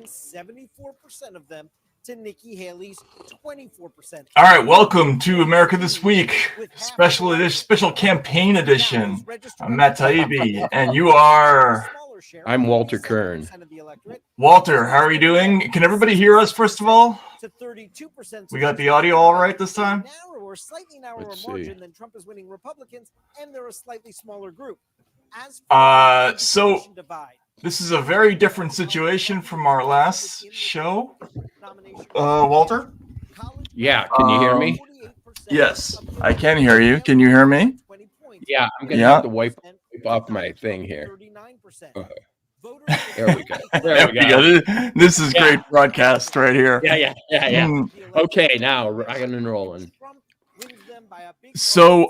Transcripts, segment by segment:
74% of them to Nikki Haley's 24%. All right, welcome to America This Week, special campaign edition. I'm Matt Taibbi, and you are... I'm Walter Kirn. Walter, how are you doing? Can everybody hear us, first of all? We got the audio all right this time? Slightly narrower margin than Trump is winning Republicans, and they're a slightly smaller group. So this is a very different situation from our last show. Walter? Yeah, can you hear me? Yes, I can hear you. Can you hear me? Yeah, I'm going to have to wipe off my thing here. There we go. There we go. This is great broadcast right here. Yeah. Okay, now rocking and rolling. So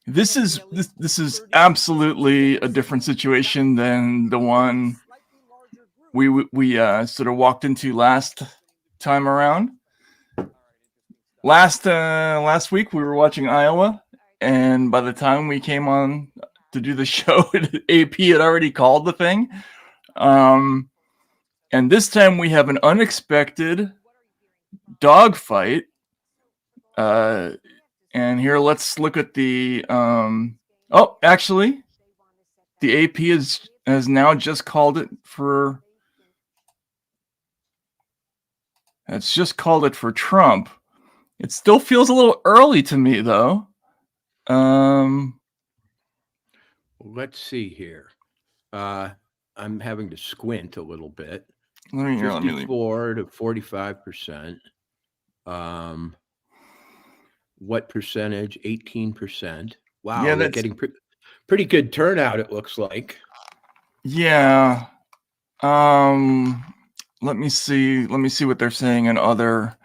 this is absolutely a different situation than the one we sort of walked into last time around. Last week we were watching Iowa, and by the time we came on to do the show, AP had already called the thing. And this time we have an unexpected dogfight. And here, let's look at the. Actually, the AP has now just called it for. It's just called it for Trump. It still feels a little early to me, though. Let's see here. I'm having to squint a little bit. 54 to 45%. What percentage? 18%. Wow, yeah, they're getting pretty good turnout, it looks like. Yeah. Let me see what they're saying in the other.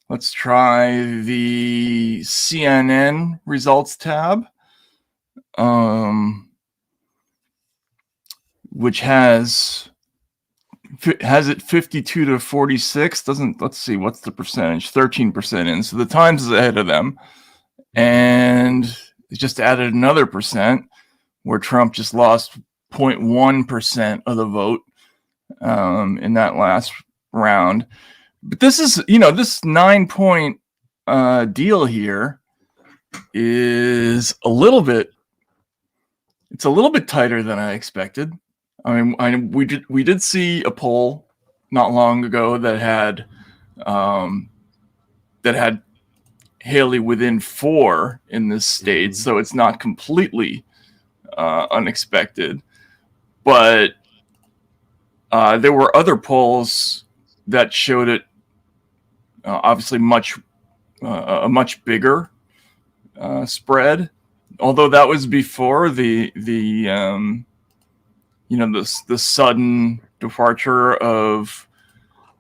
Let's try the CNN results tab, which has it 52 to 46. Let's see, what's the percentage? 13% in. So the Times is ahead of them. And it just added another percent where Trump just lost 0.1% of the vote in that last round. But this is, this 9-point deal here is a little bit tighter than I expected. I mean, we did see a poll not long ago that had Haley within 4 in this state, so it's not completely unexpected. But there were other polls that showed it obviously a much bigger spread, although that was before the sudden departure of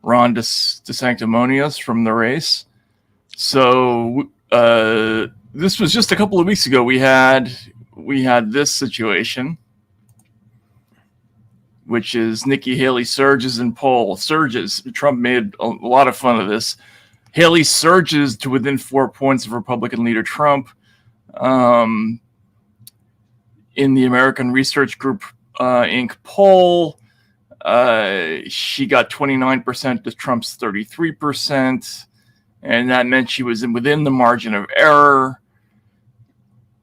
Ron DeSanctimonious from the race. So this was just a couple of weeks ago. We had this situation, which is Nikki Haley surges in poll. Trump made a lot of fun of this. Haley surges to within 4 points of Republican leader Trump. In the American Research Group Inc. poll, she got 29% to Trump's 33%, and that meant she was within the margin of error.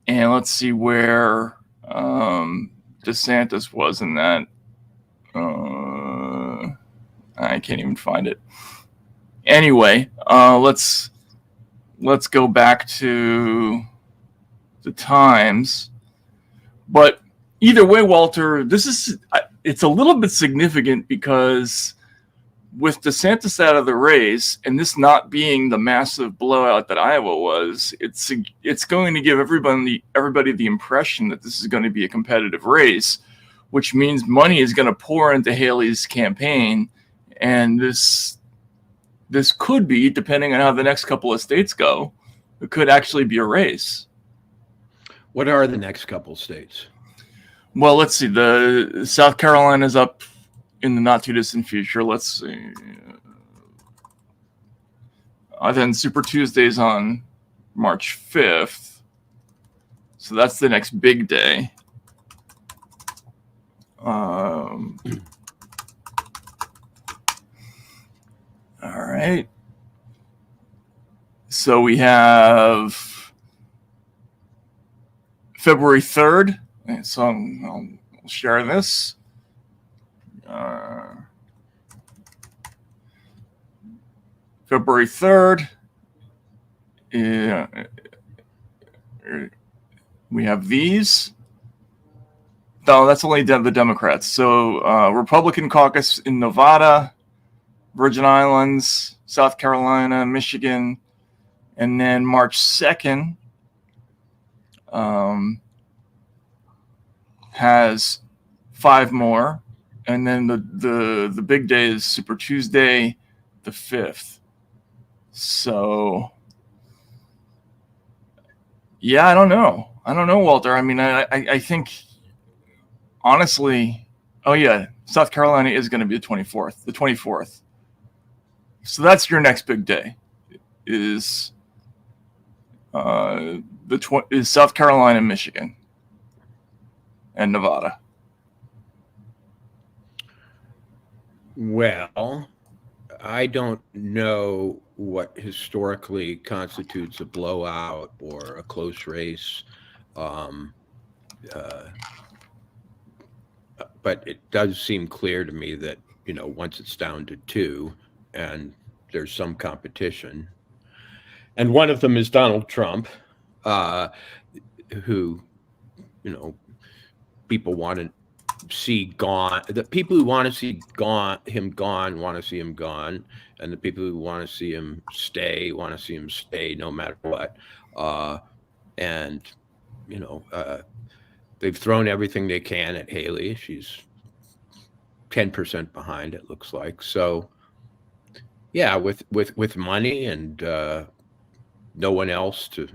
And let's see where DeSantis was in that. I can't even find it. Anyway, let's go back to the Times. But either way, Walter, it's a little bit significant because with DeSantis out of the race and this not being the massive blowout that Iowa was, it's going to give everybody the impression that this is going to be a competitive race, which means money is going to pour into Haley's campaign, and this could be, depending on how the next couple of states go, it could actually be a race. What are the next couple states? Well, let's see. The South Carolina is up in the not too distant future. Let's see. Then Super Tuesday's on March 5th. So that's the next big day. All right. So we have February 3rd. So I'll share this. February 3rd. We have these. No, that's only the Democrats. So Republican caucus in Nevada, Virgin Islands, South Carolina, Michigan, and then March 2nd has 5 more, and then the big day is Super Tuesday, the 5th. So yeah, I don't know, Walter. I mean, I think honestly, oh yeah, South Carolina is going to be the 24th. So that's your next big day, is South Carolina, Michigan, and Nevada. Well, I don't know what historically constitutes a blowout or a close race. But it does seem clear to me that, once it's down to 2 and there's some competition, and one of them is Donald Trump, who, people want to see gone. The people who want to see him gone want to see him gone, and the people who want to see him stay want to see him stay no matter what. And they've thrown everything they can at Haley. She's 10% behind, it looks like. So yeah, with money and no one else to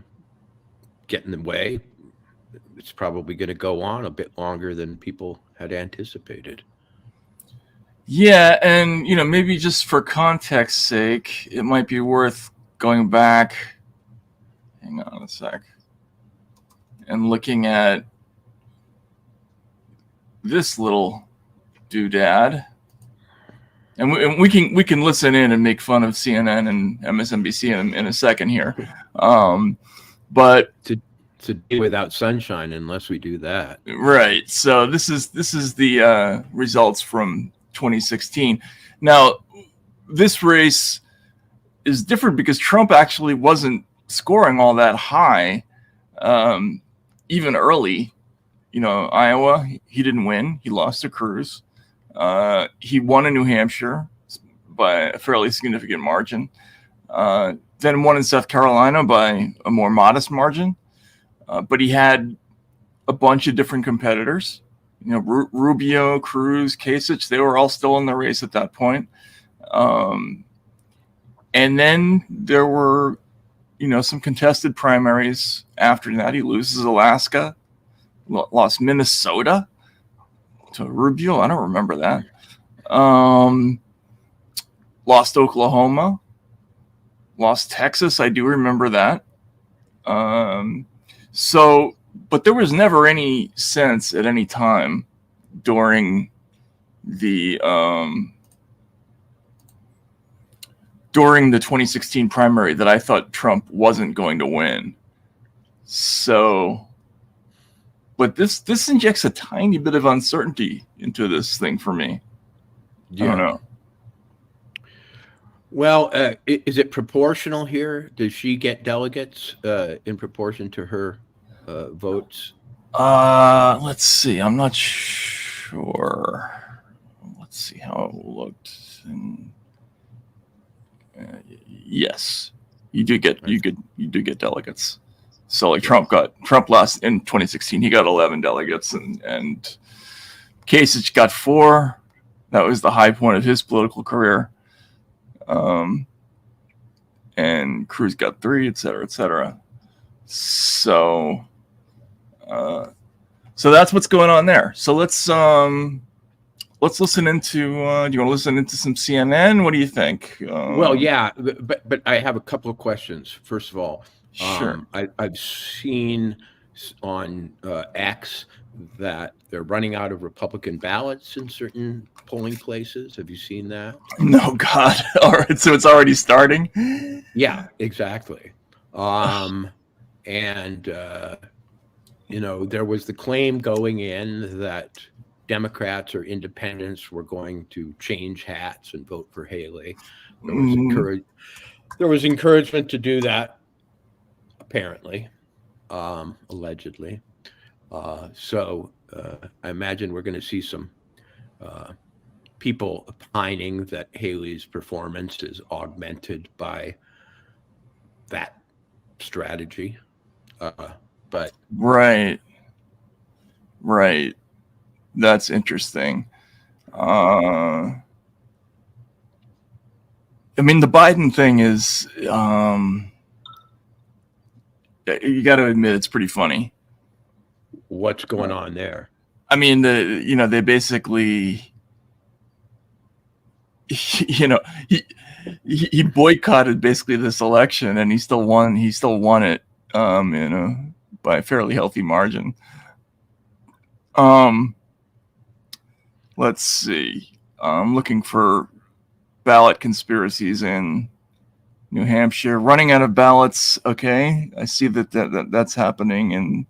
get in the way, it's probably going to go on a bit longer than people had anticipated. Yeah, and maybe just for context's sake, it might be worth going back. Hang on a sec. And looking at this little doodad, and we can listen in and make fun of CNN and MSNBC in a second here, but it's a day without sunshine unless we do that. Right. So this is the results from 2016. Now, this race is different because Trump actually wasn't scoring all that high, even early. Iowa, he didn't win. He lost to Cruz. He won in New Hampshire by a fairly significant margin. Then won in South Carolina by a more modest margin. But he had a bunch of different competitors. Rubio, Cruz, Kasich, they were all still in the race at that point. And then there were, some contested primaries after that. He loses Alaska, lost Minnesota to Rubio. I don't remember that. Lost Oklahoma, lost Texas. I do remember that. So, but there was never any sense at any time during the 2016 primary that I thought Trump wasn't going to win. So, but this injects a tiny bit of uncertainty into this thing for me. Yeah. I don't know. Well, is it proportional here? Does she get delegates in proportion to her votes? Let's see. I'm not sure. Let's see how it looked. Yes, you do get delegates. So like Trump lost in 2016. He got 11 delegates, and Kasich got 4. That was the high point of his political career. And Cruz got 3, et cetera, et cetera. So that's what's going on there. So let's listen into. Do you want to listen into some CNN? What do you think? Well, yeah, but I have a couple of questions. First of all, sure. I've seen on X that they're running out of Republican ballots in certain polling places. Have you seen that? No, God. All right, so it's already starting? Yeah, exactly. And there was the claim going in that Democrats or independents were going to change hats and vote for Haley. There was encouragement to do that, apparently, allegedly. So I imagine we're going to see some people opining that Haley's performance is augmented by that strategy. But Right. That's interesting. I mean, the Biden thing is, you got to admit, it's pretty funny. What's going on there? I mean, they basically, he boycotted basically this election, and he still won it, by a fairly healthy margin. Let's see. I'm looking for ballot conspiracies in New Hampshire. Running out of ballots. Okay, I see that's happening, and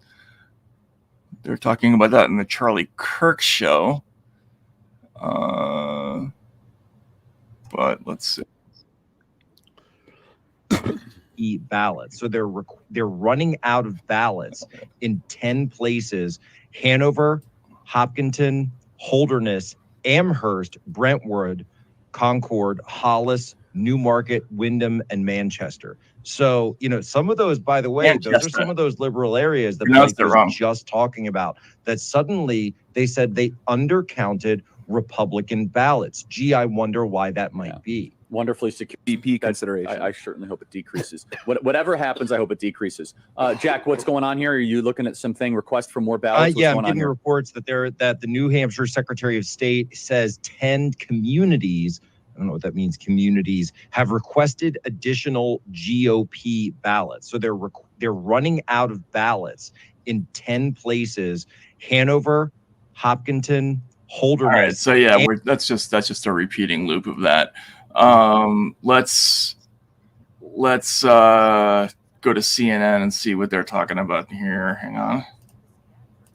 they're talking about that in the Charlie Kirk show. But let's see. Ballots. So they're running out of ballots in 10 places: Hanover, Hopkinton, Holderness, Amherst, Brentwood, Concord, Hollis, Newmarket, Wyndham, and Manchester. So, some of those, by the way, those are some of those liberal areas that Blake was just talking about, that suddenly they said they undercounted Republican ballots. Gee, I wonder why that might be. Wonderfully secure DP consideration. I certainly hope it decreases. Whatever happens, I hope it decreases. Jack, what's going on here? Are you looking at something, request for more ballots? Yeah, I'm getting reports that the New Hampshire Secretary of State says 10 communities, I don't know what that means, communities, have requested additional GOP ballots. So they're running out of ballots in 10 places: Hanover, Hopkinton, Holderness. All right, so yeah, that's just a repeating loop of that. Let's go to CNN and see what they're talking about here. Hang on. A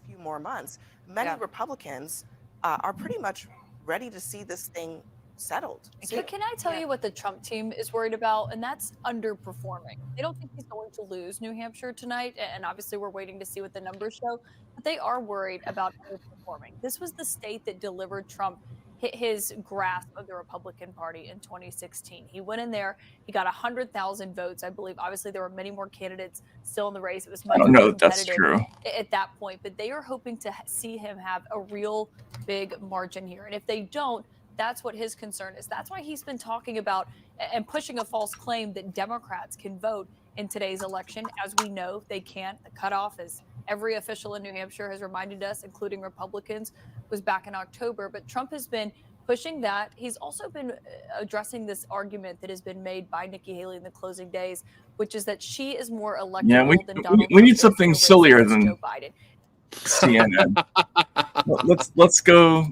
few more months. Many Republicans are pretty much ready to see this thing settled. Can I tell you what the Trump team is worried about? And that's underperforming. They don't think he's going to lose New Hampshire tonight. And obviously we're waiting to see what the numbers show. But they are worried about underperforming. This was the state that delivered Trump his grasp of the Republican Party in 2016. He went in there, he got 100,000 votes, I believe. Obviously, there were many more candidates still in the race. It was much more competitive at that point, but they are hoping to see him have a real big margin here. And if they don't, that's what his concern is. That's why he's been talking about and pushing a false claim that Democrats can vote in today's election. As we know, they can't. The cutoff, as every official in New Hampshire has reminded us, including Republicans, was back in October. But Trump has been pushing that. He's also been addressing this argument that has been made by Nikki Haley in the closing days, which is that she is more electable than Donald Trump. We need something sillier than Joe Biden. CNN. Let's go.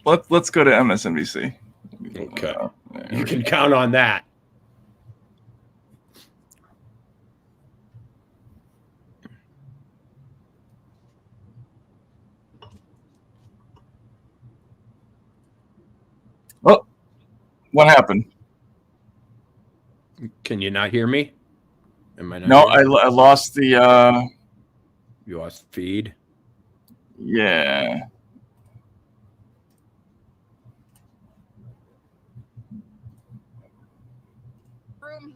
Let's go to MSNBC. Okay, you can count on that. Oh, what happened? Can you not hear me? Am I not? No, I lost the. You lost the feed. Yeah.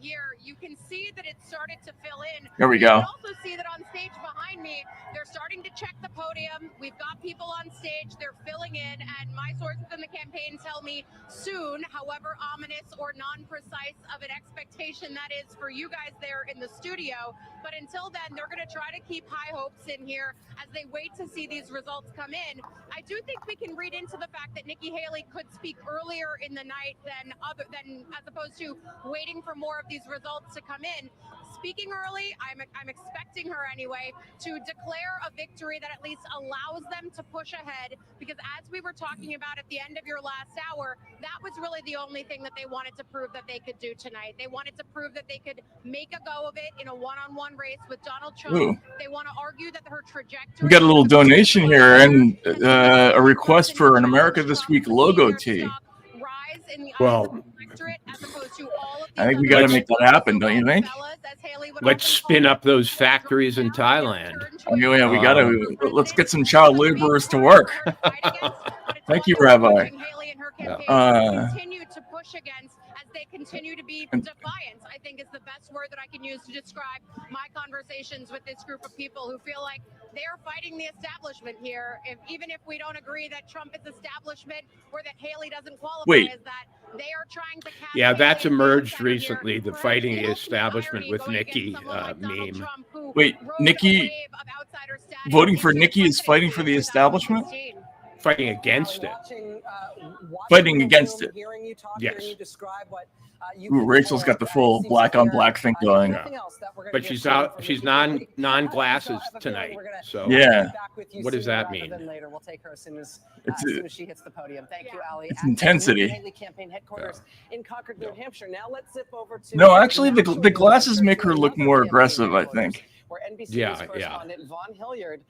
Here, you can see that it started to fill in. There we go. You can also see that on stage behind me, they're starting to check the podium. We've got people on stage, they're filling in, and my sources in the campaign tell me soon, however ominous or non-precise of an expectation that is for you guys there in the studio. But until then, they're going to try to keep high hopes in here as they wait to see these results come in. I do think we can read into the fact that Nikki Haley could speak earlier in the night than as opposed to waiting for more of these results to come in. speaking early. I'm expecting her anyway to declare a victory that at least allows them to push ahead, because as we were talking about at the end of your last hour, that was really the only thing that they wanted to prove that they could do tonight. They wanted to prove that they could make a go of it in a one-on-one race with Donald Trump. Ooh. They want to argue that her trajectory. We got a little donation here and a request for an America This Week logo tee. Well, I think we got to make that happen, don't you think? Let's spin up those factories in Thailand. Oh, yeah, we got to. Let's get some child laborers to work. Thank you, Rabbi. Continue to push against as they continue to be defiant, I think is the best word that I can use to describe my conversations with this group of people who feel like they are fighting the establishment here. Even if we don't agree that Trump is establishment or that Haley doesn't qualify as that, they are trying to cast. Yeah, that's emerged recently, the fighting the establishment with Nikki meme. Wait, Nikki, voting for Nikki is fighting for the establishment? Fighting against it. Fighting against it. Yes. Ooh, Rachel's got the full black on black thing going. But she's out. She's non-glasses tonight. So yeah. What does that mean? We'll take her as soon as she hits the podium. Thank you, Ali. It's intensity. Haley campaign headquarters in Concord, New Hampshire. Now let's zip over to. No, actually, the glasses make her look more aggressive, I think. Where NBC News correspondent Vaughn Hilliard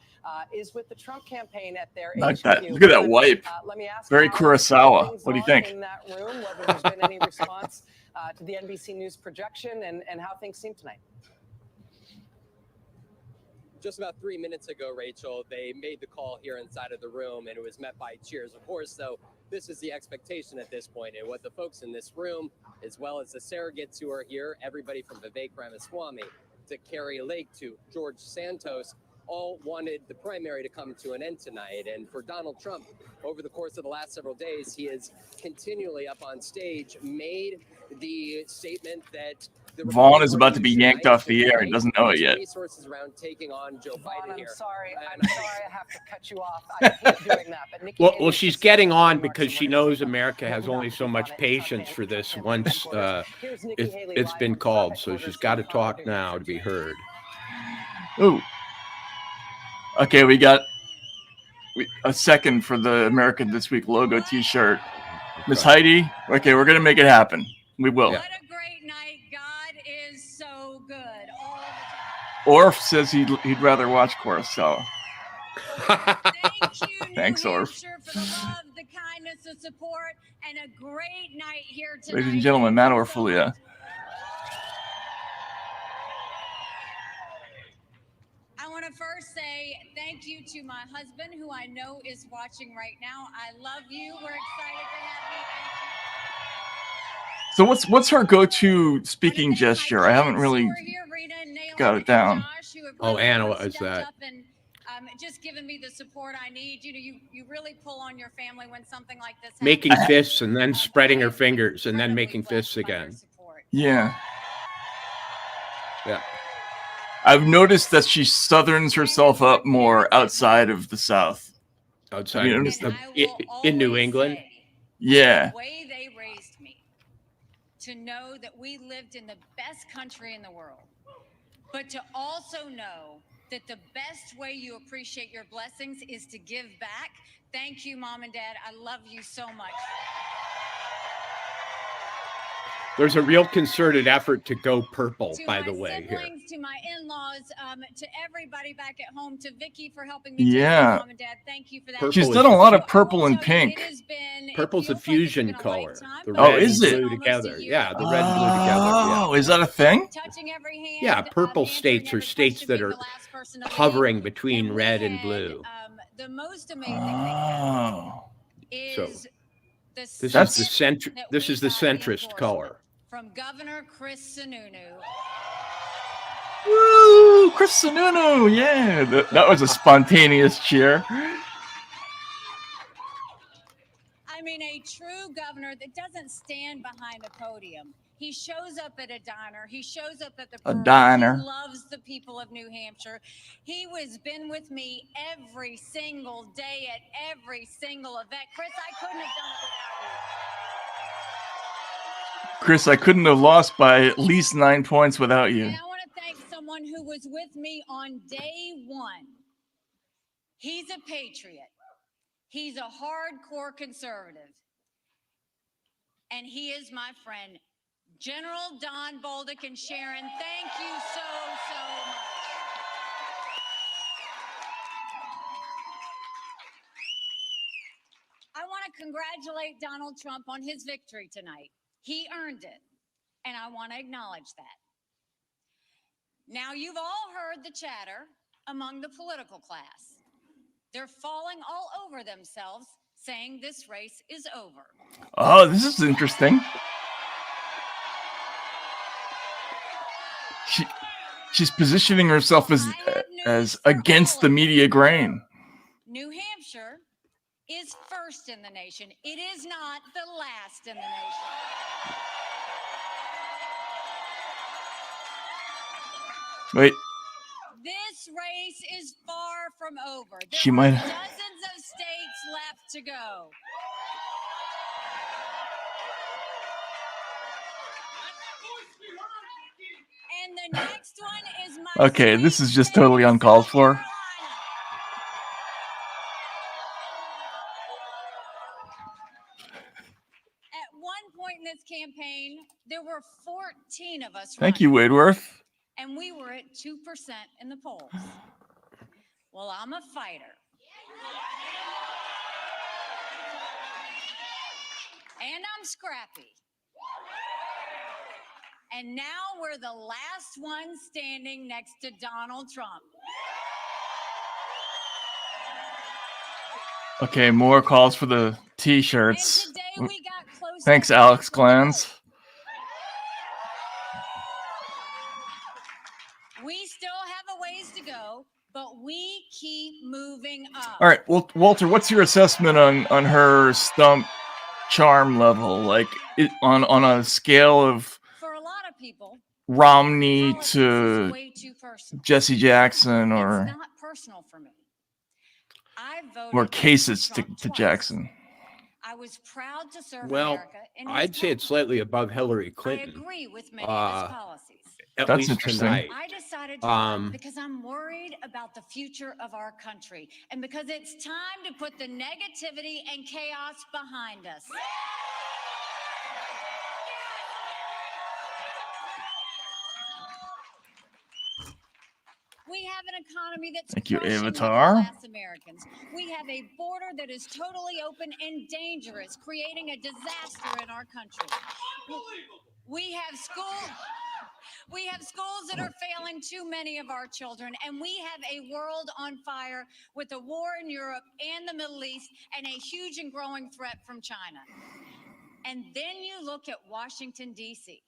is with the Trump campaign at their HQ. Look at that wipe. Very Kurosawa. What do you think? In that room, whether there's been any response to the NBC News projection and how things seem tonight. Just about 3 minutes ago, Rachel, they made the call here inside of the room, and it was met by cheers. Of course, though, this is the expectation at this point, and what the folks in this room, as well as the surrogates who are here, everybody from Vivek Ramaswamy to Carrie Lake to George Santos, all wanted the primary to come to an end tonight. And for Donald Trump, over the course of the last several days, he is continually up on stage, made the statement that Vaughn is about to be yanked off the air. He doesn't know it yet. Resources around taking on Joe Biden here. I'm sorry I have to cut you off. I hate doing that. But Nikki well, she's getting on because she knows America has only so much patience for this once it's been called. So she's got to talk now to be heard. Ooh. Okay, we got a second for the America This Week logo T-shirt. Miss Heidi, okay, we're going to make it happen. We will. What a great night. God is so good all the time. Orf says he'd rather watch Kurosawa. Thank you, Thanks, Orf. For the love, the kindness, the support, and a great night here tonight. Ladies and gentlemen, Matt Orfulia. I want to first say thank you to my husband, who I know is watching right now. I love you. We're excited to have you. So what's her go-to speaking gesture? I haven't really got it down. Oh, Anna, what is that? Just giving me the support I need. You really pull on your family when something like this happens. Making fists and then spreading her fingers and then making fists again. Yeah. Yeah. I've noticed that she southerns herself up more outside of the South. Outside in New England? Yeah. The way they raised me to know that we lived in the best country in the world, but to also know that the best way you appreciate your blessings is to give back. Thank you, Mom and Dad. I love you so much. There's a real concerted effort to go purple, by the way. Here. To my in-laws, to everybody back at home, to Vicky for helping me. Yeah. Mom and Dad, thank you for that. She's done a lot of purple and pink. Purple's a fusion color. The oh, red is and it? blue together. Yeah, the red and blue together. Yeah. Oh, is that a thing? Yeah, purple states are states that are hovering between red and blue. The most amazing thing is this is the centrist color. From Governor Chris Sununu. Woo! Chris Sununu! Yeah, that was a spontaneous cheer. I mean, a true governor that doesn't stand behind a podium. He shows up at a diner. He shows up at the parade. He loves the people of New Hampshire. He was been with me every single day at every single event. Chris, I couldn't have done it without you. Chris, I couldn't have lost by at least 9 points without you. And I want to someone who was with me on day one. He's a patriot. He's a hardcore conservative. And he is my friend, General Don Bolduc. And Sharon, thank you so much. I want to congratulate Donald Trump on his victory tonight. He earned it, and I want to acknowledge that. Now, you've all heard the chatter among the political class. They're falling all over themselves, saying this race is over. Oh, this is interesting. She's positioning herself as against the media grain. New Hampshire is first in the nation. It is not the last in the nation. Wait. This race is far from over. There She are might- dozens of states left to go. And the next one is my Okay, sweet this is just state, totally uncalled South for. Carolina. At one point in this campaign, there were 14 of us Thank you, running, Wadeworth. and we were at 2% in the polls. Well, I'm a fighter. And I'm scrappy. And now we're the last one standing next to Donald Trump. Okay, more calls for the And t-shirts. today we got close. Thanks, to Alex half of the vote. Glantz. We still have a ways to go, but we keep moving up. All right, well, Walter, what's your assessment on her stump charm level? Like, on a scale of For a lot of people, Romney politics is to way too personal. Jesse Jackson, It's or not personal for me. I voted cases for to Trump twice. Jackson? I was proud to serve Well, America in his I'd say it's platform. slightly above Hillary I Clinton. agree with many of his Uh, policies. At That's least interesting. tonight. I decided to run Um, because I'm worried about the future of our country and because it's time to put the negativity and chaos behind us. We have an economy that's Thank you, crushing Avatar. middle-class Americans. We have a border that is totally open and dangerous, creating a disaster in our country. We have schools that are failing too many of our children, and we have a world on fire with a war in Europe and the Middle East and a huge and growing threat from China. And then you look at Washington, D.C.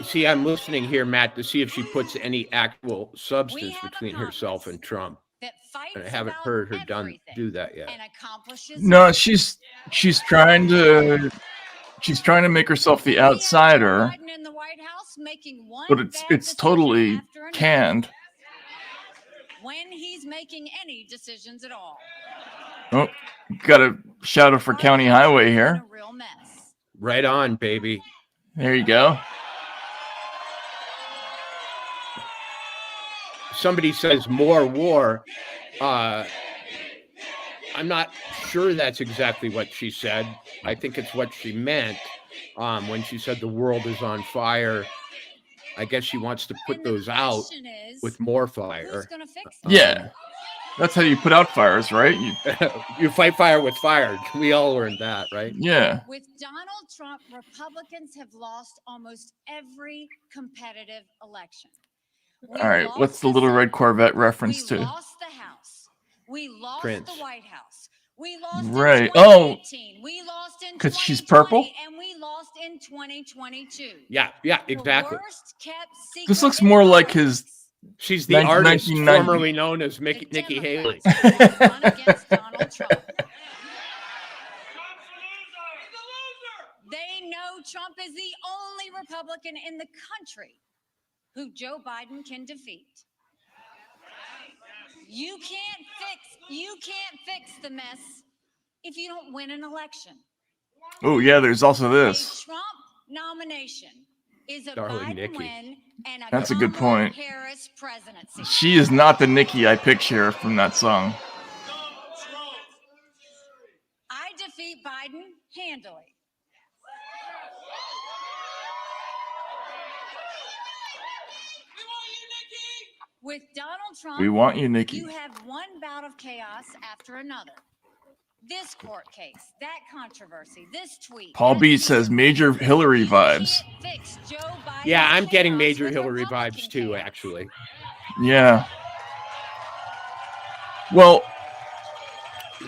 See, I'm listening here, Matt, to see if she puts any actual We substance have a between herself and Trump. that fights And I haven't about heard her everything do that yet. and accomplishes No, she's trying to make herself the We have Joe outsider, Biden in the White House making one but bad it's decision totally after another canned. when he's making any decisions at all. Oh, got a shout out for Our County country Highway is in here. a real mess. Right on, baby. There you go. Somebody says more war. I'm not sure that's exactly what she said. I think it's what she meant when she said the world is on fire. I guess she wants to put And the those out question is, with more who's fire. going to fix it? Yeah, that's how you put out fires, right? You fight fire with fire. We all learned that, right? Yeah. With Donald Trump, Republicans have lost almost every competitive election. We All right, lost what's the little red Senate. Corvette reference We to? lost the House. We lost Prince. the White House. We lost Right. in Oh, 2018. We lost in 'cause she's 2020, purple? and we lost in 2022. Yeah, exactly. The worst kept secret This looks in more like his politics. She's the artist 1990. formerly known as The Nikki Haley. Democrats will run against Donald Trump. They know Trump is the only Republican in the country who Joe Biden can defeat. You can't fix the mess if you don't win an election. Oh yeah, there's also A this. Trump nomination is a Darling Biden Nikki. win and a That's a good Kamala point. Harris presidency. She is not the Nikki I picture from that song. I defeat Biden handily. With Donald Trump, We want you, Nikki. you have one bout of chaos after another. This court case, that controversy, this tweet. Paul that B says major Hillary vibes. can't fix Joe Biden's Yeah, I'm getting chaos major with Hillary Republican vibes too, chaos. actually. Yeah. Well,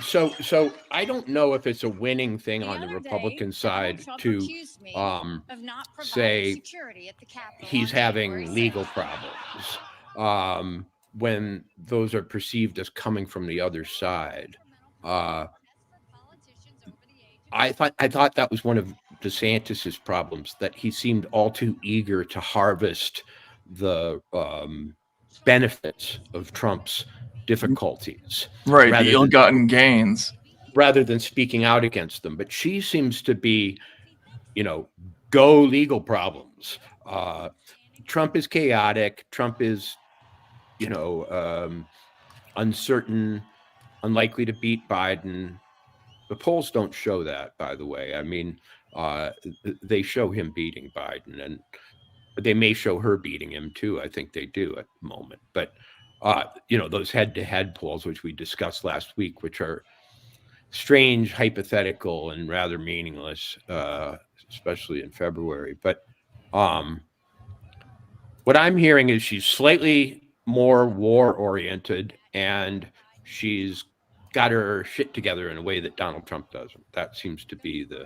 So I don't know if it's a winning thing The on the other day, Republican Donald side Trump to accused me of not providing say security at the Capitol he's on January having legal 6th. problems when those are perceived as coming from the other side. I thought that was one of DeSantis's problems, that he seemed all too eager to harvest the benefits of Trump's difficulties, right, rather the than- ill-gotten gains. rather than speaking out against them. But she seems to be, go legal problems. Trump is chaotic. Trump is, uncertain, unlikely to beat Biden. The polls don't show that, by the way. I mean, they show him beating Biden, and they may show her beating him too. I think they do at the moment. But, those head-to-head polls, which we discussed last week, which are strange, hypothetical, and rather meaningless, especially in February. But what I'm hearing is she's slightly more war-oriented, and she's got her shit together in a way that Donald Trump doesn't. That seems to be the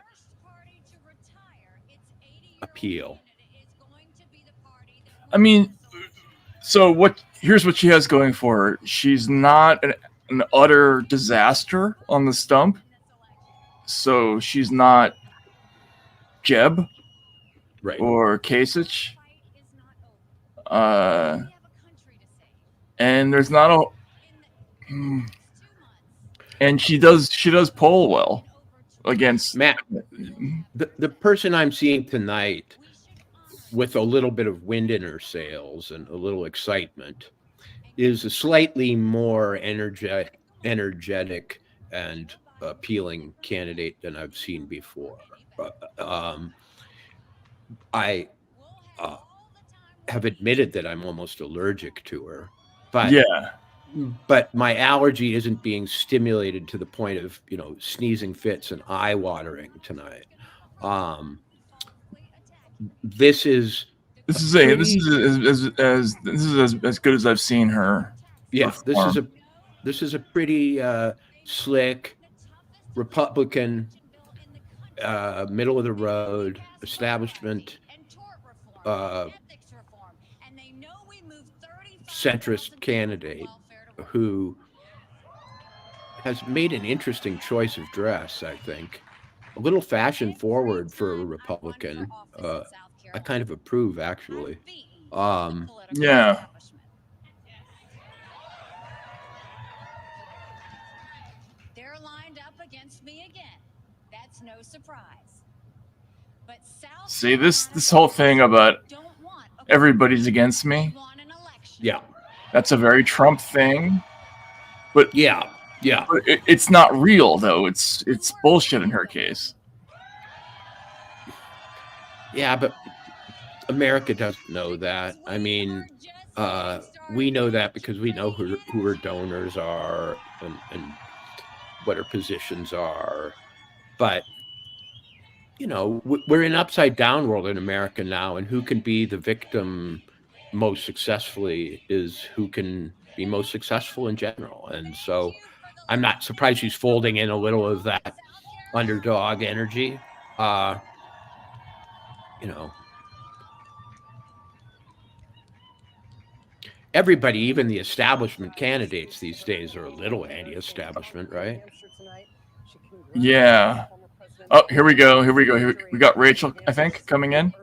appeal. I mean, so here's what she has going for her. She's not an utter disaster on the stump. So she's not Jeb Right. or Kasich. And there's not a and she does poll well against Matt. The person I'm seeing tonight with a little bit of wind in her sails and a little excitement is a slightly more energetic and appealing candidate than I've seen before. I have admitted that I'm almost allergic to her, but yeah. But my allergy isn't being stimulated to the point of, sneezing fits and eye watering tonight. This is as good as I've seen her. Yeah, perform. this is a pretty slick Republican, middle of the road establishment, centrist candidate who has made an interesting choice of dress. I think a little fashion forward for a Republican. I kind of approve, actually. Yeah. They're lined up against me again. That's no surprise. But South See this whole thing about everybody's against me. Yeah. That's a very Trump thing. But yeah. But it's not real though. It's bullshit in her case. Yeah, but America doesn't know that. I mean, we know that because we know who her donors are and what her positions are. But, we're in an upside down world in America now, and who can be the victim most successfully is who can be most successful in general. And so I'm not surprised she's folding in a little of that underdog energy. Everybody, even the establishment candidates these days, are a little anti-establishment, right? Yeah. Oh, here we go. We got Rachel, I think, coming in.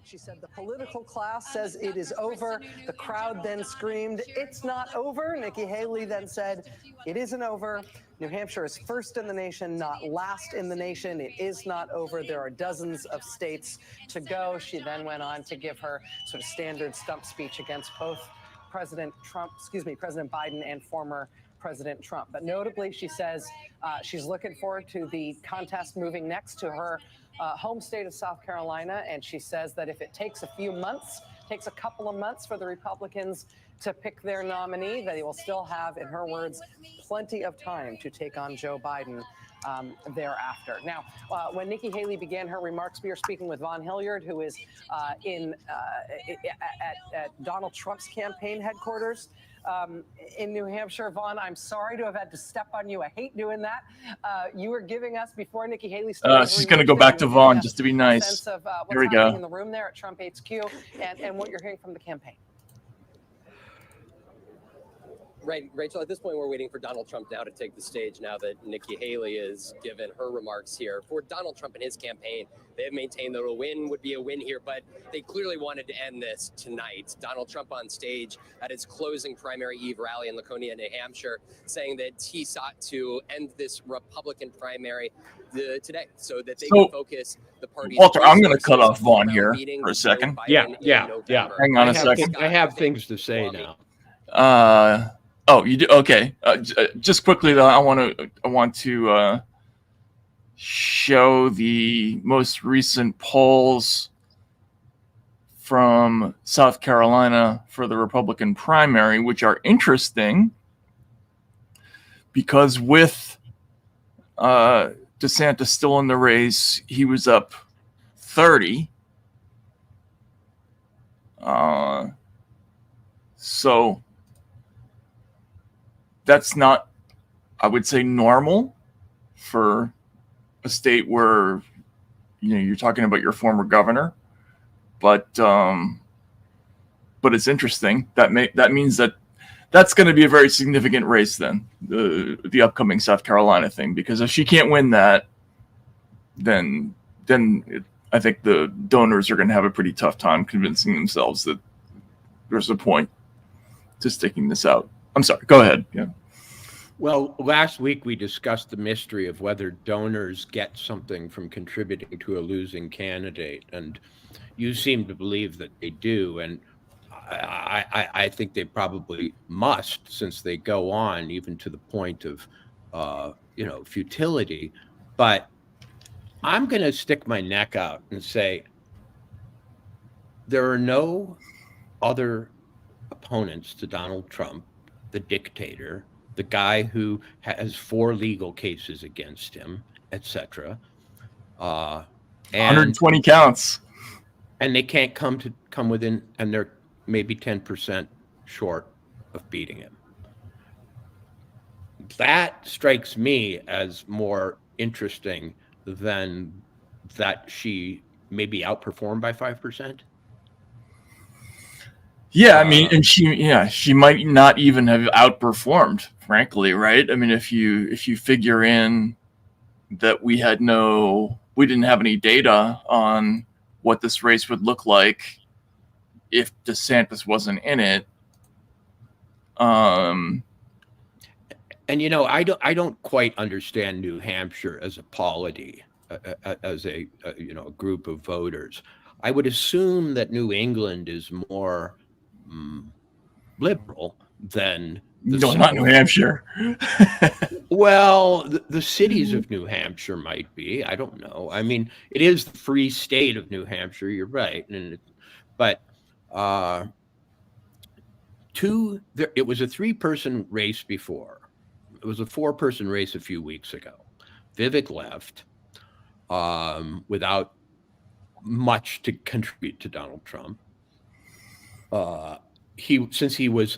She said the political class says it is over. The crowd then screamed, "It's not over." Nikki Haley then said, "It isn't over. New Hampshire is first in the nation, not last in the nation. It is not over. There are dozens of states to go." She then went on to give her sort of standard stump speech against both President Biden and former President Trump. But notably, she says she's looking forward to the contest moving next to her home state of South Carolina. And she says that if it takes a couple of months for the Republicans to pick their nominee, that they will still have, in her words, plenty of time to take on Joe Biden thereafter. Now, when Nikki Haley began her remarks, we were speaking with Vaughn Hilliard, who is at Donald Trump's campaign headquarters in New Hampshire. Vaughn, I'm sorry to have had to step on you. I hate doing that. You were giving us, before Nikki Haley started, she's going to go back to Vaughn just to be nice. Sense of what's Here we happening go. in the room there at Trump HQ and what you're hearing from the campaign. Right, Rachel, at this point, we're waiting for Donald Trump now to take the stage now that Nikki Haley has given her remarks here. For Donald Trump and his campaign, they have maintained that a win would be a win here, but they clearly wanted to end this tonight. Donald Trump on stage at his closing primary eve rally in Laconia, New Hampshire, saying that he sought to end this Republican primary today so that they can focus the party. Walter, I'm going to cut off Vaughn here for a second. Yeah. Hang on a second. I have things to say now. Oh, you do? Okay. Just quickly though, I want to show the most recent polls from South Carolina for the Republican primary, which are interesting because with DeSantis still in the race, he was up 30. So that's not, I would say, normal for a state where you're talking about your former governor, but it's interesting. That means that's going to be a very significant race then, the upcoming South Carolina thing, because if she can't win that, then I think the donors are going to have a pretty tough time convincing themselves that there's a point to sticking this out. I'm sorry, go ahead. Yeah. Well, last week we discussed the mystery of whether donors get something from contributing to a losing candidate, and you seem to believe that they do, and I think they probably must, since they go on even to the point of futility. But I'm going to stick my neck out and say there are no other opponents to Donald Trump, the dictator, the guy who has 4 legal cases against him, etc. 120 counts, and they can't come within, and they're maybe 10% short of beating him. That strikes me as more interesting than that she may be outperformed by 5%. Yeah, I mean, and she might not even have outperformed, frankly, right? I mean, if you figure in that we didn't have any data on what this race would look like if DeSantis wasn't in it. And I don't quite understand New Hampshire as a polity, as a group of voters. I would assume that New England is more liberal than not New Hampshire. Well, the cities of New Hampshire might be. I don't know. I mean, it is the free state of New Hampshire. You're right, but it was a 3-person race before. It was a 4-person race a few weeks ago. Vivek left without much to contribute to Donald Trump. Since he was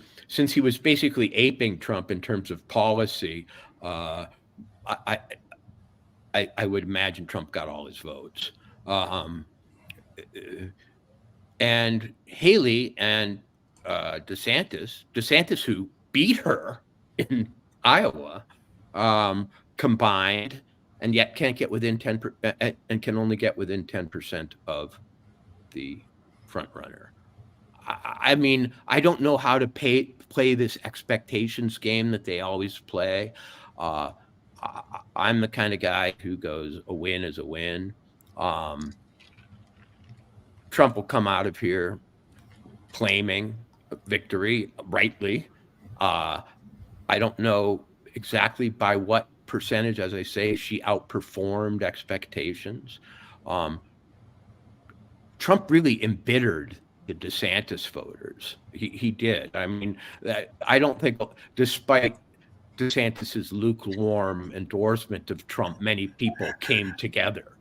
basically aping Trump in terms of policy, I would imagine Trump got all his votes. And Haley and DeSantis, who beat her in Iowa, combined, and yet can't get within 10% and can only get within 10% of the front runner. I mean, I don't know how to play this expectations game that they always play. I'm the kind of guy who goes, a win is a win. Trump will come out of here claiming victory, rightly. I don't know exactly by what percentage, as I say, she outperformed expectations. Trump really embittered the DeSantis voters. He did. I mean, I don't think, despite DeSantis's lukewarm endorsement of Trump, many people came together.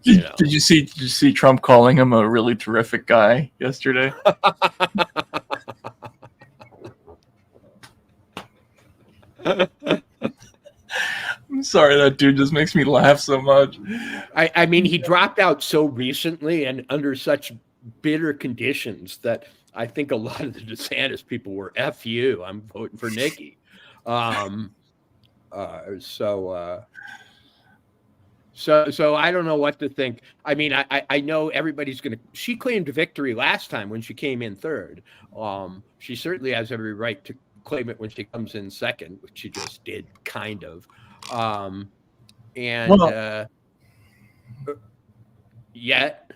Did you see Trump calling him a really terrific guy yesterday? I'm sorry, that dude just makes me laugh so much. I mean, he dropped out so recently and under such bitter conditions that I think a lot of the DeSantis people were F you. I'm voting for Nikki. So I don't know what to think. I mean, I know everybody's going to. She claimed victory last time when she came in third. She certainly has every right to claim it when she comes in second, which she just did, kind of. Yet,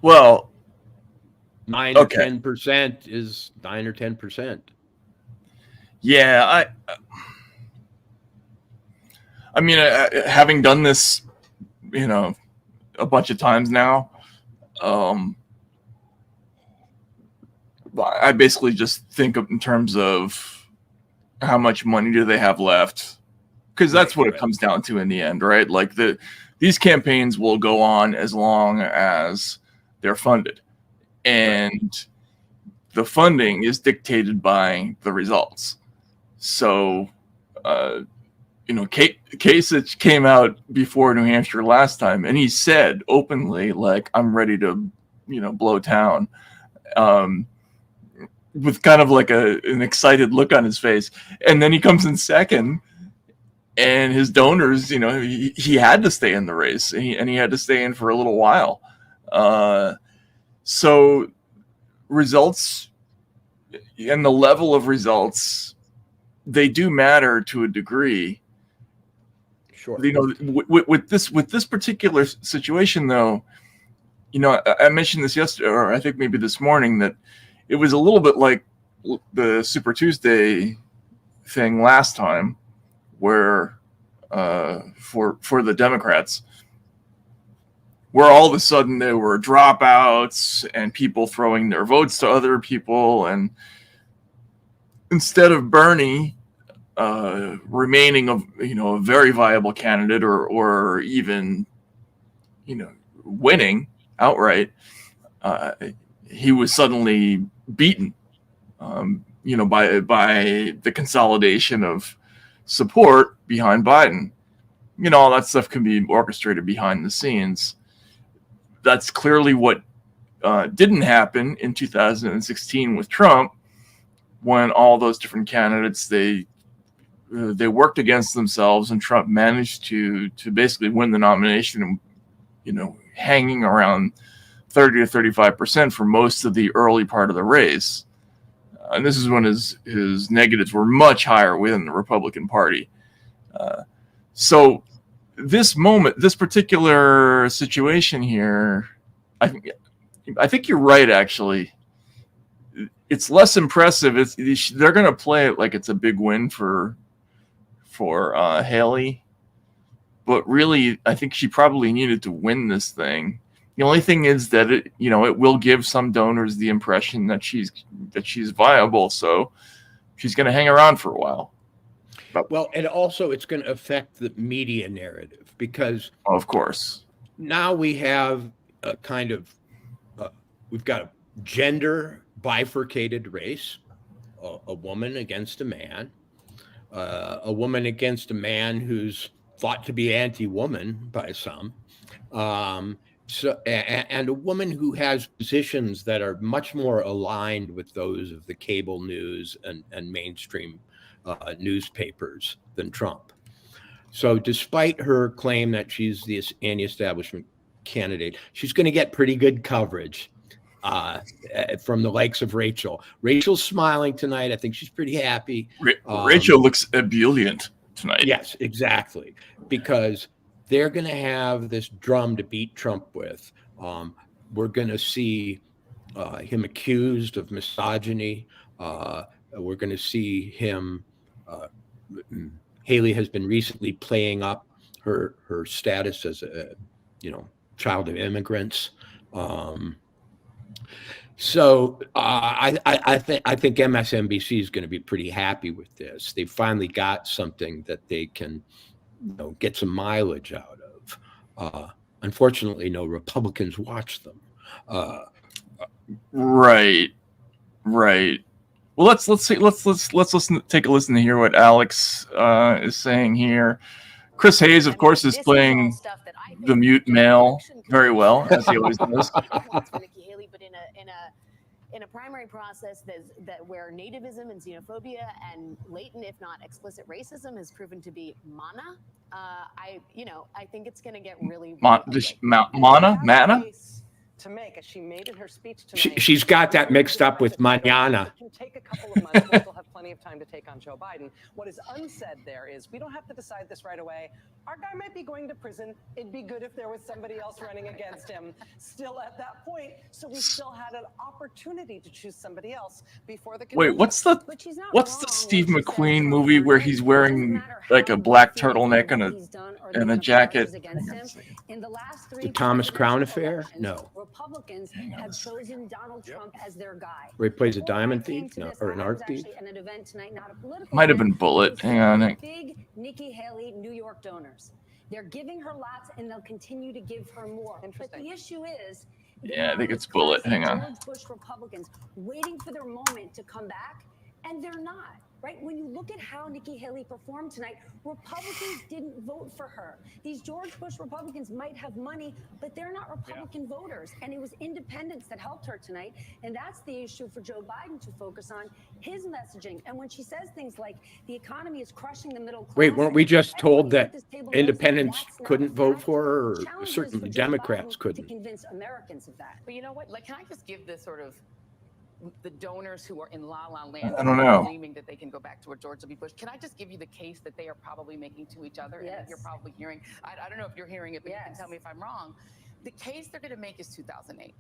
well, 9 or 10% is 9 or 10%. Yeah, I mean, having done this, a bunch of times now, I basically just think of in terms of how much money do they have left, because that's what it comes down to in the end, right? Like these campaigns will go on as long as they're funded, and the funding is dictated by the results. So, Kasich came out before New Hampshire last time, and he said openly, like, I'm ready to, blow town, with kind of like an excited look on his face. And then he comes in second, and his donors, he had to stay in the race, and he had to stay in for a little while. So results and the level of results, they do matter to a degree. Sure. With this particular situation, though, I mentioned this yesterday, or I think maybe this morning, that it was a little bit like the Super Tuesday thing last time, where for the Democrats, where all of a sudden there were dropouts and people throwing their votes to other people, and instead of Bernie remaining a very viable candidate, or even winning outright, he was suddenly beaten by the consolidation of support behind Biden. All that stuff can be orchestrated behind the scenes. That's clearly what didn't happen in 2016 with Trump, when all those different candidates, they worked against themselves, and Trump managed to basically win the nomination, hanging around 30 to 35% for most of the early part of the race. And this is when his negatives were much higher within the Republican Party. So this particular situation here, I think you're right, actually. It's less impressive. They're going to play it like it's a big win for Haley, but really, I think she probably needed to win this thing. The only thing is that it will give some donors the impression that she's viable, so she's going to hang around for a while. Well, and also it's going to affect the media narrative, because, of course, now we have a kind of we've got a gender bifurcated race, a woman against a man, a woman against a man who's thought to be anti-woman by some. So, and a woman who has positions that are much more aligned with those of the cable news and mainstream newspapers than Trump. So despite her claim that she's this anti-establishment candidate. She's going to get pretty good coverage from the likes of Rachel. Rachel's smiling tonight. I think she's pretty happy. Rachel looks ebullient tonight. Yes, exactly. Because they're going to have this drum to beat Trump with. We're going to see him accused of misogyny. We're going to see him. Haley has been recently playing up her status as a child of immigrants. So I think MSNBC is going to be pretty happy with this. They finally got something that they can get some mileage out of. Unfortunately, no Republicans watch them. Right. Well, let's listen. Take a listen to hear what Alex is saying here. Chris Hayes, of course, is playing the mute male very well, as he always does. In a primary process where nativism and xenophobia and latent, if not explicit, racism has proven to be mana, I think it's going to get really. Mana? To make, as she made in her speech tonight, She's got that mixed up with mañana. It can take a couple of months. We'll still have plenty of time to take on Joe Biden. What is unsaid there is we don't have to decide this right away. Our guy might be going to prison. It'd be good if there was somebody else running against him still at that point. So we still had an opportunity to choose somebody else before the Wait, what's the Steve McQueen movie where he's wearing like a black turtleneck and a jacket? The Thomas Crown Affair? No. Republicans have chosen Donald Trump as their guy. Where he plays a diamond thief? No, or an art thief? Might have been Bullet. Hang on. Big Nikki Haley New York donors. They're giving her lots and they'll continue to give her more. But the issue is, Yeah, I think it's Bullet. Hang on. George Bush Republicans waiting for their moment to come back, and they're not. Right? When you look at how Nikki Haley performed tonight, Republicans didn't vote for her. These George Bush Republicans might have money, but they're not Republican voters. And it was independents that helped her tonight. And that's the issue for Joe Biden to focus on, his messaging. And when she says things like the economy is crushing the middle class. Wait, weren't we just told that independents couldn't vote for her, or certainly Democrats couldn't? To convince Americans of that. But you know what? Like, can I just give this sort of the donors who are in La La Land, I don't know, dreaming that they can go back to a George W. Bush? Can I just give you the case that they are probably making to each other? Yes. And that you're probably hearing. I don't know if you're hearing it, but you can tell me if I'm wrong. The case they're going to make is 2008,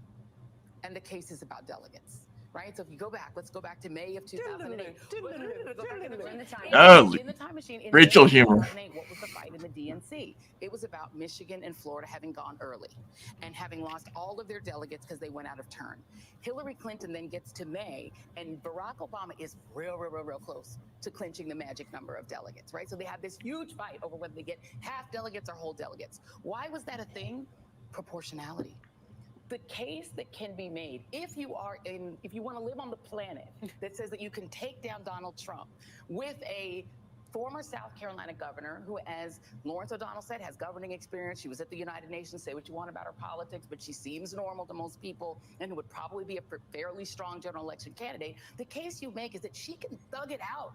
and the case is about delegates. Right? So if you go back, let's go back to May of 2008. Oh, Rachel humor. What was the fight in the DNC? It was about Michigan and Florida having gone early and having lost all of their delegates because they went out of turn. Hillary Clinton then gets to May, and Barack Obama is real close to clinching the magic number of delegates, right? So they have this huge fight over whether they get half delegates or whole delegates. Why was that a thing? Proportionality. The case that can be made, if you want to live on the planet that says that you can take down Donald Trump with a former South Carolina governor who, as Lawrence O'Donnell said, has governing experience. She was at the United Nations. Say what you want about her politics, but she seems normal to most people and would probably be a fairly strong general election candidate. The case you make is that she can thug it out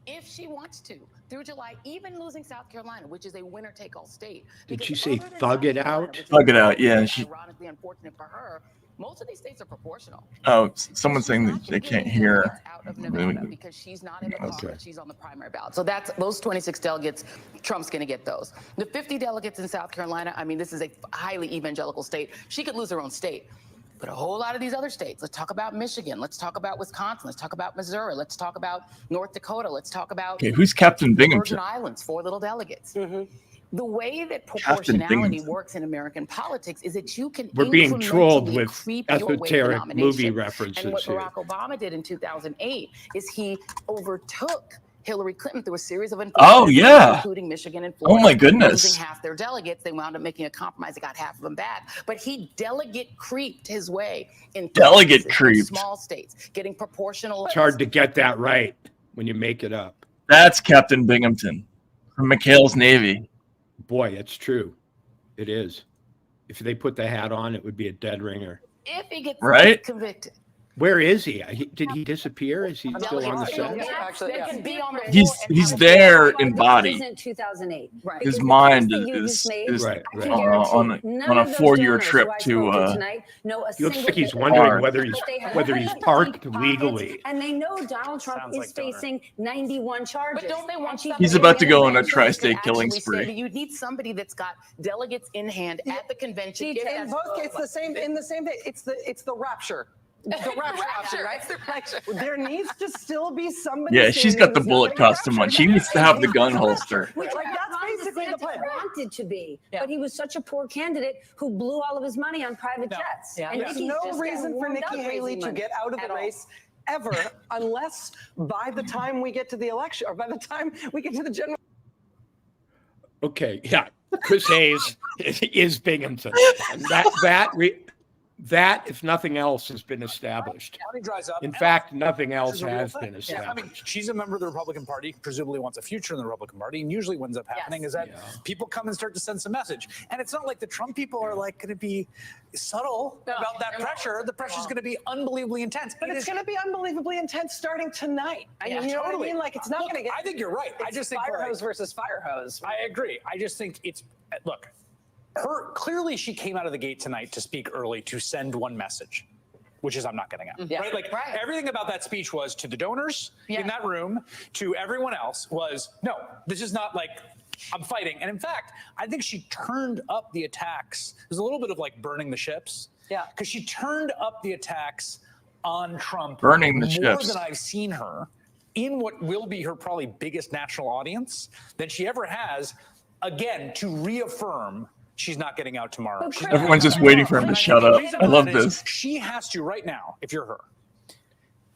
if she wants to through July, even losing South Carolina, which is a winner-take-all state. Did she say thug it out? Thug it out, yeah. Ironically unfortunate for her, most of these states are proportional. Oh, someone's saying that they can't hear. Out of Nevada because she's not in the caucus, she's on the primary ballot. So that's those 26 delegates. Trump's going to get those. The 50 delegates in South Carolina. I mean, this is a highly evangelical state. She could lose her own state. But a whole lot of these other states, let's talk about Michigan, let's talk about Wisconsin, let's talk about Missouri, let's talk about North Dakota, let's talk about who's Captain Binghamton? Virgin Islands, 4 little delegates. The way that proportionality works in American politics is that you can We're being trolled with creep esoteric movie references. And what here. Barack Obama did in 2008 is he overtook Hillary Clinton through a series of including Michigan and Florida. Oh my goodness. Losing half their delegates. They wound up making a compromise. They got half of them back. But he delegate creeped his way in small states, getting proportional. It's hard to get that right when you make it up. That's Captain Binghamton from McHale's Navy. Boy, it's true. It is. If they put the hat on, it would be a dead ringer. If he gets right? convicted, Where is he? Did he disappear? Is he still on the set? He's there in body. Isn't 2008. Right. His Because the mind case that you is just made, Right, I right. can guarantee on none a of those 4-year donors trip who I to spoke to tonight know a He looks single like he's bit wondering about whether it. he's But they have whether he's empty parked pockets, legally. and they know Donald Trump Sounds is like donor. facing 91 charges. But don't they want And He's somebody about to in go the on a convention tri-state that killing actually spree. You need somebody that's got delegates in hand at the convention. If In that's both cases, the same in the same day. It's the rapture. The rapture option, right? There needs to still be somebody. Yeah, she's got the bullet costume on. She needs to have the gun holster. Which Like, that's basically the plan. wanted to be, but he was such a poor candidate who blew all of his money on private jets. There's Nikki's no just reason getting for warmed Nikki up Haley raising to money get out of the at all. race ever, unless by the time we get to the election, or by the time we get to the general. Okay, yeah. Chris Hayes is Binghamton. And that, if nothing else, has been established. County dries up. In fact, nothing else This is a real has thing. been Yeah, established. I mean, she's a member of the Republican Party, presumably wants a future in the Republican Party, and usually what ends up happening is that people come and start to send some message. And it's not like the Trump people are like going to be subtle about that pressure. The pressure is going to be unbelievably intense. But it's going to be unbelievably intense starting tonight. I mean, you know what I mean? Like, it's not going to get. I think you're right. I just think fire hose versus fire hose. I agree. I just think it's look. Clearly she came out of the gate tonight to speak early to send one message, which is I'm not getting out. Right? Like everything about that speech was to the donors in that room, to everyone else was no, this is not like I'm fighting. And in fact, I think she turned up the attacks. There's a little bit of like burning the ships. Yeah. Because she turned up the attacks on Trump Burning the more ships. than I've seen her in what will be her probably biggest national audience than she ever has, again, to reaffirm she's not getting out tomorrow. Everyone's just waiting for him to shut up. I love this. She has to right now, if you're her.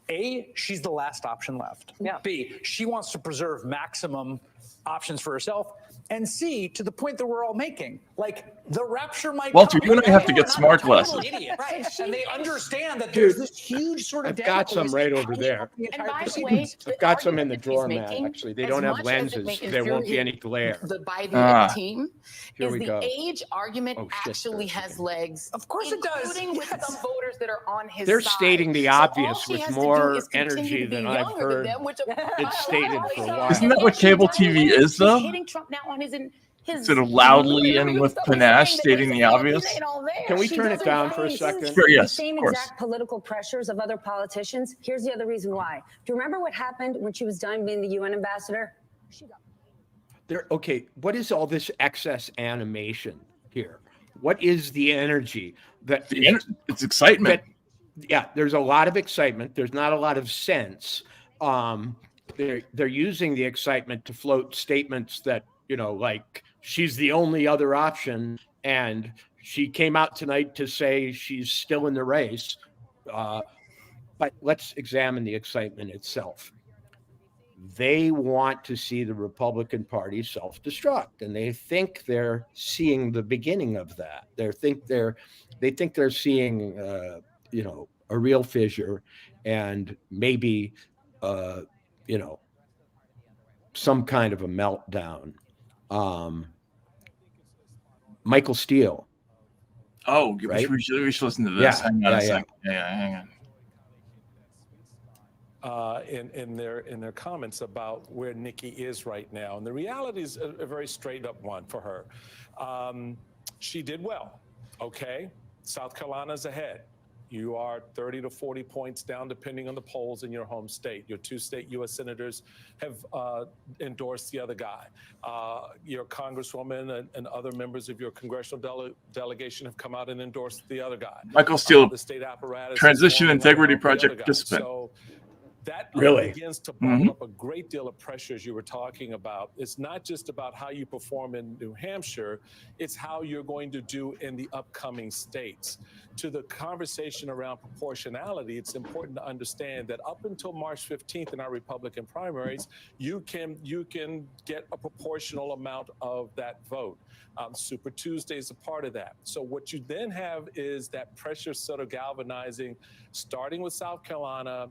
A, she's the last option left. B, she wants to preserve maximum options for herself. And C, to the point that we're all making, like the rapture might. Walter, come. you and I have to get We're not smart total glasses. idiots. Right. And they understand that Dude, there's this huge sort of. I've got some right over there. And by the way, I've got some in the drawer, he's Matt. making, Actually, they as don't have much as it lenses. may There won't be infuriate any glare. The Biden team Here is we the go. age argument Oh, shit, actually has legs. Of course it does. Including with some voters that are on his They're side. stating the So all obvious she with has to do more is continue energy to be than I've younger heard them, which it's stated for a while. Isn't that what cable TV is, though? She's hitting Trump now on his Sort of loudly and with panache stating the obvious. Can we She turn it doesn't down for a face second? Sure, yes, The same of course. exact political pressures of other politicians. Here's the other reason why. Do you remember what happened when she was done being the UN ambassador? Okay, what is all this excess animation here? What is the energy that it's excitement? Yeah, there's a lot of excitement. There's not a lot of sense. They're using the excitement to float statements that, you know, like she's the only other option, and she came out tonight to say she's still in the race. But let's examine the excitement itself. They want to see the Republican Party self-destruct, and they think they're seeing the beginning of that. They think they're seeing, you know, a real fissure, and maybe, you know, some kind of a meltdown. Michael Steele. Oh, right? we should listen to this. Yeah, Hang on a yeah, second. Hang on. In their comments about where Nikki is right now. And the reality is a very straight up one for her. She did well, okay? South Carolina's ahead. You are 30 to 40 points down, depending on the polls in your home state. Your two state U.S. senators have endorsed the other guy. Your congresswoman and other members of your congressional delegation have come out and endorsed the other guy. Michael Steele, the state apparatus Transition is Integrity forming Project the other guy. participant. So that Really? begins to bubble up a great deal of pressure, as you were talking about. It's not just about how you perform in New Hampshire, it's how you're going to do in the upcoming states. To the conversation around proportionality, it's important to understand that up until March 15th in our Republican primaries, you can get a proportional amount of that vote. Super Tuesday is a part of that. So what you then have is that pressure sort of galvanizing, starting with South Carolina,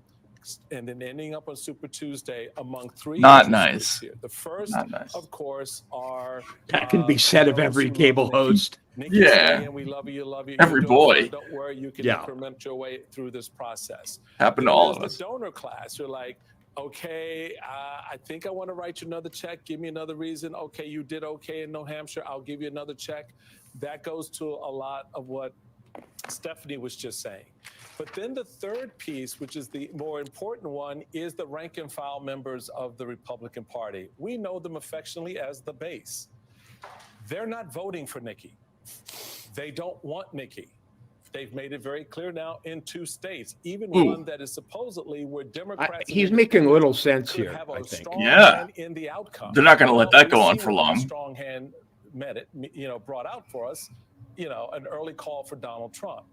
and then ending up on Super Tuesday among three Not interest nice. groups here. The first, Not nice. of course, are That can be said of those every who love cable Nikki. host. Nikki, Yeah. stay in. We love you. Love you. Every You're doing boy. fine. Don't worry. You can Yeah. increment your way through this process. Happened to Then all there's of us. the donor class. You're like, okay, I think I want to write you another check. Give me another reason. Okay, you did okay in New Hampshire. I'll give you another check. That goes to a lot of what Stephanie was just saying. But then the third piece, which is the more important one, is the rank and file members of the Republican Party. We know them affectionately as the base. They're not voting for Nikki. They don't want Nikki. They've made it very clear now in 2 states, even one that is supposedly where Democrats. He's making a little sense could here, have a I think. strong Yeah. hand in the outcome. They're not going to let that We've go on seen for what that long. strong hand brought out for us, an early call for Donald Trump.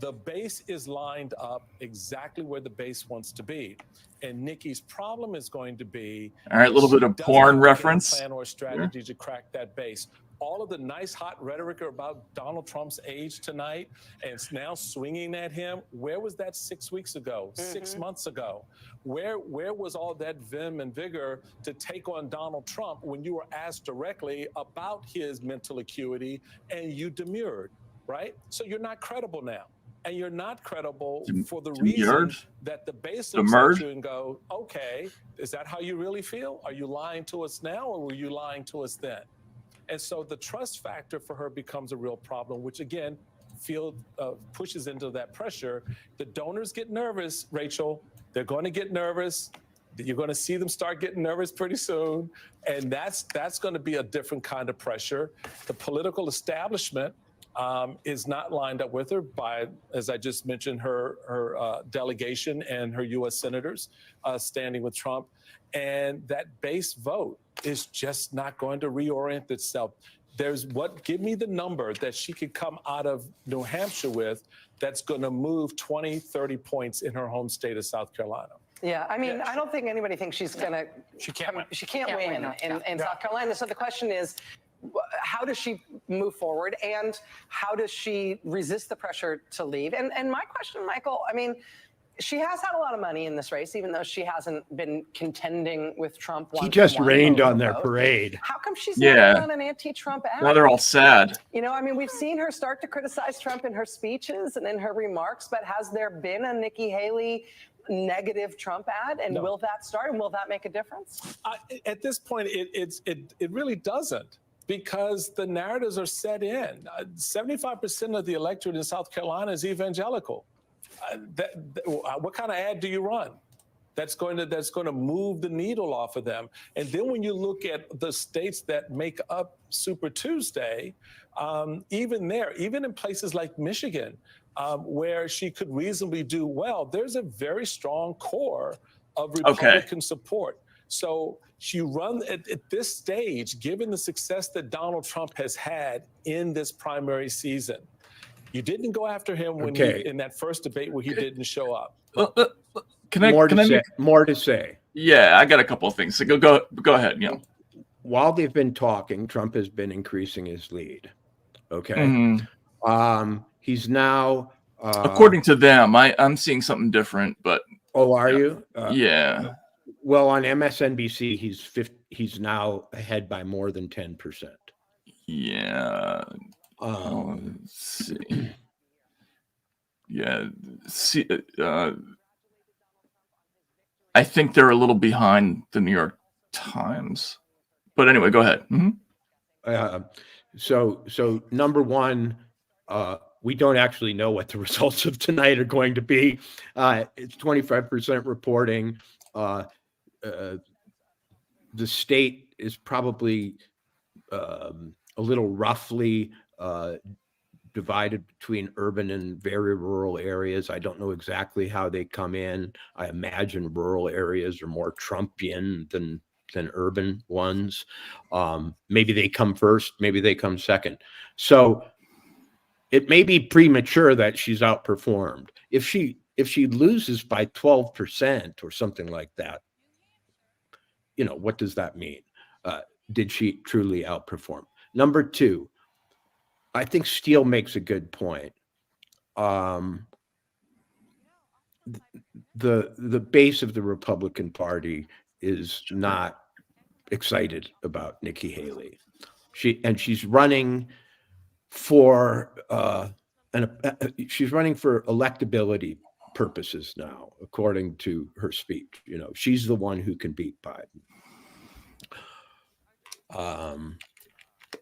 The base is lined up exactly where the base wants to be. And Nikki's problem is going to be, All right, a little she bit of doesn't porn have a game reference. plan or strategy to crack that base. All of the nice hot rhetoric about Donald Trump's age tonight and it's now swinging at him. Where was that 6 weeks ago, 6 months ago? Where was all that vim and vigor to take on Donald Trump when you were asked directly about his mental acuity and you demurred, right? So you're not credible now. And you're not credible for the reason that the base looks at you and go, okay, is that how you really feel? Are you lying to us now or were you lying to us then? And so the trust factor for her becomes a real problem, which again, pushes into that pressure. The donors get nervous, Rachel. They're going to get nervous. You're going to see them start getting nervous pretty soon. And that's going to be a different kind of pressure. The political establishment is not lined up with her by, as I just mentioned, her delegation and her U.S. senators standing with Trump. And that base vote is just not going to reorient itself. Give me the number that she could come out of New Hampshire with that's going to move 20, 30 points in her home state of South Carolina. Yeah, I mean, I don't think anybody thinks she's going to. She can't win. She can't win in South Carolina. So the question is, how does she move forward and how does she resist the pressure to leave? And my question, Michael, I mean, she has had a lot of money in this race, even though she hasn't been contending with Trump. He just rained on their parade. How come she's not on an anti-Trump ad? Now they're all sad. I mean, we've seen her start to criticize Trump in her speeches and in her remarks, but has there been a Nikki Haley negative Trump ad? And will that start? And will that make a difference? At this point, it really doesn't. Because the narratives are set in. 75% of the electorate in South Carolina is evangelical. What kind of ad do you run that's going to move the needle off of them? And then when you look at the states that make up Super Tuesday, even in places like Michigan, where she could reasonably do well, there's a very strong core of Republican support. So you run at this stage, given the success that Donald Trump has had in this primary season, you didn't go after him when in that first debate where he didn't show up. More to say. Yeah, I got a couple of things. So go ahead. While they've been talking, Trump has been increasing his lead. Okay. Mm-hmm. He's now according to them, I'm seeing something different, but are you? Yeah. Well, on MSNBC, he's now ahead by more than 10%. Yeah. Let's see. Yeah. See, I think they're a little behind the New York Times. But anyway, go ahead. Mm-hmm. So number one, we don't actually know what the results of tonight are going to be. It's 25% reporting. The state is probably a little roughly divided between urban and very rural areas. I don't know exactly how they come in. I imagine rural areas are more Trumpian than urban ones. Maybe they come first, maybe they come second. So it may be premature that she's outperformed. If she loses by 12% or something like that, what does that mean? Did she truly outperform? Number two, I think Steele makes a good point. the base of the Republican Party is not excited about Nikki Haley. She's running for she's running for electability purposes now, according to her speech. You know, she's the one who can beat Biden.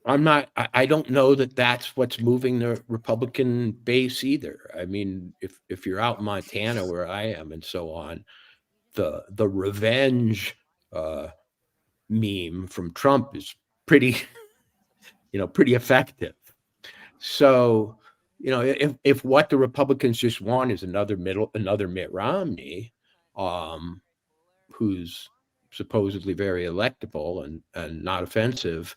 I don't know that that's what's moving the Republican base either. I mean, if you're out in Montana where I am and so on, the revenge meme from Trump is pretty effective. So, you know, if what the Republicans just want is another Mitt Romney, who's supposedly very electable and not offensive,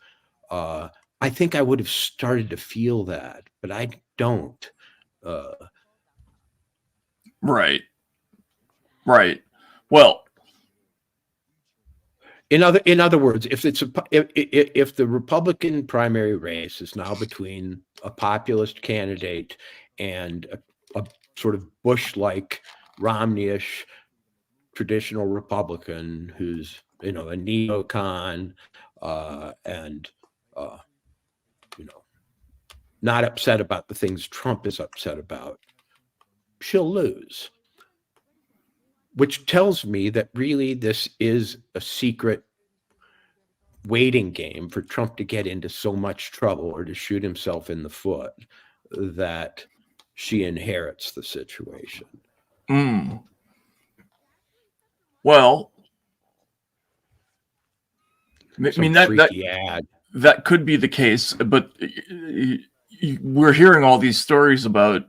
I think I would have started to feel that, but I don't. Right. Well, in other words, if the Republican primary race is now between a populist candidate and a sort of Bush-like, Romney-ish traditional Republican who's, you know, a neocon and you know, not upset about the things Trump is upset about, she'll lose. Which tells me that really this is a secret waiting game for Trump to get into so much trouble or to shoot himself in the foot that she inherits the situation. Well, I mean, that could be the case, but we're hearing all these stories about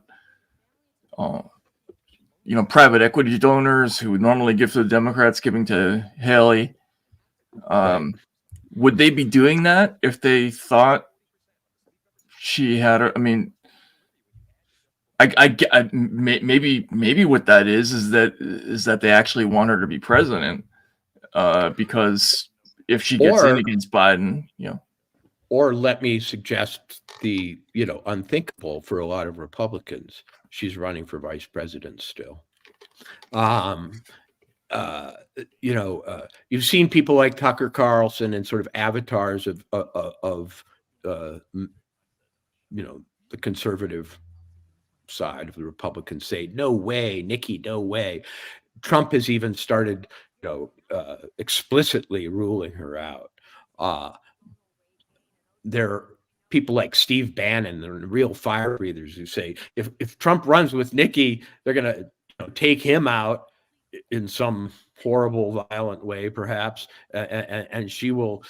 you know, private equity donors who would normally give to the Democrats giving to Haley. Would they be doing that if they thought she had her? I mean, maybe what that is that they actually want her to be president, because if she gets in against Biden, you know. Or let me suggest the, you know, unthinkable for a lot of Republicans. She's running for vice president still. You know, you've seen people like Tucker Carlson and sort of avatars of you know, the conservative side of the Republicans say, no way, Nikki, no way. Trump has even started, you know, explicitly ruling her out. There are people like Steve Bannon, the real fire breathers, who say if Trump runs with Nikki, they're going to, you know, take him out in some horrible, violent way, perhaps, and she will,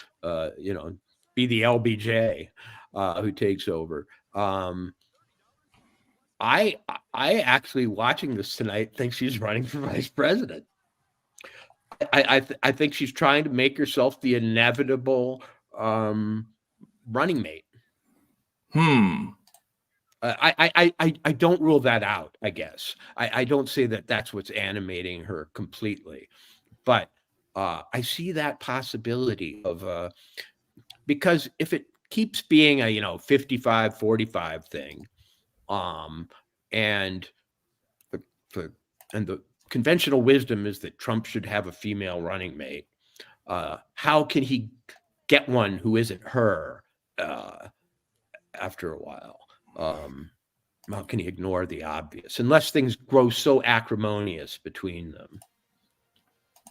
you know, be the LBJ who takes over. I actually, watching this tonight, think she's running for vice president. I think she's trying to make herself the inevitable running mate. I don't rule that out, I guess. I don't say that that's what's animating her completely, but I see that possibility of because if it keeps being a, you know, 55-45 thing, and the conventional wisdom is that Trump should have a female running mate, how can he get one who isn't her after a while? How can he ignore the obvious unless things grow so acrimonious between them?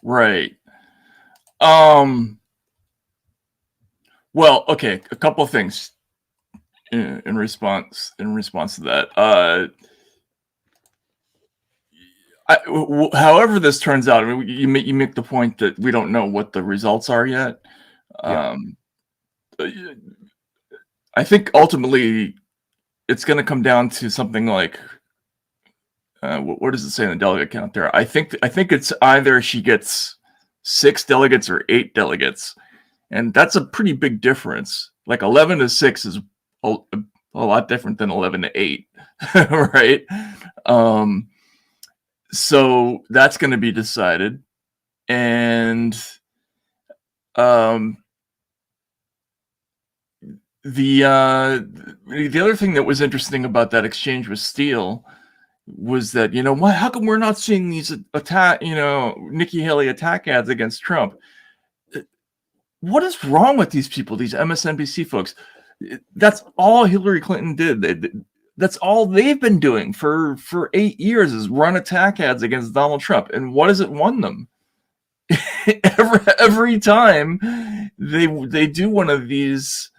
Right. Well, okay, a couple of things in response to that. However this turns out, I mean, you make the point that we don't know what the results are yet. Yeah. I think ultimately it's going to come down to something like, what does it say in the delegate count there? I think it's either she gets 6 delegates or 8 delegates, and that's a pretty big difference. Like 11 to 6 is a lot different than 11 to 8, right? So that's going to be decided, and the other thing that was interesting about that exchange with Steele was that, what? How come we're not seeing these Nikki Haley attack ads against Trump? What is wrong with these people, these MSNBC folks? That's all Hillary Clinton did. That's all they've been doing for 8 years is run attack ads against Donald Trump. And what has it won them? every time they do one of these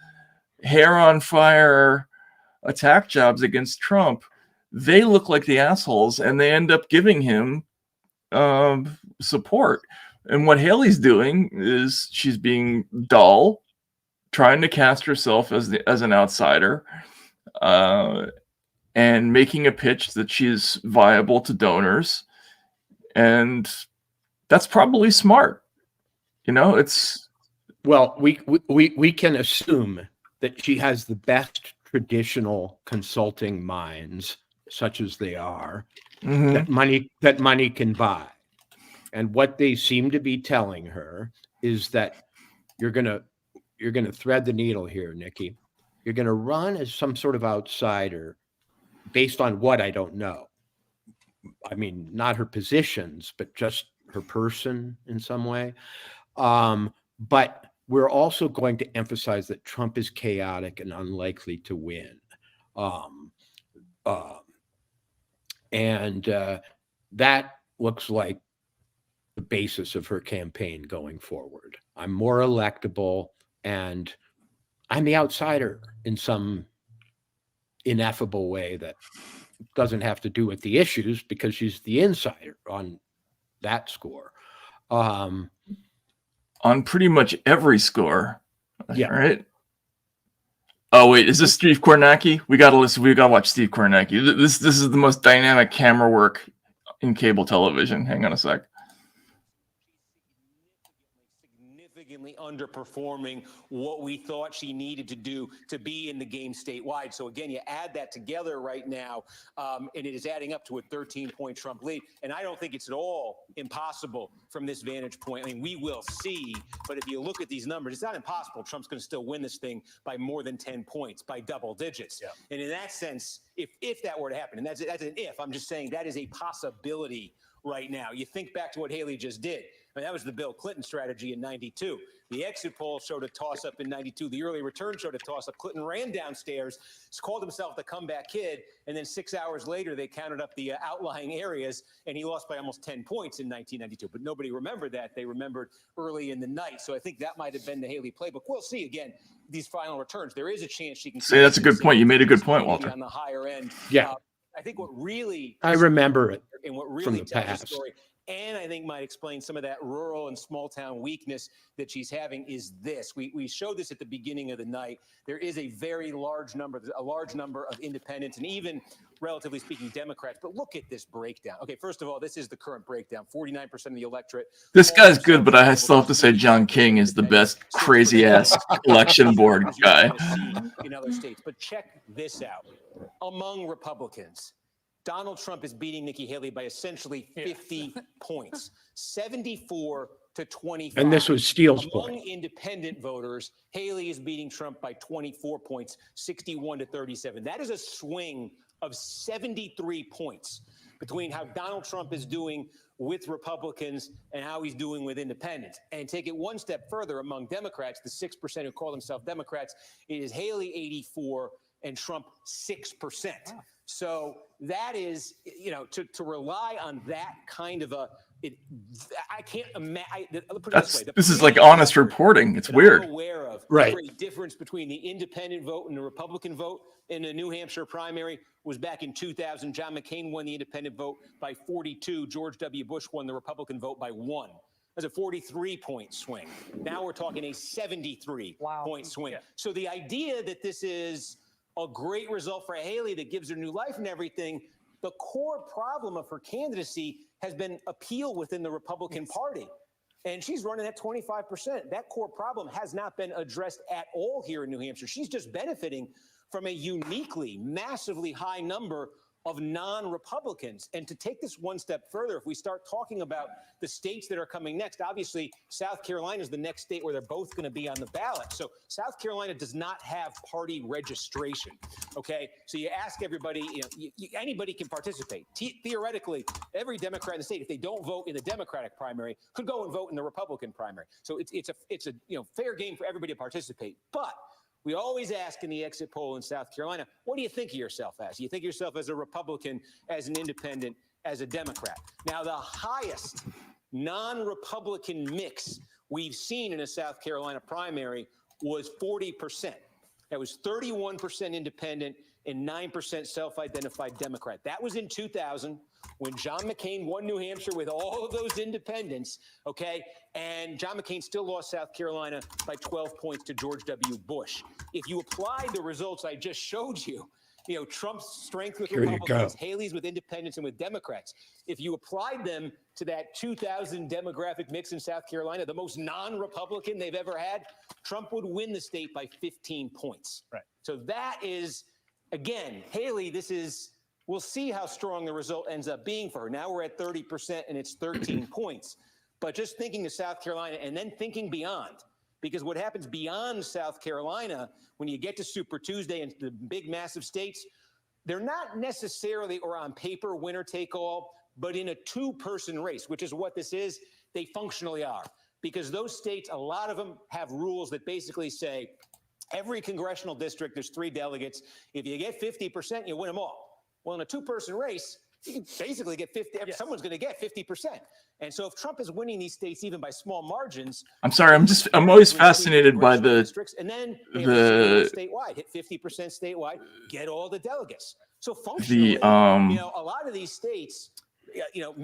hair on fire attack jobs against Trump, they look like the assholes and they end up giving him support. And what Haley's doing is she's being dull, trying to cast herself as an outsider, and making a pitch that she's viable to donors. And that's probably smart. It's we can assume that she has the best traditional consulting minds, such as they are, that money can buy. And what they seem to be telling her is that you're gonna thread the needle here, Nikki. You're gonna run as some sort of outsider, based on what I don't know. I mean, not her positions, but just her person in some way. But we're also going to emphasize that Trump is chaotic and unlikely to win. That looks like the basis of her campaign going forward. I'm more electable and I'm the outsider in some ineffable way that doesn't have to do with the issues because she's the insider on that score. On pretty much every score. Yeah. Right. Oh wait, is this Steve Kornacki? We gotta listen. We gotta watch Steve Kornacki. This is the most dynamic camera work in cable television. Hang on a sec. Significantly underperforming what we thought she needed to do to be in the game statewide. So again, you add that together right now, and it is adding up to a 13-point Trump lead. And I don't think it's at all impossible from this vantage point. I mean, we will see, but if you look at these numbers, it's not impossible. Trump's going to still win this thing by more than 10 points, by double digits. Yeah. And in that sense, if that were to happen, and that's an if, I'm just saying that is a possibility right now. You think back to what Haley just did. I mean, that was the Bill Clinton strategy in 92. The exit poll showed a toss-up in 92. The early return showed a toss-up. Clinton ran downstairs, called himself the comeback kid, and then 6 hours later, they counted up the outlying areas, and he lost by almost 10 points in 1992. But nobody remembered that. They remembered early in the night. So I think that might have been the Haley playbook. We'll see, again, these final returns. There is a chance she can... See, that's a good point. You made a good point, Walter. On the higher end. Yeah. I think what really... I remember it and what really from the tells past. the story, and I think might explain some of that rural and small town weakness that she's having is this. We showed this at the beginning of the night. There is a very large number of independents and even, relatively speaking, Democrats. But look at this breakdown. Okay, first of all, this is the current breakdown. 49% of the electorate. This guy's good, but I still have to say John King is the best crazy-ass election board guy. In other states. But check this out. Among Republicans, Donald Trump is beating Nikki Haley by essentially 50 points, 74 to 25. And this was Steele's Among point. independent voters, Haley is beating Trump by 24 points, 61 to 37. That is a swing of 73 points between how Donald Trump is doing with Republicans and how he's doing with independents. And take it one step further, among Democrats, the 6% who call themselves Democrats, it is Haley 84 and Trump 6%. Wow. So that is, to rely on that kind of I can't imagine. This is like honest reporting. It's weird. I'm aware of right. The difference between the independent vote and the Republican vote in the New Hampshire primary was back in 2000. John McCain won the independent vote by 42. George W. Bush won the Republican vote by 1. That's a 43-point swing. Now we're talking a 73-point swing. Yeah. So the idea that this is a great result for Haley that gives her new life and everything, the core problem of her candidacy has been appeal within the Republican Party. And she's running at 25%. That core problem has not been addressed at all here in New Hampshire. She's just benefiting from a uniquely, massively high number of non-Republicans. And to take this one step further, if we start talking about the states that are coming next, obviously South Carolina is the next state where they're both going to be on the ballot. So South Carolina does not have party registration. Okay, so you ask everybody, anybody can participate. Theoretically, every Democrat in the state, if they don't vote in the Democratic primary, could go and vote in the Republican primary. So it's a fair game for everybody to participate. But we always ask in the exit poll in South Carolina, what do you think of yourself as? Do you think of yourself as a Republican, as an independent, as a Democrat? Now, the highest non-Republican mix we've seen in a South Carolina primary was 40%. That was 31% independent and 9% self-identified Democrat. That was in 2000 when John McCain won New Hampshire with all of those independents, okay? And John McCain still lost South Carolina by 12 points to George W. Bush. If you apply the results I just showed you, Trump's strength with Republicans, Haley's with independents and with Democrats. If you applied them to that 2000 demographic mix in South Carolina, the most non-Republican they've ever had, Trump would win the state by 15 points. Right. So that is, again, Haley, we'll see how strong the result ends up being for her. Now we're at 30% and it's 13 points. But just thinking of South Carolina and then thinking beyond, because what happens beyond South Carolina, when you get to Super Tuesday and the big, massive states, they're not necessarily, or on paper, winner take all, but in a two-person race, which is what this is, they functionally are. Because those states, a lot of them have rules that basically say, every congressional district, there's 3 delegates. If you get 50%, you win them all. Well, in a two-person race, you can basically get 50. Yes. Someone's going to get 50%. And so if Trump is winning these states even by small margins, I'm sorry, I'm always fascinated by the districts, and then statewide, hit 50% statewide, get all the delegates. So functionally, a lot of these states,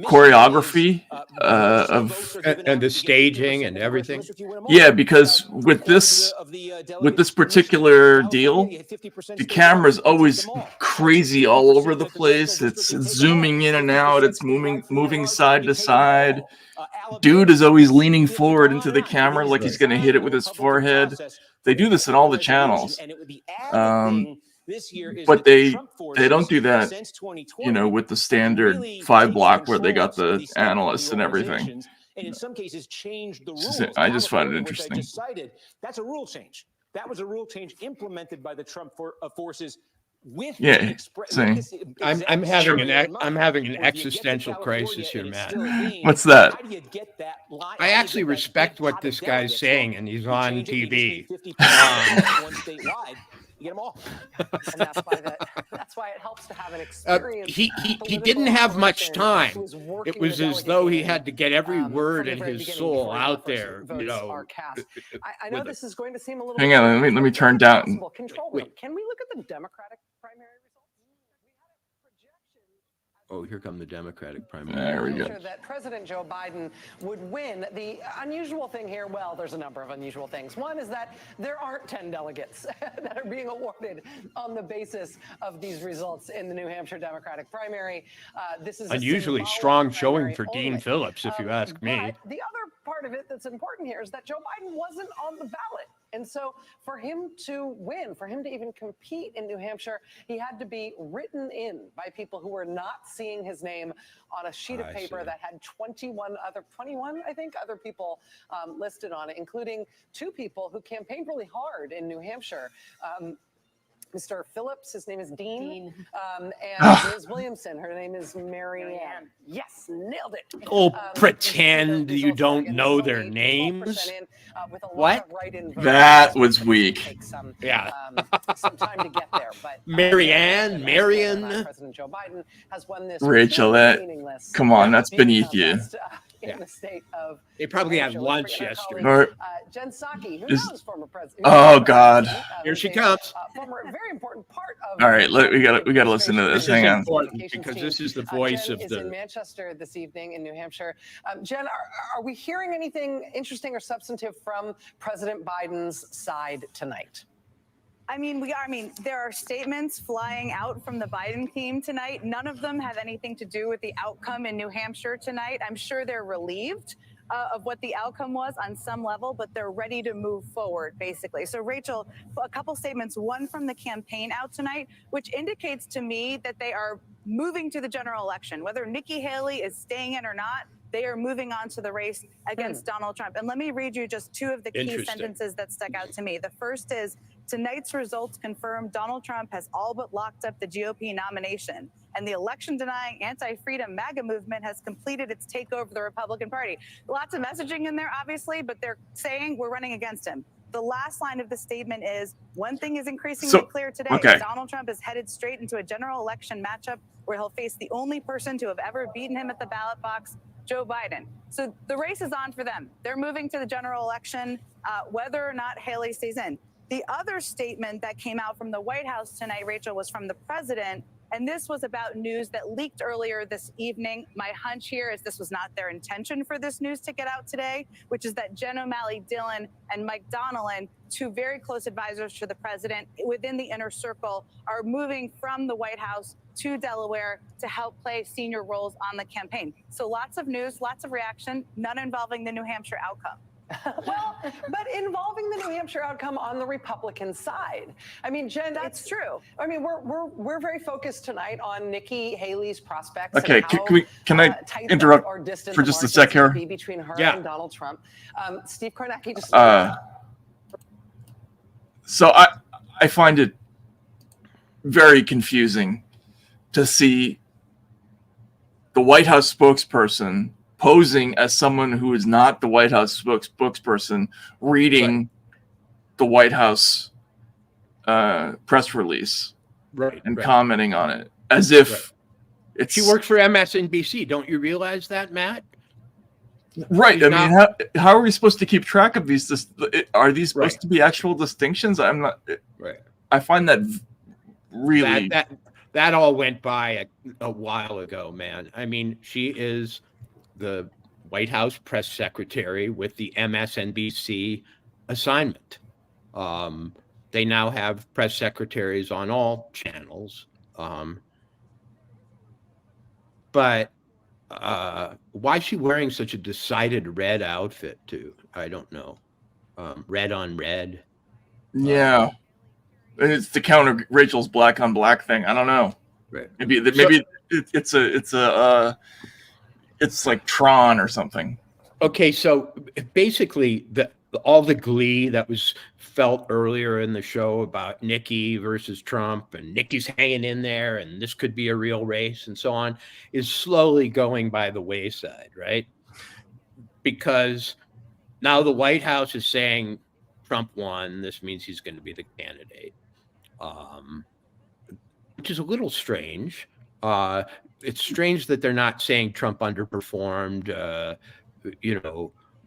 choreography and the staging and everything. Yeah, because with this particular deal, the camera's always crazy all over the place. It's zooming in and out. It's moving side to side. Dude is always leaning forward into the camera like he's going to hit it with his forehead. They do this in all the channels. But they don't do that, with the standard 5 block where they got the analysts and everything. And in some cases, changed the rules. I just find it interesting. That's a rule change. That was a rule change implemented by the Trump forces. I'm having an existential crisis here, Matt. What's that? I actually respect what this guy's saying, and he's on TV. You get them all. And that's why it helps to have an experience. He didn't have much time. It was as though he had to get every word in his soul out there. I know this is going to seem a little. Hang on, let me turn down. Control room. Can we look at the Democratic primary results? Oh, here come the Democratic primary. There we go. That President Joe Biden would win. The unusual thing here, well, there's a number of unusual things. One is that there aren't 10 delegates that are being awarded on the basis of these results in the New Hampshire Democratic primary. This is unusually strong showing for Dean Phillips, if you ask me. The other part of it that's important here is that Joe Biden wasn't on the ballot. And so for him to win, for him to even compete in New Hampshire, he had to be written in by people who were not seeing his name on a sheet of paper that had 21 other people listed on it, including 2 people who campaigned really hard in New Hampshire. Mr. Phillips, his name is Dean. And Ms. Williamson, her name is Marianne. Yes, nailed it. Oh, pretend you don't know their names. What? That was weak. Yeah. Some time to get there, but Marianne. President Joe Biden has won this. Rachel, come on, that's beneath you. In the state of they probably had lunch yesterday. Jen Psaki, who knows former president. Oh God, here she comes. Former, very important part of. All right, we got to listen to this. Hang on, because this is the voice Jen of is in Manchester this evening in New Hampshire. Jen, are we hearing anything interesting or substantive from President Biden's side tonight? I mean, there are statements flying out from the Biden team tonight. None of them have anything to do with the outcome in New Hampshire tonight. I'm sure they're relieved of what the outcome was on some level, but they're ready to move forward, basically. So, Rachel, a couple statements, one from the campaign out tonight, which indicates to me that they are moving to the general election. Whether Nikki Haley is staying in or not, they are moving on to the race against Donald Trump. And let me read you just two of the key sentences that stuck out to me. The first is, tonight's results confirm Donald Trump has all but locked up the GOP nomination, and the election-denying anti-freedom MAGA movement has completed its takeover of the Republican Party. Lots of messaging in there, obviously, but they're saying we're running against him. The last line of the statement is, one thing is increasingly clear today. Donald Trump is headed straight into a general election matchup where he'll face the only person to have ever beaten him at the ballot box, Joe Biden. So the race is on for them. They're moving to the general election, whether or not Haley stays in. The other statement that came out from the White House tonight, Rachel, was from the president. And this was about news that leaked earlier this evening. My hunch here is this was not their intention for this news to get out today, which is that Jen O'Malley Dillon and Mike Donnellan, two very close advisors to the president within the inner circle, are moving from the White House to Delaware to help play senior roles on the campaign. So lots of news, lots of reaction, none involving the New Hampshire outcome. Well, but involving the New Hampshire outcome on the Republican side. I mean, Jen, that's true. I mean, we're very focused tonight on Nikki Haley's prospects. Okay, and how, can I interrupt for just a sec here? Between her and Donald Trump. Steve Kornacki just. So I find it very confusing to see the White House spokesperson posing as someone who is not the White House spokesperson, reading the White House press release and commenting on it as if she works for MSNBC. Don't you realize that, Matt? Right. I mean, how are we supposed to keep track of these? Are these supposed to be actual distinctions? I'm not. Right. I find that really that all went by a while ago, man. I mean, she is the White House press secretary with the MSNBC assignment. They now have press secretaries on all channels. But why is she wearing such a decided red outfit too? I don't know. Red on red. Yeah. It's to counter Rachel's black on black thing. I don't know. Right. Maybe it's like Tron or something. Okay, so basically all the glee that was felt earlier in the show about Nikki versus Trump and Nikki's hanging in there and this could be a real race and so on is slowly going by the wayside, right? Because now the White House is saying Trump won. This means he's going to be the candidate, which is a little strange. It's strange that they're not saying Trump underperformed,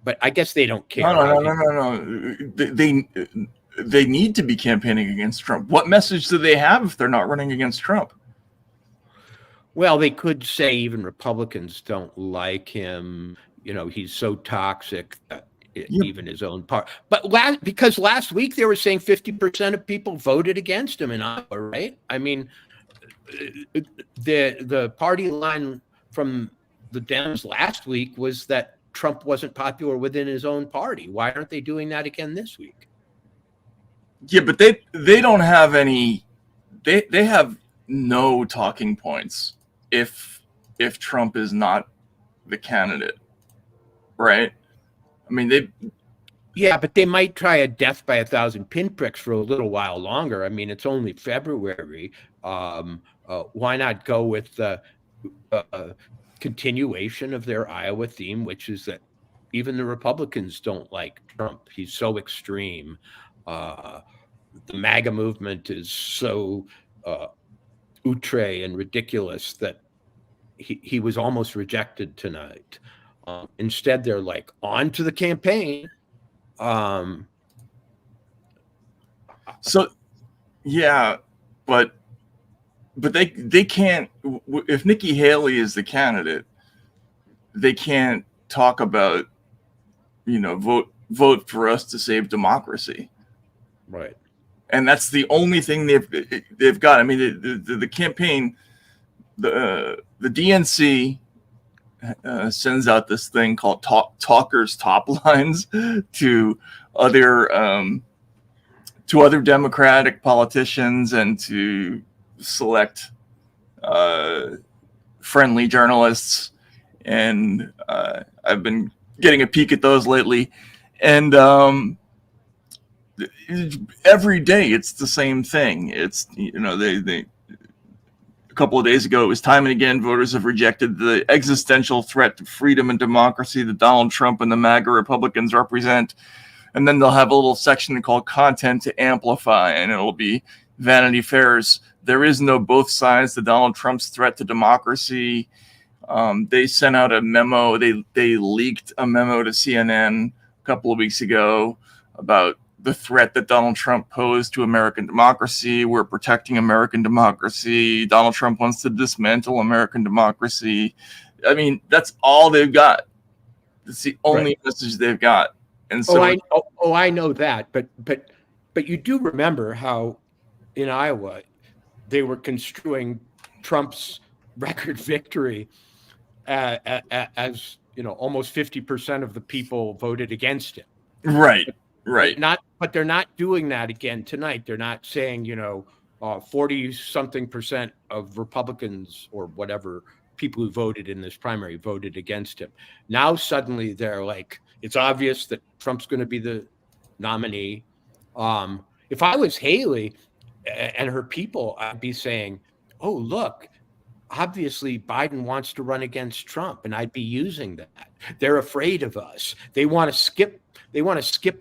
but I guess they don't care. No. They need to be campaigning against Trump. What message do they have if they're not running against Trump? Well, they could say even Republicans don't like him. He's so toxic that even his own part. But because last week they were saying 50% of people voted against him in Iowa, right? I mean, the party line from the Dems last week was that Trump wasn't popular within his own party. Why aren't they doing that again this week? Yeah, but they don't have any. They have no talking points if Trump is not the candidate, right? I mean, yeah, but they might try a death by 1,000 pinpricks for a little while longer. I mean, it's only February. Why not go with the continuation of their Iowa theme, which is that even the Republicans don't like Trump. He's so extreme. The MAGA movement is so outre and ridiculous that he was almost rejected tonight. Instead, they're like, on to the campaign. So, yeah, but they can't. If Nikki Haley is the candidate, they can't talk about, vote for us to save democracy. Right. And that's the only thing they've got. I mean, the campaign, the DNC sends out this thing called Talkers Top Lines to other Democratic politicians and to select friendly journalists, and I've been getting a peek at those lately, and every day it's the same thing. It's, they a couple of days ago, it was time and again, voters have rejected the existential threat to freedom and democracy that Donald Trump and the MAGA Republicans represent. And then they'll have a little section called content to amplify, and it'll be Vanity Fair's "There is no both sides to Donald Trump's threat to democracy." They sent out a memo. They leaked a memo to CNN a couple of weeks ago about the threat that Donald Trump posed to American democracy. We're protecting American democracy. Donald Trump wants to dismantle American democracy. I mean, that's all they've got. It's the only message they've got. And so, I know that, but you do remember how in Iowa they were construing Trump's record victory as almost 50% of the people voted against him. Right. But they're not doing that again tonight. They're not saying 40-something% of Republicans or whatever people who voted in this primary voted against him. Now suddenly they're like, it's obvious that Trump's going to be the nominee. If I was Haley and her people, I'd be saying, oh, look, obviously Biden wants to run against Trump, and I'd be using that. They're afraid of us. They want to skip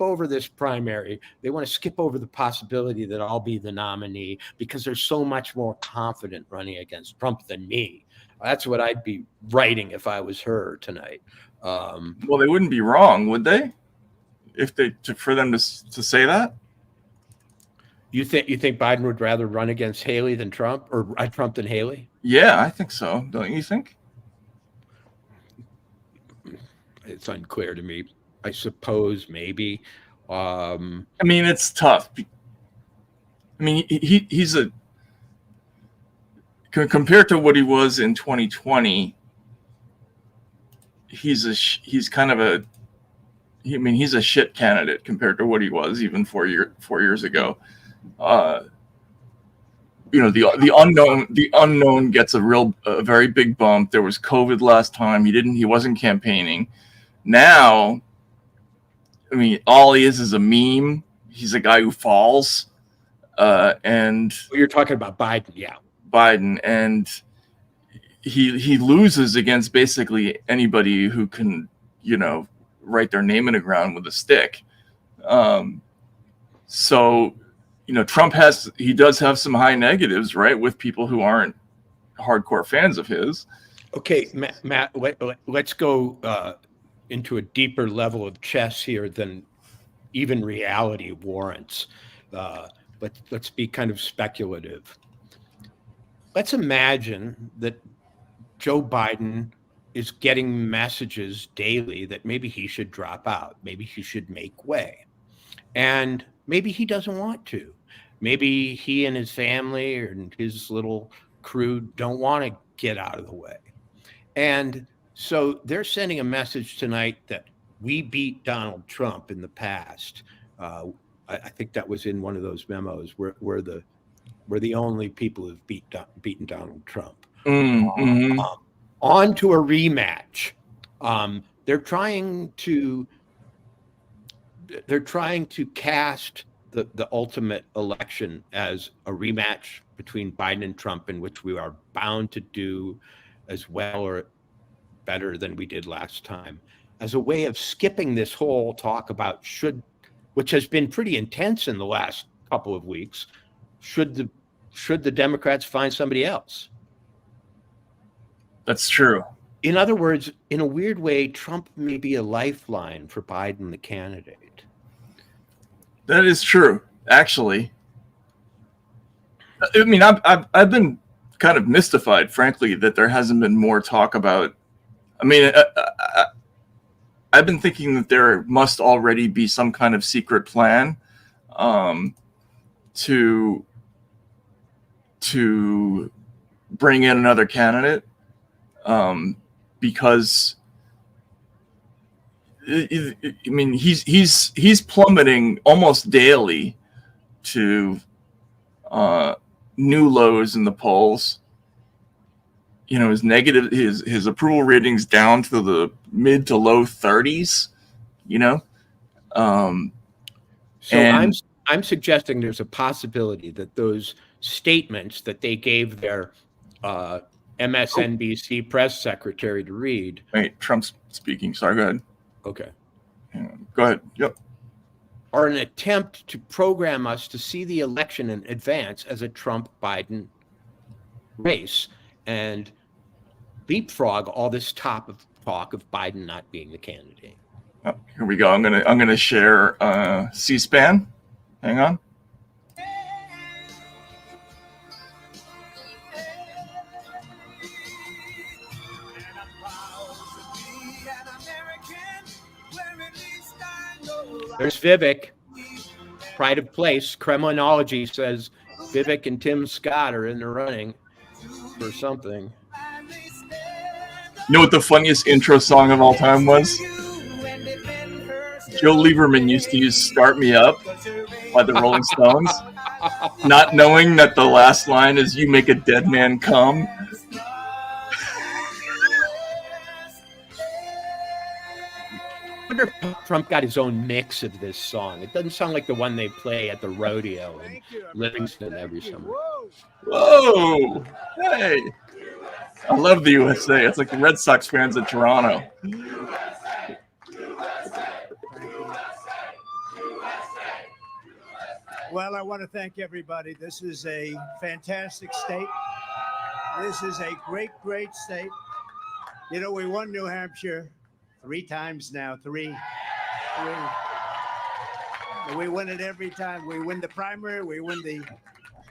over this primary. They want to skip over the possibility that I'll be the nominee because they're so much more confident running against Trump than me. That's what I'd be writing if I was her tonight. Well, they wouldn't be wrong, would they? For them to say that? You think Biden would rather run against Haley than Trump, or Trump than Haley? Yeah, I think so. Don't you think? It's unclear to me. I suppose maybe. I mean, it's tough. I mean, he's compared to what he was in 2020. He's a shit candidate compared to what he was even 4 years ago. The unknown gets a very big bump. There was COVID last time. He wasn't campaigning. Now, I mean, all he is a meme. He's a guy who falls. And you're talking about Biden, yeah. Biden, and he loses against basically anybody who can, write their name in the ground with a stick. So, Trump does have some high negatives, right, with people who aren't hardcore fans of his. Okay, Matt, let's go into a deeper level of chess here than even reality warrants. Let's be kind of speculative. Let's imagine that Joe Biden is getting messages daily that maybe he should drop out, maybe he should make way, and maybe he doesn't want to. Maybe he and his family and his little crew don't want to get out of the way. And so they're sending a message tonight that we beat Donald Trump in the past. I think that was in one of those memos. We're the only people who've beaten Donald Trump. Mm-hmm. On to a rematch. They're trying to cast the ultimate election as a rematch between Biden and Trump, in which we are bound to do as well or better than we did last time, as a way of skipping this whole talk about which has been pretty intense in the last couple of weeks. Should the Democrats find somebody else? That's true. In other words, in a weird way, Trump may be a lifeline for Biden, the candidate. That is true, actually. I mean, I've been kind of mystified, frankly, that there hasn't been more talk about. I mean, I've been thinking that there must already be some kind of secret plan to bring in another candidate, because I mean, he's plummeting almost daily to new lows in the polls, his approval ratings down to the mid to low 30s. So and I'm suggesting there's a possibility that those statements that they gave their MSNBC press secretary to read. Wait, Trump's speaking. Sorry, go ahead. Okay. Go ahead. Yep. Are an attempt to program us to see the election in advance as a Trump-Biden race and leapfrog all this talk of Biden not being the candidate. Oh, here we go. I'm gonna share C-SPAN. Hang on. There's Vivek, pride of place. Kremlinology says Vivek and Tim Scott are in the running for something. You know what the funniest intro song of all time was? Joe Lieberman used to use "Start Me Up" by the Rolling Stones, not knowing that the last line is "You make a dead man come." I wonder if Trump got his own mix of this song. It doesn't sound like the one they play at the rodeo in Livingston every summer. Whoa! Hey! I love the USA. It's like the Red Sox fans in Toronto. Well, I want to thank everybody. This is a fantastic state. This is a great, great state. You know, we won New Hampshire 3 times now. Three. We win it every time. We win the primary. We win the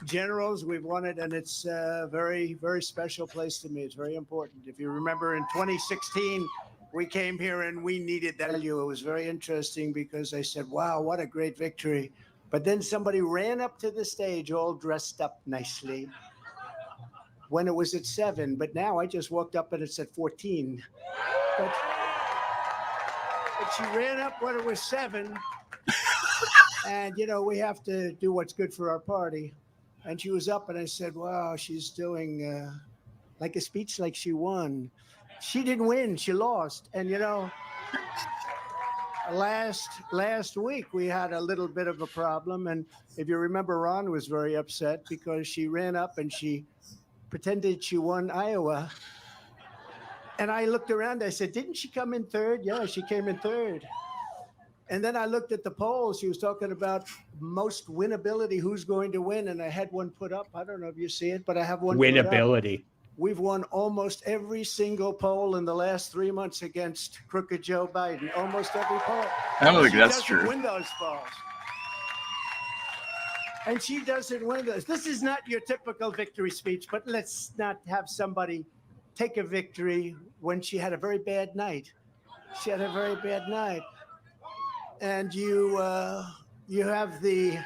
generals. We've won it, and it's a very, very special place to me. It's very important. If you remember, in 2016, we came here and we needed that. It was very interesting because I said, wow, what a great victory. But then somebody ran up to the stage all dressed up nicely when it was at 7. But now I just walked up and it's at 14. But she ran up when it was 7. And, you know, we have to do what's good for our party. And she was up and I said, wow, she's doing like a speech like she won. She didn't win. She lost. And, you know, last week we had a little bit of a problem, and if you remember, Ron was very upset because she ran up and she pretended she won Iowa, and I looked around, I said, didn't she come in 3rd? Yeah, she came in 3rd. And then I looked at the polls. She was talking about most winnability, who's going to win, and I had one put up. I don't know if you see it, but I have one winnability. Put up. We've won almost every single poll in the last 3 months against crooked Joe Biden. Almost every poll. I don't think that's true. She doesn't win those polls. And she doesn't win those. This is not your typical victory speech, but let's not have somebody take a victory when she had a very bad night. She had a very bad night. And you have the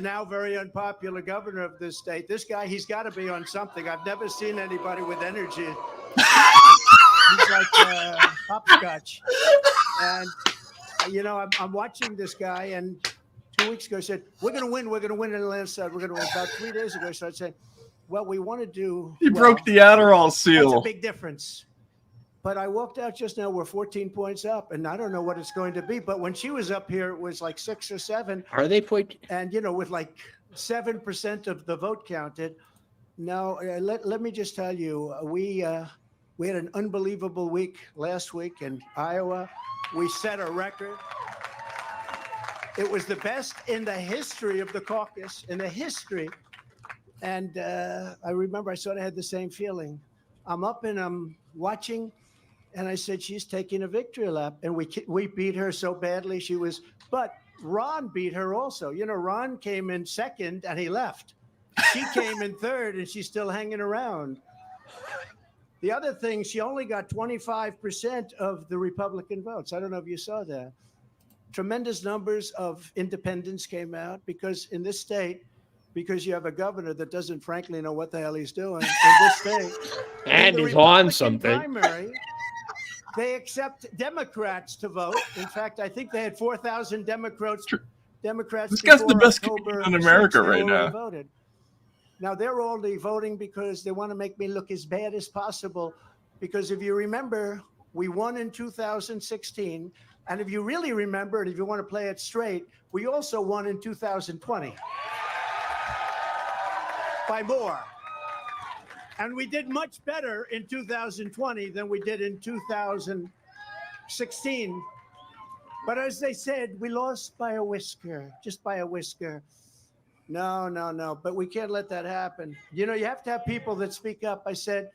now very unpopular governor of this state. This guy, he's got to be on something. I've never seen anybody with energy. He's like hopscotch. And, you know, I'm watching this guy, and 2 weeks ago I said, we're going to win in the landslide. We're going to win. About 3 days ago I started saying, well, we want to do. He broke the Adderall seal. That's a big difference. But I walked out just now. We're 14 points up, and I don't know what it's going to be. But when she was up here, it was like 6 or 7. Are they point? And, you know, with like 7% of the vote counted. Now, let me just tell you, we had an unbelievable week last week in Iowa. We set a record. It was the best in the history of the caucus, in the history. And I remember I sort of had the same feeling. I'm up and I'm watching. And I said, she's taking a victory lap. And we beat her so badly. But Ron beat her also. You know, Ron came in 2nd and he left. She came in 3rd and she's still hanging around. The other thing, she only got 25% of the Republican votes. I don't know if you saw that. Tremendous numbers of independents came out because in this state, because you have a governor that doesn't frankly know what the hell he's doing in this state. And he's on something. Primary, they accept Democrats to vote. In fact, I think they had 4,000 Democrats. This guy's the best candidate in America right now. Voted. Now, they're only voting because they want to make me look as bad as possible. Because if you remember, we won in 2016. And if you really remember, and if you want to play it straight, we also won in 2020 by more. And we did much better in 2020 than we did in 2016. But as they said, we lost by a whisker, just by a whisker. No. But we can't let that happen. You know, you have to have people that speak up. I said,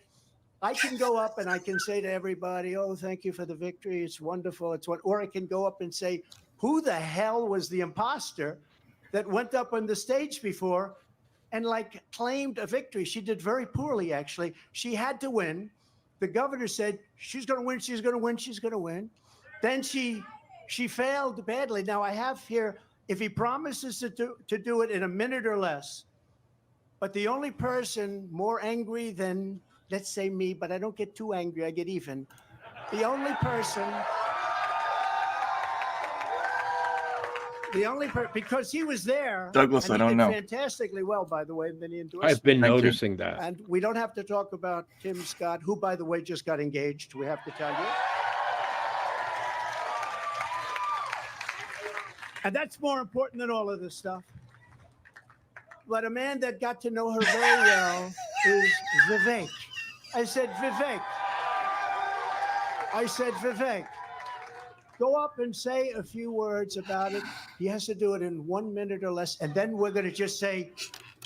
I can go up and I can say to everybody, oh, thank you for the victory. It's wonderful. Or I can go up and say, who the hell was the imposter that went up on the stage before and like claimed a victory? She did very poorly, actually. She had to win. The governor said, she's going to win, she's going to win, she's going to win. Then she failed badly. Now I have here, if he promises to do it in a minute or less, but the only person more angry than, let's say me, but I don't get too angry, I get even. The only person, because he was there. Douglas, and I don't he know. did fantastically well, by the way, and then he endorsed I've been me. noticing that. And we don't have to talk about Tim Scott, who, by the way, just got engaged, we have to tell you. And that's more important than all of this stuff. But a man that got to know her very well is Vivek. I said, Vivek, go up and say a few words about it. He has to do it in 1 minute or less. And then we're going to just say,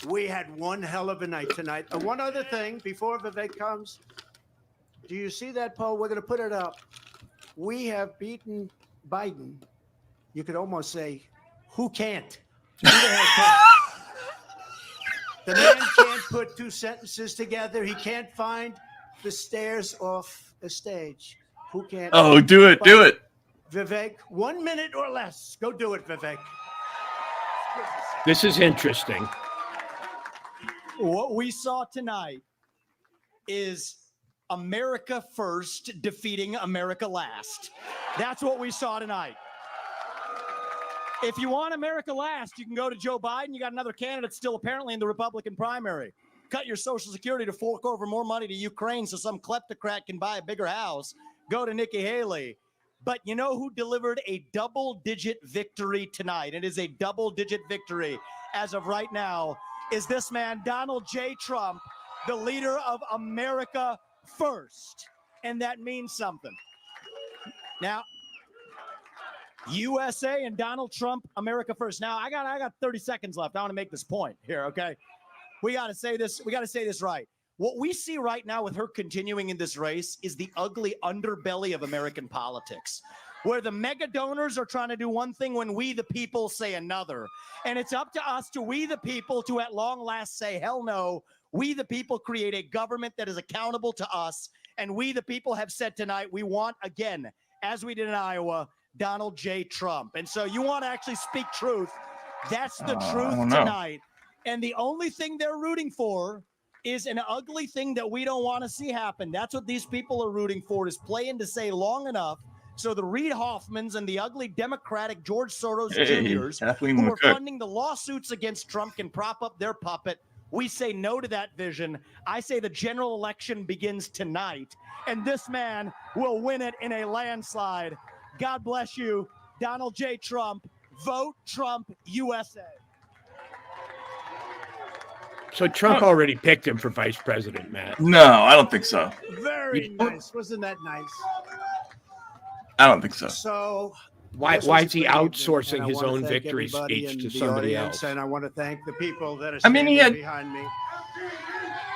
we had one hell of a night tonight. And one other thing before Vivek comes. Do you see that poll? We're going to put it up. We have beaten Biden. You could almost say, who can't? Who the hell can't? The man can't put two sentences together. He can't find the stairs off the stage. Who can't? Oh, do it. Vivek, 1 minute or less. Go do it, Vivek. This is interesting. What we saw tonight is America first defeating America last. That's what we saw tonight. If you want America last, you can go to Joe Biden. You got another candidate still apparently in the Republican primary. Cut your Social Security to fork over more money to Ukraine so some kleptocrat can buy a bigger house. Go to Nikki Haley. But you know who delivered a double-digit victory tonight? It is a double-digit victory as of right now. Is this man, Donald J. Trump, the leader of America first? And that means something. Now, USA and Donald Trump, America first. Now, I got 30 seconds left. I want to make this point here, okay? We got to say this. We got to say this right. What we see right now with her continuing in this race is the ugly underbelly of American politics, where the mega donors are trying to do one thing when we, the people, say another. And it's up to us, we, the people, to at long last say, hell no. We, the people, create a government that is accountable to us. And we, the people, have said tonight, we want, again, as we did in Iowa, Donald J. Trump. And so you want to actually speak truth. That's the truth tonight. And the only thing they're rooting for is an ugly thing that we don't want to see happen. That's what these people are rooting for, is playing to say long enough so the Reid Hoffmans and the ugly Democratic George Soros Jr.'s who are funding the lawsuits against Trump can prop up their puppet. We say no to that vision. I say the general election begins tonight, and this man will win it in a landslide. God bless you, Donald J. Trump. Vote Trump USA. So Trump already picked him for vice president, Matt. No, I don't think so. Very nice. Wasn't that nice? I don't think so. So why is he outsourcing his own victory speech to somebody else? And I want to thank the people that are standing behind me.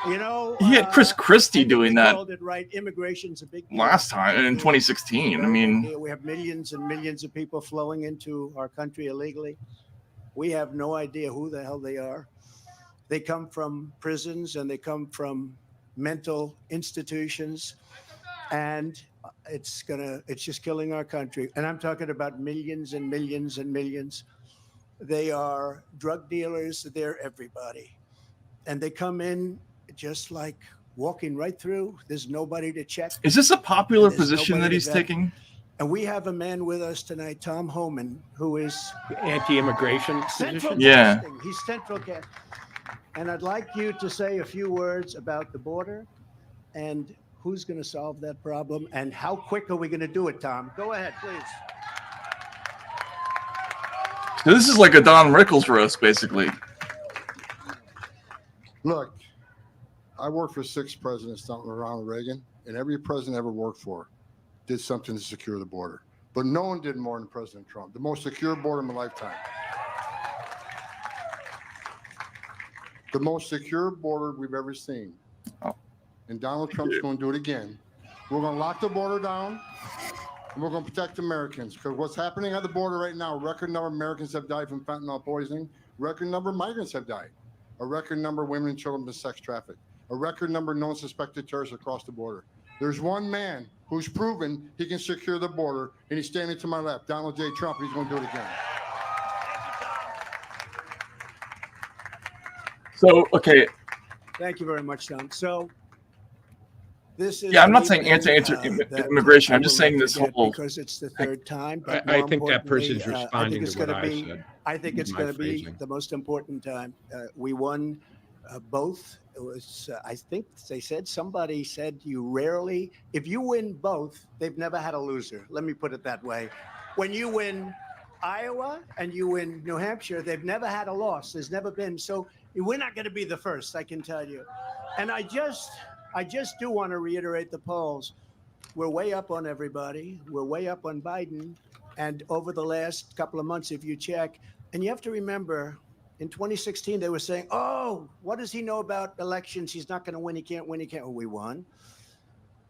You know, he had Chris Christie doing that right. Immigration's a big last time in 2016. I mean, we have millions and millions of people flowing into our country illegally. We have no idea who the hell they are. They come from prisons and they come from mental institutions, and it's just killing our country. And I'm talking about millions and millions and millions. They are drug dealers. They're everybody. And they come in just like walking right through. There's nobody to check. Is this a popular position that he's taking? And we have a man with us tonight, Tom Homan, who is anti-immigration position. Yeah. He's central casting. And I'd like you to say a few words about the border and who's going to solve that problem and how quick are we going to do it, Tom? Go ahead, please. So this is like a Don Rickles roast, basically. Look, I worked for 6 presidents down around Reagan, and every president I ever worked for did something to secure the border. But no one did more than President Trump. The most secure border in my lifetime. The most secure border we've ever seen. Oh. And Donald Trump's going to do it again. We're going to lock the border down, and we're going to protect Americans. Because what's happening at the border right now, a record number of Americans have died from fentanyl poisoning. Record number of migrants have died. A record number of women and children been sex trafficked. A record number of known suspected terrorists across the border. There's one man who's proven he can secure the border, and he's standing to my left, Donald J. Trump. He's going to do it again. So, okay. Thank you very much, Tom. So this is. Yeah, I'm not saying anti-immigration. I'm just saying this whole. Because it's the third time. But I think that person's importantly, responding to what I said. I think it's My going to be phrasing. the most important time. We won both. It was, I think they said, somebody said you rarely, if you win both, they've never had a loser. Let me put it that way. When you win Iowa and you win New Hampshire, they've never had a loss. There's never been. So we're not going to be the first, I can tell you. And I just do want to reiterate the polls. We're way up on everybody. We're way up on Biden. And over the last couple of months, if you check, and you have to remember, in 2016, they were saying, oh, what does he know about elections? He's not going to win. He can't win. He can't. Well, we won.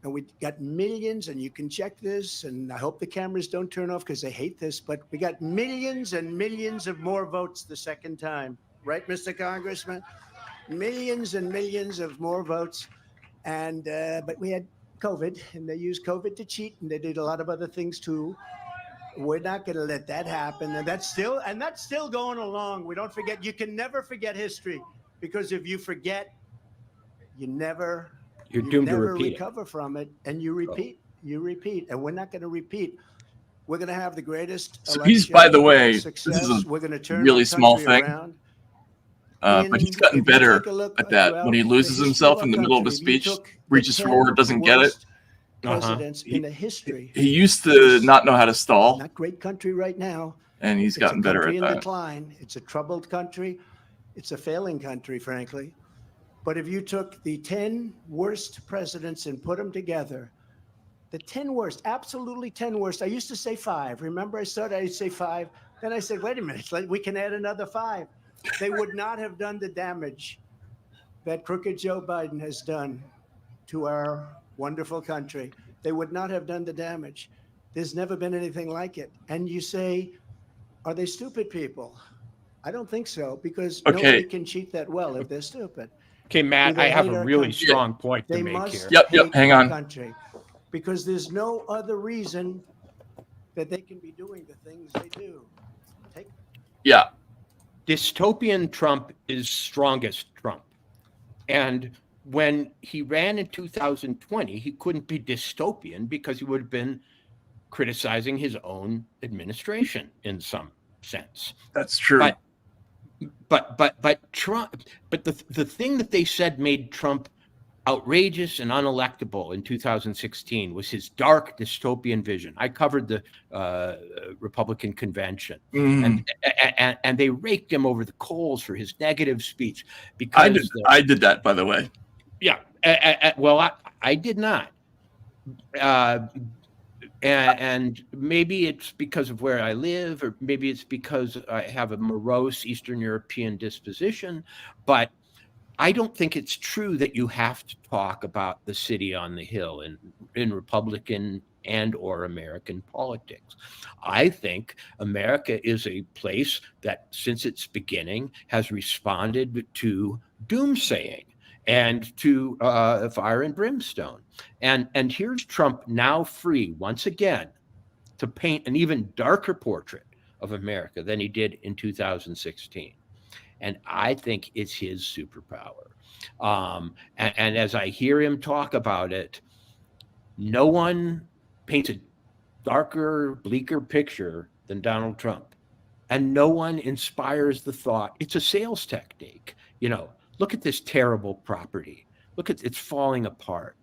And we got millions, and you can check this, and I hope the cameras don't turn off because they hate this, but we got millions and millions of more votes the second time. Right, Mr. Congressman? Millions and millions of more votes. And but we had COVID, and they used COVID to cheat, and they did a lot of other things too. We're not going to let that happen, and that's still going along. We don't forget. You can never forget history, because if you forget, you never doomed to repeat recover from it, and you repeat, and we're not going to repeat. We're going to have the greatest. So he's, by the way, success. this is a We're going to turn really the small country thing. around. But he's gotten better at that. When he loses himself in the middle of a speech, reaches forward, doesn't get it. Presidents in the history. He used to not know how to stall. Not great country right now. And he's gotten better at It's a country in that. decline. It's a troubled country. It's a failing country, frankly. But if you took the 10 worst presidents and put them together, the 10 worst, absolutely 10 worst. I used to say 5. Remember, I'd say 5. Then I said, wait a minute, we can add another 5. They would not have done the damage that crooked Joe Biden has done to our wonderful country. They would not have done the damage. There's never been anything like it. And you say, are they stupid people? I don't think so, because nobody can cheat that well if they're stupid. Okay, Matt, I have a really strong point to They make must here. hate hang our on. country, because there's no other reason that they can be doing the things they do. Yeah. Dystopian Trump is strongest Trump. And when he ran in 2020, he couldn't be dystopian because he would have been criticizing his own administration in some sense. That's true. But Trump, but the thing that they said made Trump outrageous and unelectable in 2016 was his dark dystopian vision. I covered the Republican convention, and they raked him over the coals for his negative speech. Because I did that, by the way. Yeah. Well, I did not. And maybe it's because of where I live, or maybe it's because I have a morose Eastern European disposition, but I don't think it's true that you have to talk about the city on the hill in Republican and or American politics. I think America is a place that since its beginning has responded to doomsaying and to fire and brimstone. And here's Trump now free once again to paint an even darker portrait of America than he did in 2016. And I think it's his superpower. And as I hear him talk about it, no one paints a darker, bleaker picture than Donald Trump. And no one inspires the thought. It's a sales technique. You know, Look at this terrible property. Look at it's falling apart.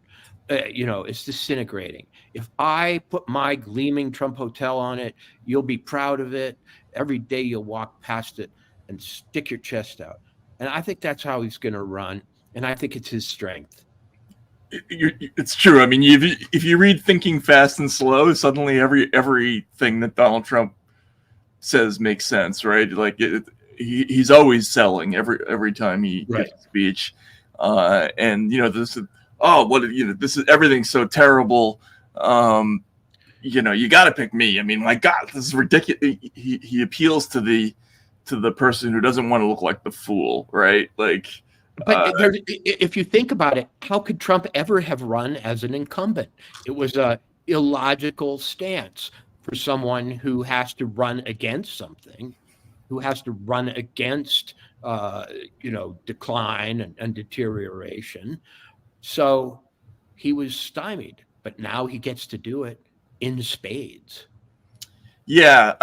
It's disintegrating. If I put my gleaming Trump hotel on it, you'll be proud of it. Every day you'll walk past it and stick your chest out. And I think that's how he's going to run. And I think it's his strength. It's true. I mean, if you read Thinking Fast and Slow, suddenly everything that Donald Trump says makes sense, right? Like he's always selling every time he gives a speech. And this is this is everything's so terrible. You got to pick me. I mean, my God, this is ridiculous. He appeals to the person who doesn't want to look like the fool, right? Like, but if you think about it, how could Trump ever have run as an incumbent? It was a illogical stance for someone who has to run against something, who has to run against decline and deterioration. So he was stymied, but now he gets to do it in spades. Yeah.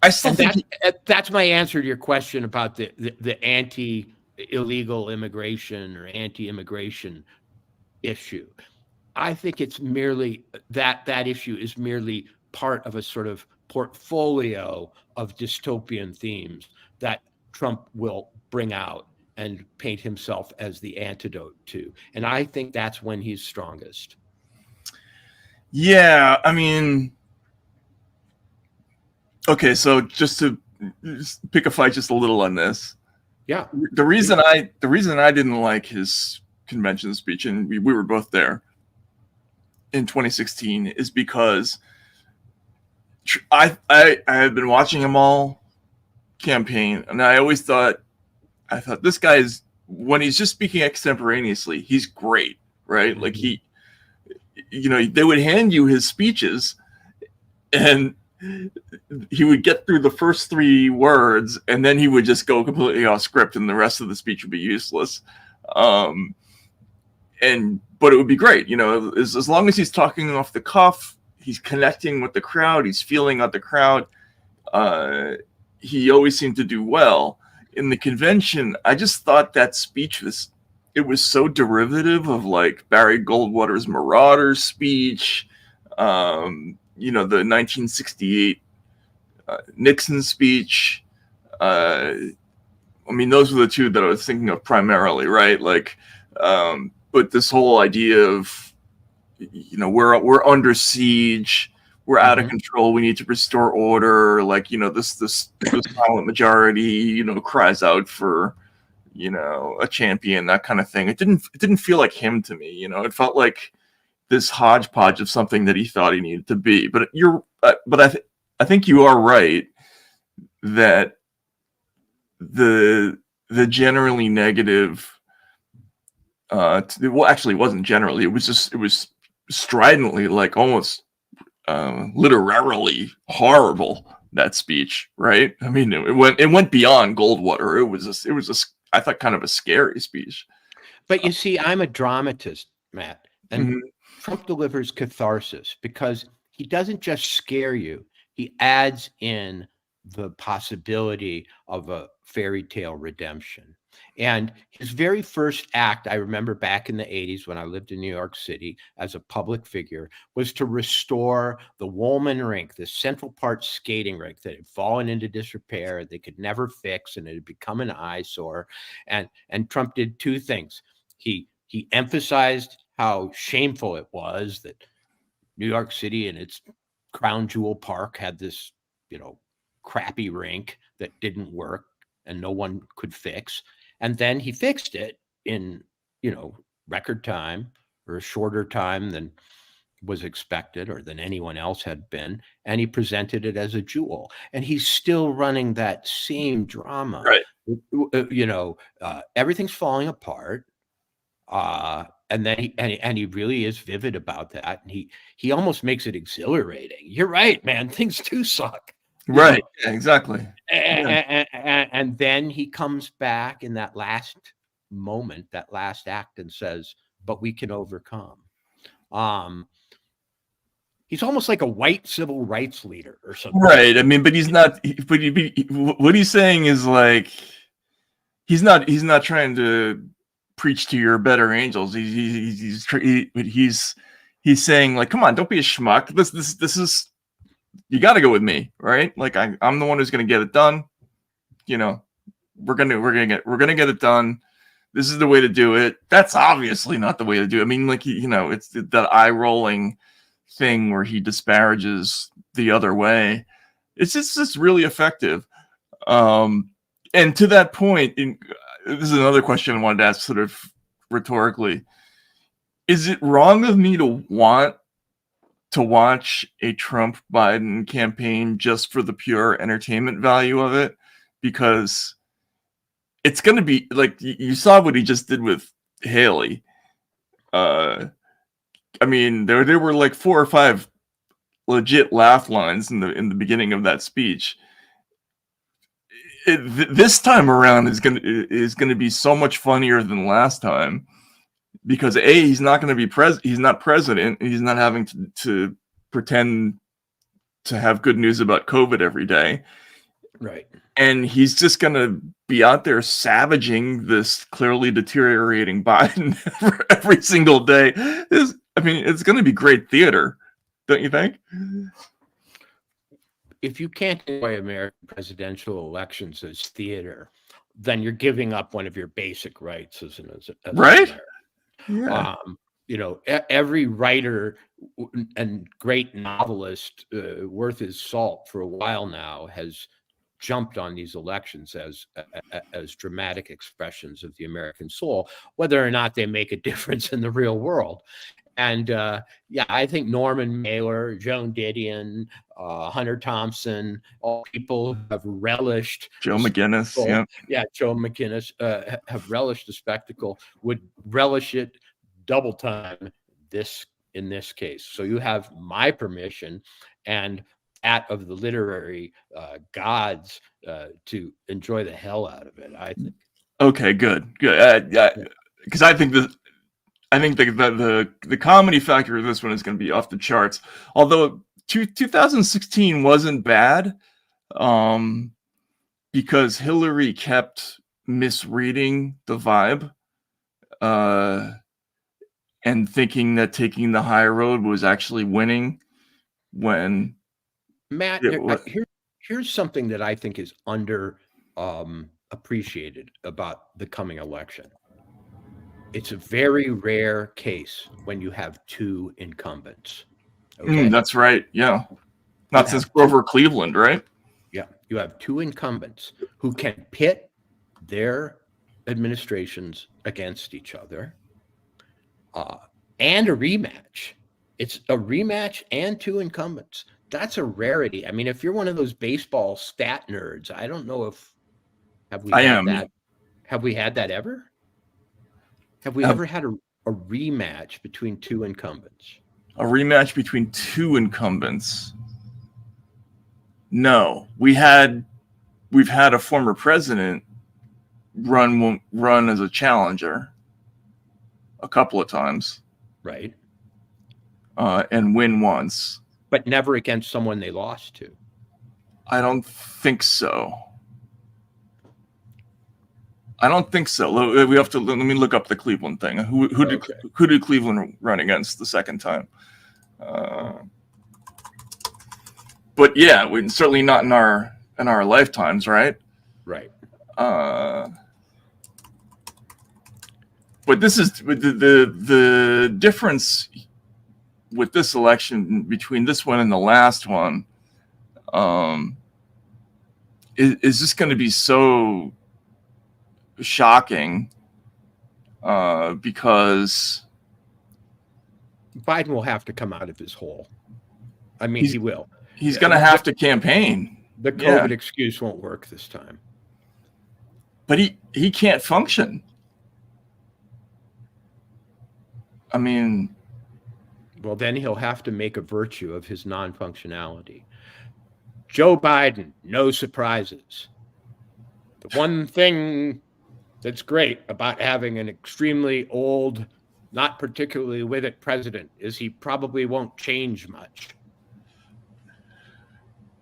I still think that's my answer to your question about the anti-illegal immigration or anti-immigration issue. I think it's merely that issue is merely part of a sort of portfolio of dystopian themes that Trump will bring out and paint himself as the antidote to. And I think that's when he's strongest. Yeah, I mean, okay, so just to pick a fight just a little on this. Yeah. The reason I didn't like his convention speech, and we were both there in 2016, is because I had been watching him all campaign, and I thought this guy is, when he's just speaking extemporaneously, he's great, right? Mm-hmm. Like they would hand you his speeches and he would get through the first 3 words and then he would just go completely off script and the rest of the speech would be useless. But it would be great, as long as he's talking off the cuff, he's connecting with the crowd, he's feeling out the crowd. He always seemed to do well. In the convention, I just thought that speech was so derivative of like Barry Goldwater's Marauders speech, the 1968 Nixon speech. I mean, those were the 2 that I was thinking of primarily, right? Like, but this whole idea of, we're under siege, we're out of control, we need to restore order. Like, this silent majority, cries out for, a champion, that kind of thing. It didn't feel like him to me. It felt like this hodgepodge of something that he thought he needed to be. But I think you are right that the generally negative, well, actually, it wasn't generally. It was stridently, like almost literarily horrible, that speech, right? I mean, it went beyond Goldwater. It was I thought kind of a scary speech. But you see, I'm a dramatist, Matt, and Trump delivers catharsis because he doesn't just scare you. He adds in the possibility of a fairy tale redemption. And his very first act, I remember back in the 80s when I lived in New York City as a public figure, was to restore the Woolman rink, the Central Park skating rink that had fallen into disrepair, they could never fix, and it had become an eyesore. And Trump did 2 things. He emphasized how shameful it was that New York City and its crown jewel park had this, crappy rink that didn't work and no one could fix. And then he fixed it in, record time, or a shorter time than was expected or than anyone else had been. And he presented it as a jewel. And he's still running that same drama. Right. Everything's falling apart. And then he really is vivid about that. And he almost makes it exhilarating. You're right, man. Things do suck. Right. Yeah, exactly. And then he comes back in that last moment, that last act, and says, but we can overcome. He's almost like a white civil rights leader or something. Right. I mean, but he's not, what he's saying is like, he's not trying to preach to your better angels. He's saying like, come on, don't be a schmuck. This is, you got to go with me, right? Like I'm the one who's going to get it done. You know, we're gonna get it done. This is the way to do it. That's obviously not the way to do it. I mean, like, you know, it's that eye rolling thing where he disparages the other way. It's just really effective. And to that point, this is another question I wanted to ask sort of rhetorically. Is it wrong of me to want to watch a Trump-Biden campaign just for the pure entertainment value of it? Because it's going to be like, you saw what he just did with Haley. I mean, there were like 4 or 5 legit laugh lines in the beginning of that speech. This time around is going to be so much funnier than last time, because he's not going to be he's not president. He's not having to pretend to have good news about COVID every day. Right. And he's just going to be out there savaging this clearly deteriorating Biden every single day. I mean, it's going to be great theater, don't you think? If you can't enjoy American presidential elections as theater, then you're giving up one of your basic rights as right? Yeah. You know, every writer and great novelist worth his salt for a while now has jumped on these elections as dramatic expressions of the American soul, whether or not they make a difference in the real world. And yeah, I think Norman Mailer, Joan Didion, Hunter Thompson, all people who have relished Joe McGinnis, Joe McGinnis have relished the spectacle, would relish it double time in this case. So you have my permission and that of the literary gods to enjoy the hell out of it, I think. Okay, good. Because I think the comedy factor of this one is going to be off the charts. Although 2016 wasn't bad, because Hillary kept misreading the vibe, and thinking that taking the high road was actually winning when. Matt, here's something that I think is appreciated about the coming election. It's a very rare case when you have 2 incumbents. Okay? That's right. Yeah. Not since Grover Cleveland, right? Yeah. You have 2 incumbents who can pit their administrations against each other, and a rematch. It's a rematch and 2 incumbents. That's a rarity. I mean, if you're one of those baseball stat nerds, I don't know if have we had that ever? Have we ever had a rematch between 2 incumbents? A rematch between 2 incumbents? No. We've had a former president run as a challenger a couple of times. Right. And win once. But never against someone they lost to. I don't think so. We have to. Let me look up the Cleveland thing. Who did Cleveland run against the second time? But yeah, we certainly not in our lifetimes, right? Right. But this is the difference with this election between this one and the last one. Is just going to be so shocking, because Biden will have to come out of his hole. I mean, he will. He's going to have to campaign. The COVID excuse won't work this time. But he can't function. I mean, well, then he'll have to make a virtue of his non-functionality. Joe Biden, no surprises. The one thing that's great about having an extremely old, not particularly with it president is he probably won't change much.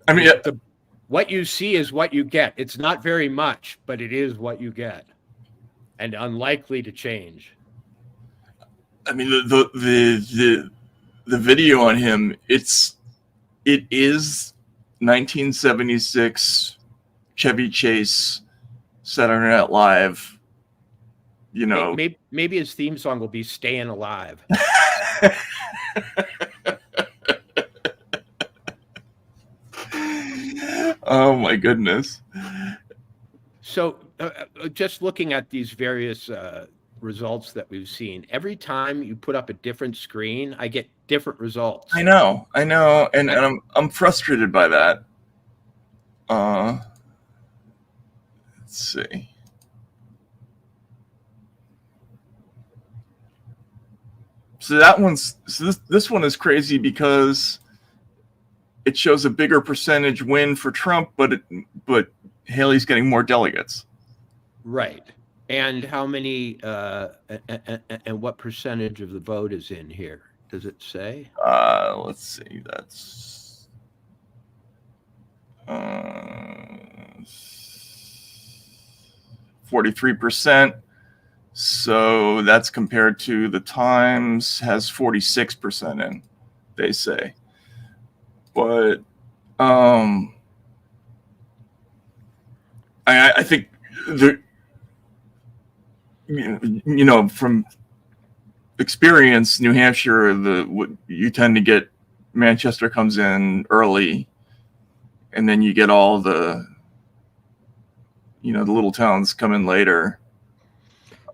I mean, what you see is what you get. It's not very much, but it is what you get. and unlikely to change. I mean, the video on him, it is 1976 Chevy Chase Saturday Night Live. You know, maybe his theme song will be "Staying Alive." Oh my goodness! So, just looking at these various results that we've seen, every time you put up a different screen, I get different results. I know, and I'm frustrated by that. Let's see. So this one is crazy because it shows a bigger percentage win for Trump, but Haley's getting more delegates. Right. And how many and what percentage of the vote is in here? Does it say? Let's see. That's 43%. So that's compared to the Times has 46% in, they say. But I think from experience, New Hampshire, you tend to get Manchester comes in early, and then you get all the the little towns come in later.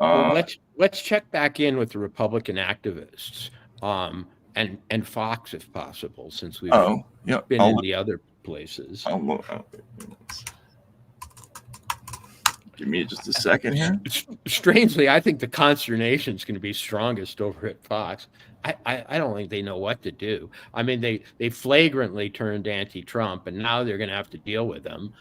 Well, let's check back in with the Republican activists and Fox if possible, since we've been in the other places. Give me just a second here. Strangely, I think the consternation is going to be strongest over at Fox. I don't think they know what to do. I mean, they flagrantly turned anti-Trump, and now they're going to have to deal with them.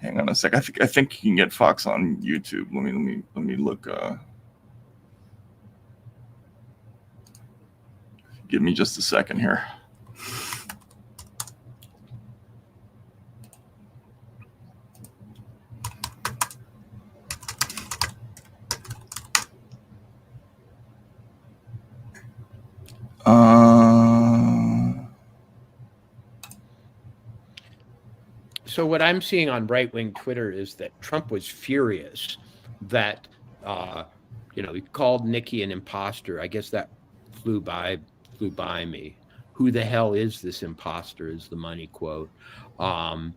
Hang on a sec. I think you can get Fox on YouTube. Let me look. Give me just a second here. So what I'm seeing on right-wing Twitter is that Trump was furious that, he called Nikki an imposter. I guess that flew by me. Who the hell is this imposter is the money quote. And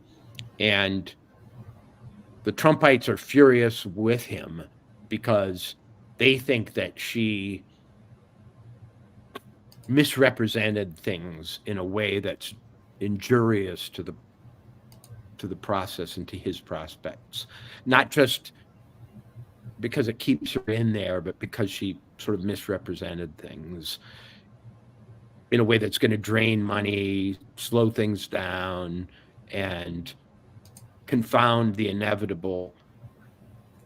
the Trumpites are furious with him because they think that she misrepresented things in a way that's injurious to the process and to his prospects, not just because it keeps her in there, but because she sort of misrepresented things in a way that's going to drain money, slow things down, and confound the inevitable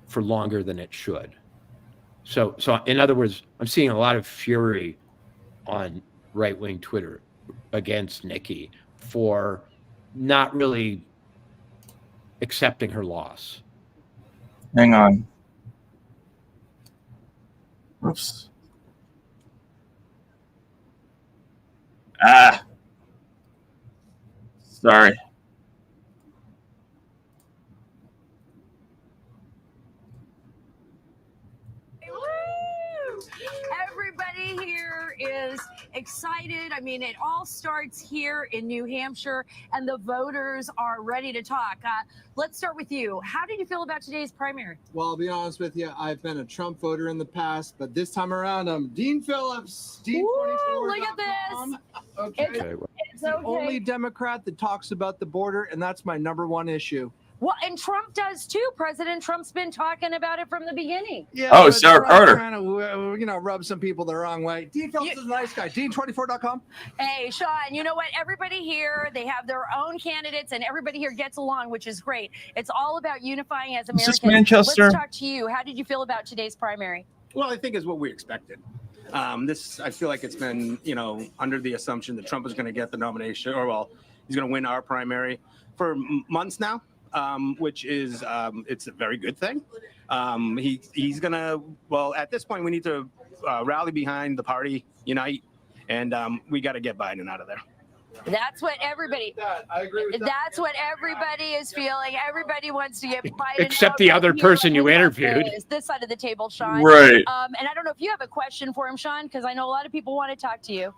for longer than it should. So in other words, I'm seeing a lot of fury on right-wing Twitter against Nikki for not really accepting her loss. Hang on. Oops. Sorry. Everybody here is excited. I mean, it all starts here in New Hampshire, and the voters are ready to talk. Let's start with you. How did you feel about today's primary? Well, I'll be honest with you. I've been a Trump voter in the past, but this time around, I'm Dean Phillips. Dean24. Look at this. Okay. It's okay. The only Democrat that talks about the border, and that's my #1 issue. Well, and Trump does too. President Trump's been talking about it from the beginning. Yeah, Oh, Sarah Carter. Trying to, rub some people the wrong way. Dean Phillips is a nice guy. Dean24.com. Hey, Sean, you know what? Everybody here, they have their own candidates, and everybody here gets along, which is great. It's all about unifying as Americans. Is this Manchester? Let's talk to you. How did you feel about today's primary? Well, I think is what we expected. I feel like it's been, under the assumption that Trump was going to get the nomination, or He's going to win our primary for months now, which is it's a very good thing. He's going to, well, at this point, we need to rally behind the party, unite, and we got to get Biden out of there. That's what everybody. I agree with that. That's what everybody is feeling. Everybody wants to get Biden. Except out, the but other you person you and interviewed. Is this side of the table, Sean? Right. And I don't know if you have a question for him, Sean, because I know a lot of people want to talk to you.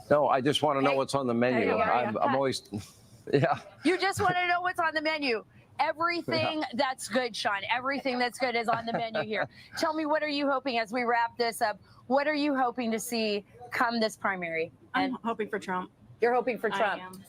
No, I just want to know what's on the menu. There you go. I'm always, yeah. You just want to know what's on the menu. Everything that's good, Sean. Everything that's good is on the menu here. Tell me, what are you hoping as we wrap this up? What are you hoping to see come this primary? I'm hoping for Trump. You're hoping for Trump. I am.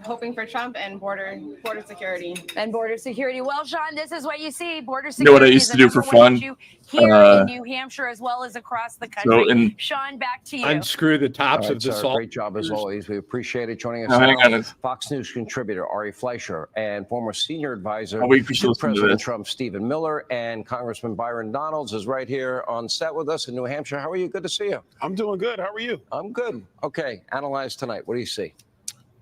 Hoping for Trump and border security. And border security. Well, Sean, this is what you see. Border security. You know what I used to do for fun? Here in New Hampshire, as well as across the country. Sean, back to you. Unscrew the tops of the salt. Great job as always. We appreciate it. Joining us Oh, hang now, on. Fox News contributor Ari Fleischer and former senior advisor I'll wait for you to to listen to President this. Trump, Stephen Miller, and Congressman Byron Donalds is right here on set with us in New Hampshire. How are you? Good to see you. I'm doing good. How are you? I'm good. Okay, analyze tonight. What do you see?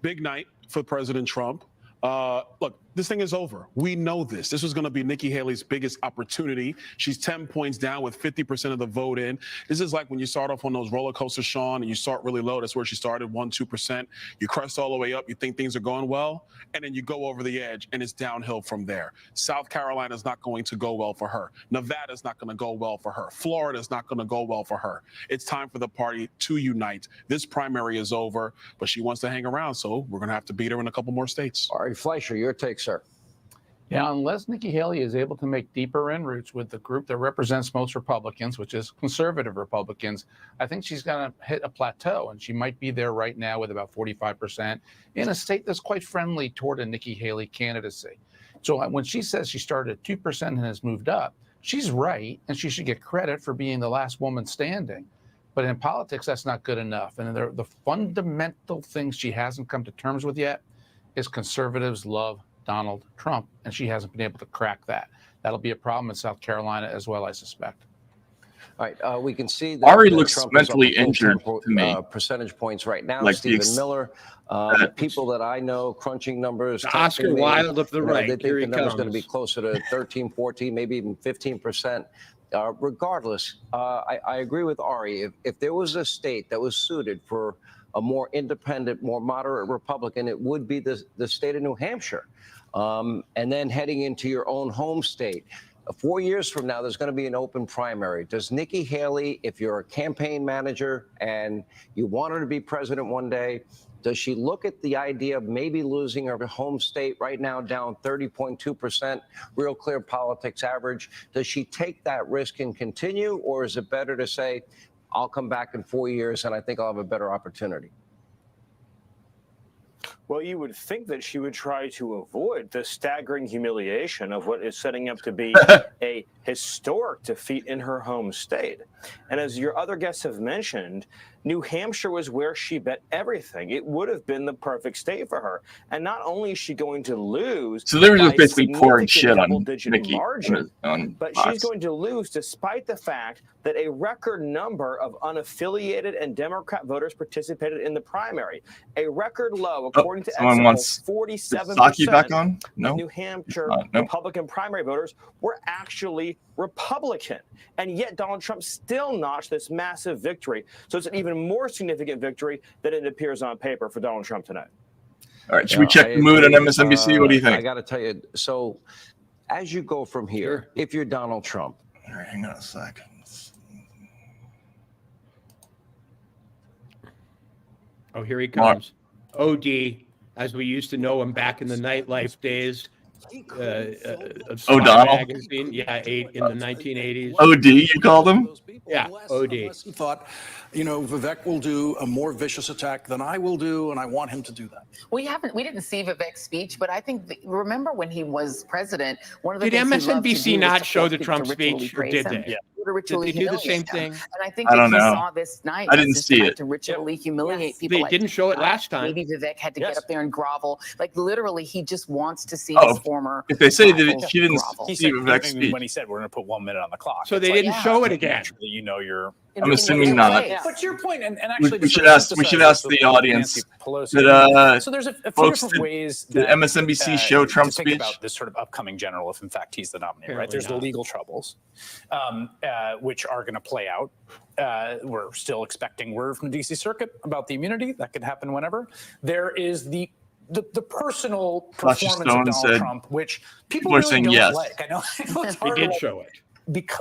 Big night for President Trump. Look, this thing is over. We know this. This was going to be Nikki Haley's biggest opportunity. She's 10 points down with 50% of the vote in. This is like when you start off on those roller coasters, Sean, and you start really low. That's where she started, 1-2%. You crest all the way up. You think things are going well, and then you go over the edge, and it's downhill from there. South Carolina is not going to go well for her. Nevada is not going to go well for her. Florida is not going to go well for her. It's time for the party to unite. This primary is over, but she wants to hang around, so we're going to have to beat her in a couple more states. Ari Fleischer, your take, sir. Yeah, unless Nikki Haley is able to make deeper inroads with the group that represents most Republicans, which is conservative Republicans, I think she's going to hit a plateau, and she might be there right now with about 45% in a state that's quite friendly toward a Nikki Haley candidacy. So when she says she started at 2% and has moved up, she's right, and she should get credit for being the last woman standing. But in politics, that's not good enough. And the fundamental things she hasn't come to terms with yet is conservatives love Donald Trump, and she hasn't been able to crack that. That'll be a problem in South Carolina as well, I suspect. All right, we can see that Ari looks Trump mentally is up injured to me. Percentage points right now. Like Stephen Miller, people that I know, crunching numbers. Oscar texting me, Wilde of the you know, right. They think Here the he number's going to comes. be closer to 13, 14, maybe even 15%. Regardless, I agree with Ari. If there was a state that was suited for a more independent, more moderate Republican, it would be the state of New Hampshire. And then heading into your own home state. 4 years from now, there's going to be an open primary. Does Nikki Haley, if you're a campaign manager and you want her to be president one day, does she look at the idea of maybe losing her home state right now down 30.2%, Real Clear Politics average? Does she take that risk and continue, or is it better to say, I'll come back in 4 years and I think I'll have a better opportunity? Well, you would think that she would try to avoid the staggering humiliation of what is setting up to be a historic defeat in her home state. And as your other guests have mentioned, New Hampshire was where she bet everything. It would have been the perfect state for her. And not only is she going to lose, So they're just by basically pouring shit on double-digit Nikki margin, on but Fox. she's going to lose despite the fact that a record number of unaffiliated and Democrat voters participated in the primary. A record low, according to someone wants exit polls, 47% Psaki back on? No? of New Hampshire No. Republican primary voters were actually Republican. And yet Donald Trump still notched this massive victory. So it's an even more significant victory than it appears on paper for Donald Trump tonight. All right, should we check the mood on MSNBC? What do you think? I got to tell you, so as you go from here, if you're Donald Trump. All right, hang on a second. Oh, here he comes. OD, as we used to know him back in the nightlife days. Of Spy O'Donnell? Magazine. Yeah, in the 1980s. OD, you called him? Yeah, OD. Thought, you know, Vivek will do a more vicious attack than I will do, and I want him to do that. We didn't see Vivek's speech, but I think, remember when he was president, one of the Did things he loved to MSNBC do was not to show the force Trump people to ritually speech, or praise did him, they? to ritually Did they do the humiliate same him. thing? And I think I that don't we know. saw this night. I didn't this see time it. to ritually humiliate people. They like didn't show it last time. Maybe Vivek had to Yes. get up there and grovel. Like literally, he just wants to see Oh, his former. if they say rival that she didn't grovel. He see said, Vivek's speech. when he said we're going to put 1 minute on the clock. So it's they like, didn't show it again. Make sure that you know you're I'm assuming not. But to your point, and We, actually, we should ask the audience. So there's a few folks, different ways did that MSNBC show Trump's to think speech? about this sort of upcoming general, if in fact he's the nominee. Right? Apparently There's the not. legal troubles, which are going to play out. We're still expecting word from the DC Circuit about the immunity. That could happen whenever. There is the personal Fletcher performance of Stone Donald said Trump, which people people are really saying don't yes. like. I know it's He hard did to, show it.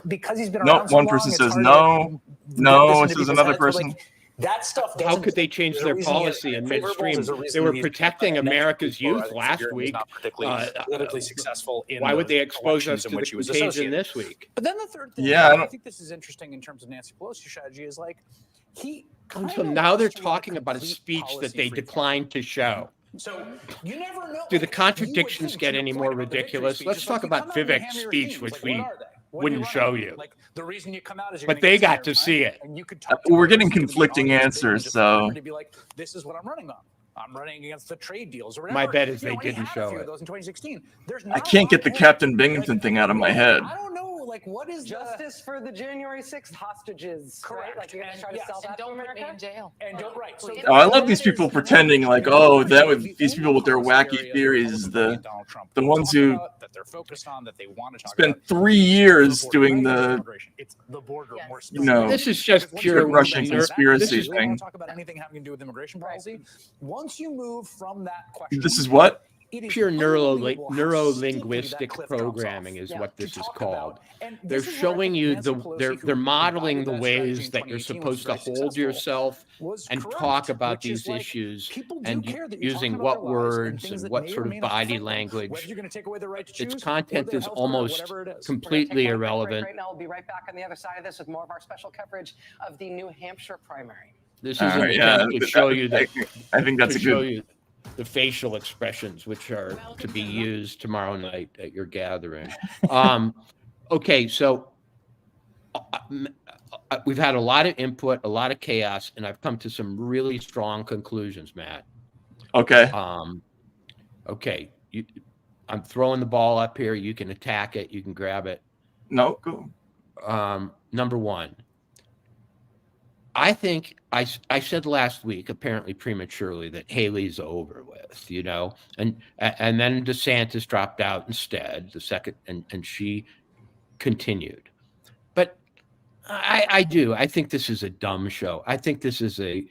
because he's been No, around so one long, person it's says hard to, no. get No, this it into says people's another heads, but, person. like, that stuff How doesn't. could they change there's a their reason he has policy in unfavorables, midstream? there's a They reason were he's protecting next America's before, I youth think last Bureau was week. not particularly politically successful in Why would they those expose us elections to in the which he was contagion associated. this week? But then the third thing, Yeah, I think this is interesting in terms of Nancy Pelosi's strategy, is like he. So now they're talking about a speech that they declined to show. So you never know. Do the contradictions get any more ridiculous? Let's talk about Vivek's speech, which we wouldn't show you. Like the reason you come out is But they got to see it. and you could talk We're getting conflicting answers, so to be like, this is what I'm running on. I'm running against the trade deals or My whatever. bet is You know, they and he didn't had a show few of it. those in 2016. There's I not can't a get the lot Captain Binghamton thing out of my head. I don't know, like what is Justice for the January 6th hostages. Correct. Right? Like you're going to try to Yes. sell And that to don't put me America? in jail. And don't right. So Oh, I love these people pretending like, oh, that would these people with their wacky theories, the ones who that they're focused on, that they want to talk spent about. 3 years doing the, It's the border more you know, This is just pure Russian ner- conspiracy this is- thing. Talk about anything having to do with immigration policy. Once you move from that question, This is what? Pure neuro-linguistic programming is what this is called. They're showing you they're modeling the ways that you're supposed to hold yourself and talk about these issues, and using what words and what sort of body language. Its content is almost completely irrelevant. Right now, we'll be right back on the other side of this with more of our special coverage of the New Hampshire primary. This is an attempt to show you that. I think that's to a show good. you the facial expressions, which are to be used tomorrow night at your gathering. Okay, so we've had a lot of input, a lot of chaos, and I've come to some really strong conclusions, Matt. Okay. Okay, I'm throwing the ball up here. You can attack it. You can grab it. No, go. Number one, I think I said last week, apparently prematurely, that Haley's over with, you know, and then DeSantis dropped out instead, the second, and she continued. But I think this is a dumb show. I think this is a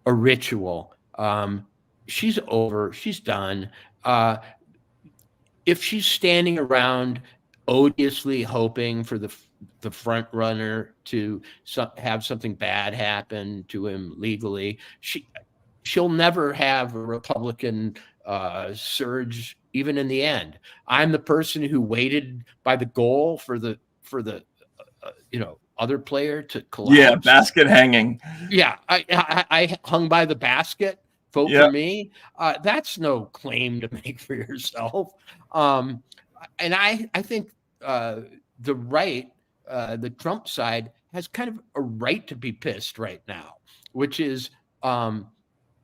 ritual. She's over. She's done. If she's standing around odiously hoping for the front runner to have something bad happen to him legally, she'll never have a Republican surge even in the end. I'm the person who waited by the goal for the other player to collapse. Yeah, basket hanging. Yeah, I hung by the basket. Vote for me. That's no claim to make for yourself. And I think the right, the Trump side, has kind of a right to be pissed right now, which is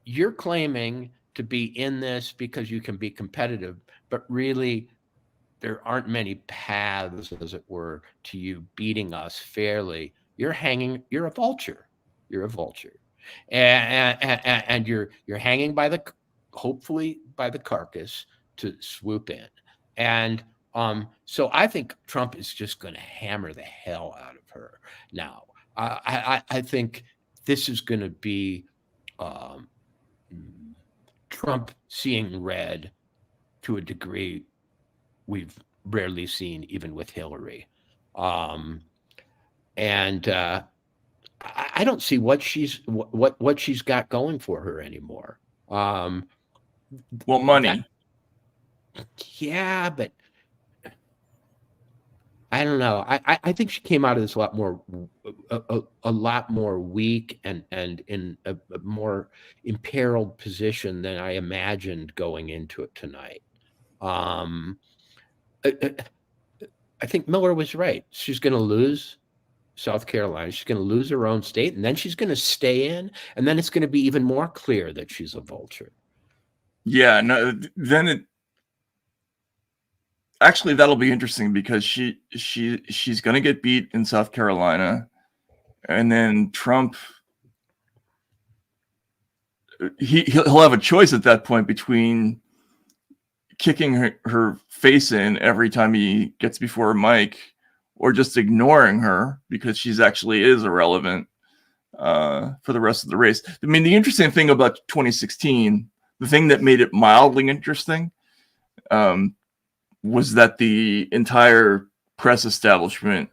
you're claiming to be in this because you can be competitive, but really there aren't many paths, as it were, to you beating us fairly. You're a vulture. You're a vulture. And you're hanging hopefully by the carcass to swoop in. And so I think Trump is just going to hammer the hell out of her now. I think this is going to be Trump seeing red to a degree we've rarely seen, even with Hillary. And I don't see what she's got going for her anymore. Well, money. Yeah, but I don't know. I think she came out of this a lot more weak and in a more imperiled position than I imagined going into it tonight. I think Miller was right. She's going to lose South Carolina. She's going to lose her own state, and then she's going to stay in, and then it's going to be even more clear that she's a vulture. Yeah, no. Then actually, that'll be interesting because she's going to get beat in South Carolina, and then Trump, he'll have a choice at that point between kicking her face in every time he gets before a mic, or just ignoring her because she's actually is irrelevant for the rest of the race. I mean, the interesting thing about 2016, the thing that made it mildly interesting, was that the entire press establishment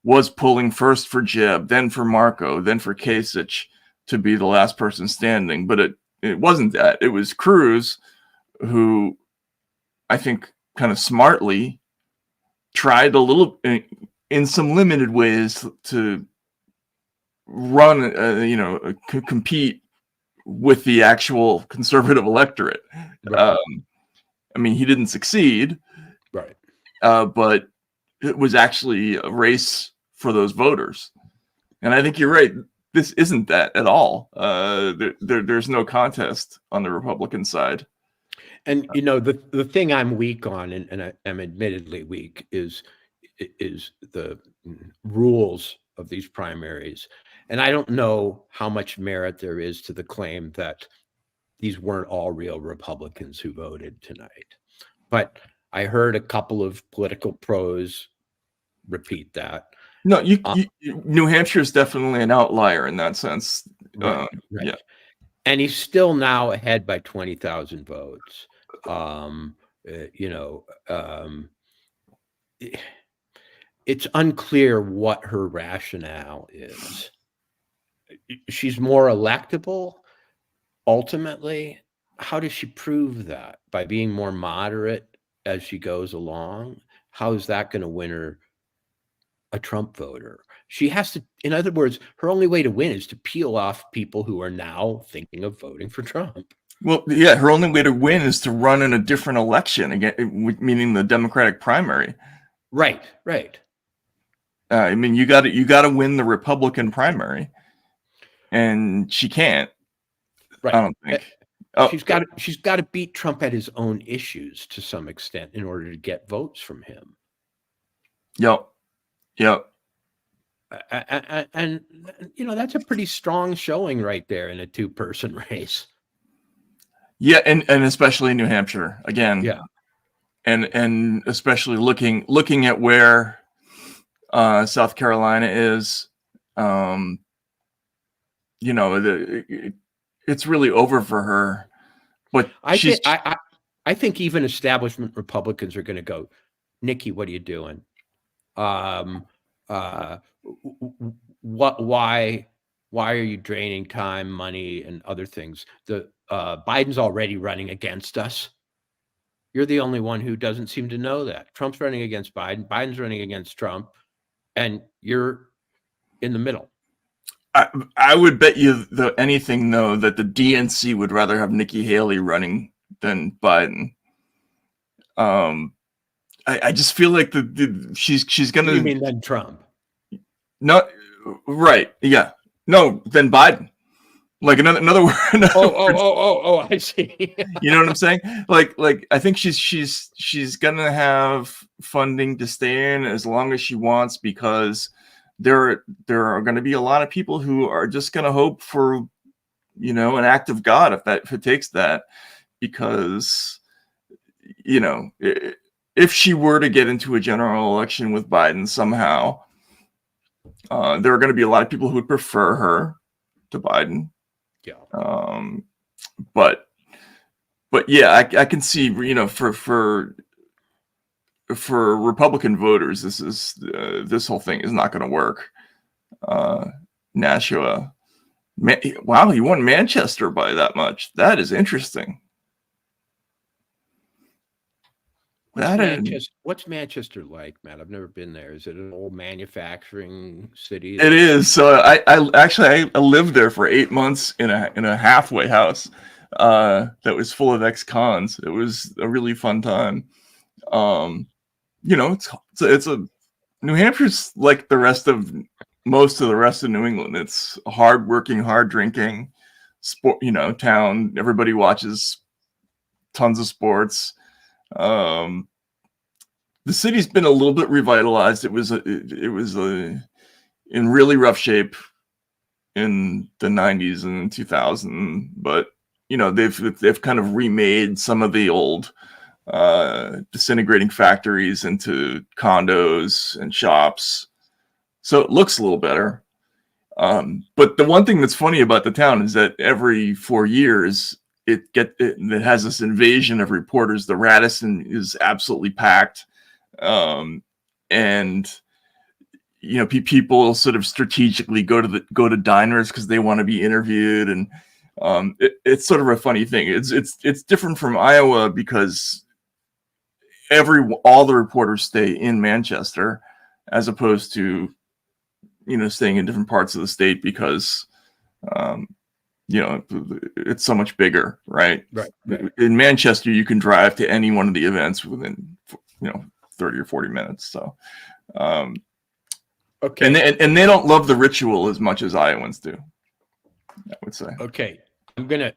was pulling first for Jeb, then for Marco, then for Kasich to be the last person standing. But it wasn't that. It was Cruz who, I think, kind of smartly tried a little, in some limited ways, to run, compete with the actual conservative electorate. Right. I mean, he didn't succeed, right? But it was actually a race for those voters, and I think you're right. This isn't that at all. There's no contest on the Republican side. And the thing I'm weak on, and I am admittedly weak, is the rules of these primaries. And I don't know how much merit there is to the claim that these weren't all real Republicans who voted tonight. But I heard a couple of political pros repeat that. No, New Hampshire is definitely an outlier in that sense. Right. Yeah. And he's still now ahead by 20,000 votes. It's unclear what her rationale is. She's more electable ultimately. How does she prove that? By being more moderate as she goes along? How is that going to win her a Trump voter? She has to, in other words, her only way to win is to peel off people who are now thinking of voting for Trump. Well, yeah, her only way to win is to run in a different election, again, meaning the Democratic primary. Right, right. I mean, you got to win the Republican primary, and she can't. Right. I don't think. She's got to beat Trump at his own issues to some extent in order to get votes from him. Yep. And that's a pretty strong showing right there in a two-person race. Yeah, and especially in New Hampshire again. Yeah, and especially looking at where South Carolina is, it's really over for her. But I think even establishment Republicans are going to go, Nikki, what are you doing? Why are you draining time, money, and other things? Biden's already running against us. You're the only one who doesn't seem to know that. Trump's running against Biden. Biden's running against Trump, and you're in the middle. I would bet you anything though that the DNC would rather have Nikki Haley running than Biden. I just feel like she's gonna. You mean than Trump? No, right? Yeah, no, than Biden. Like another word. Oh! I see. You know what I'm saying? Like I think she's gonna have funding to stay in as long as she wants, because there are going to be a lot of people who are just going to hope for, an act of God if it takes that, because if she were to get into a general election with Biden somehow, there are going to be a lot of people who would prefer her to Biden. Yeah. But yeah, I can see, for Republican voters, this whole thing is not going to work. Nashua, wow, he won Manchester by that much. That is interesting. What's Manchester like, Matt? I've never been there. Is it an old manufacturing city? It is. So I lived there for 8 months in a halfway house that was full of ex-cons. It was a really fun time. It's a New Hampshire's like most of the rest of New England. It's hard-working, hard-drinking sport, town. Everybody watches tons of sports. the city's been a little bit revitalized. It was in really rough shape in the 90s and 2000, but they've kind of remade some of the old disintegrating factories into condos and shops, so it looks a little better. But the one thing that's funny about the town is that every 4 years it has this invasion of reporters. The Radisson is absolutely packed, and people sort of strategically go to diners because they want to be interviewed, and it's sort of a funny thing. It's different from Iowa because all the reporters stay in Manchester, as opposed to staying in different parts of the state because it's so much bigger, right? Right. In Manchester, you can drive to any one of the events within 30 or 40 minutes. So okay, and they don't love the ritual as much as Iowans do, I would say. Okay, I'm gonna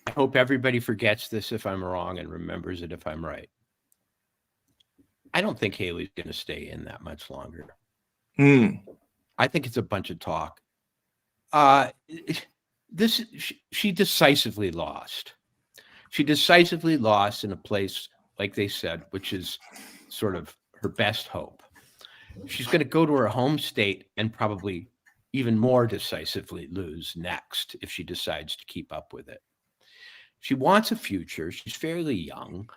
I hope everybody forgets this if I'm wrong and remembers it if I'm right. I don't think Haley's gonna stay in that much longer. I think it's a bunch of talk. She decisively lost. She decisively lost in a place, like they said, which is sort of her best hope. She's going to go to her home state and probably even more decisively lose next if she decides to keep up with it. She wants a future. She's fairly young.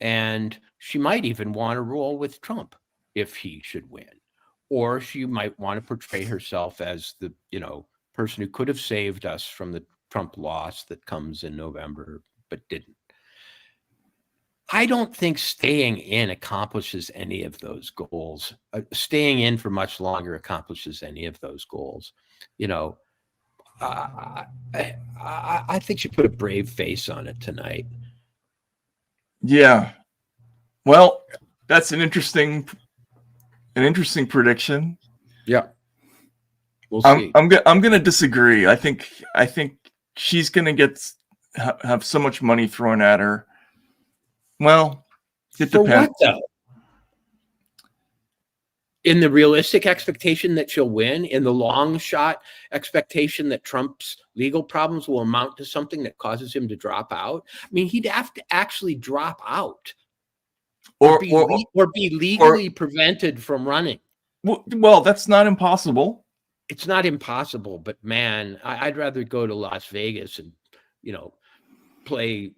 And she might even want to roll with Trump if he should win. Or she might want to portray herself as the, person who could have saved us from the Trump loss that comes in November, but didn't. I don't think staying in accomplishes any of those goals. Staying in for much longer accomplishes any of those goals. I think she put a brave face on it tonight. Yeah. Well, that's an interesting prediction. Yeah. We'll see. I'm going to disagree. I think she's going to have so much money thrown at her. Well, it For depends. what, though? In the realistic expectation that she'll win, in the long shot expectation that Trump's legal problems will amount to something that causes him to drop out. I mean, he'd have to actually drop out or be legally prevented from running. Well, that's not impossible. It's not impossible, but man, I'd rather go to Las Vegas and, play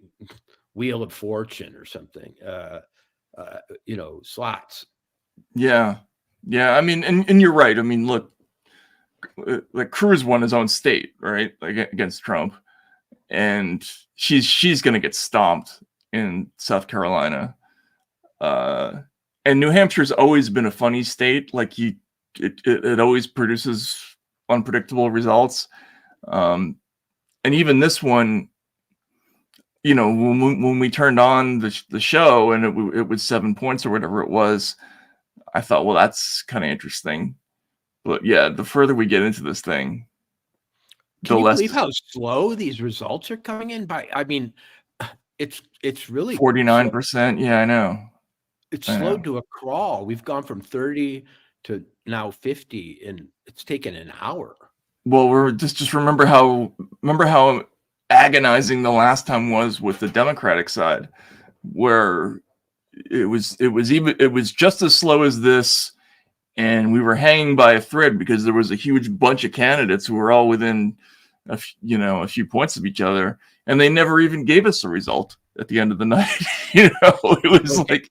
Wheel of Fortune or something, slots. Yeah. Yeah. I mean, and you're right. I mean, look, like Cruz won his own state, right? Like against Trump, and she's going to get stomped in South Carolina. And New Hampshire's always been a funny state. Like it always produces unpredictable results. And even this one, when we turned on the show and it was 7 points or whatever it was, I thought, well, that's kind of interesting. But yeah, the further we get into this thing, Can you believe how slow these results are coming in? It's really 49%. Yeah, I know. It's slowed to a crawl. We've gone from 30 to now 50, and it's taken an hour. Well, we're just remember how agonizing the last time was with the Democratic side, where it was just as slow as this, and we were hanging by a thread because there was a huge bunch of candidates who were all within a few points of each other, and they never even gave us a result at the end of the night. It was like.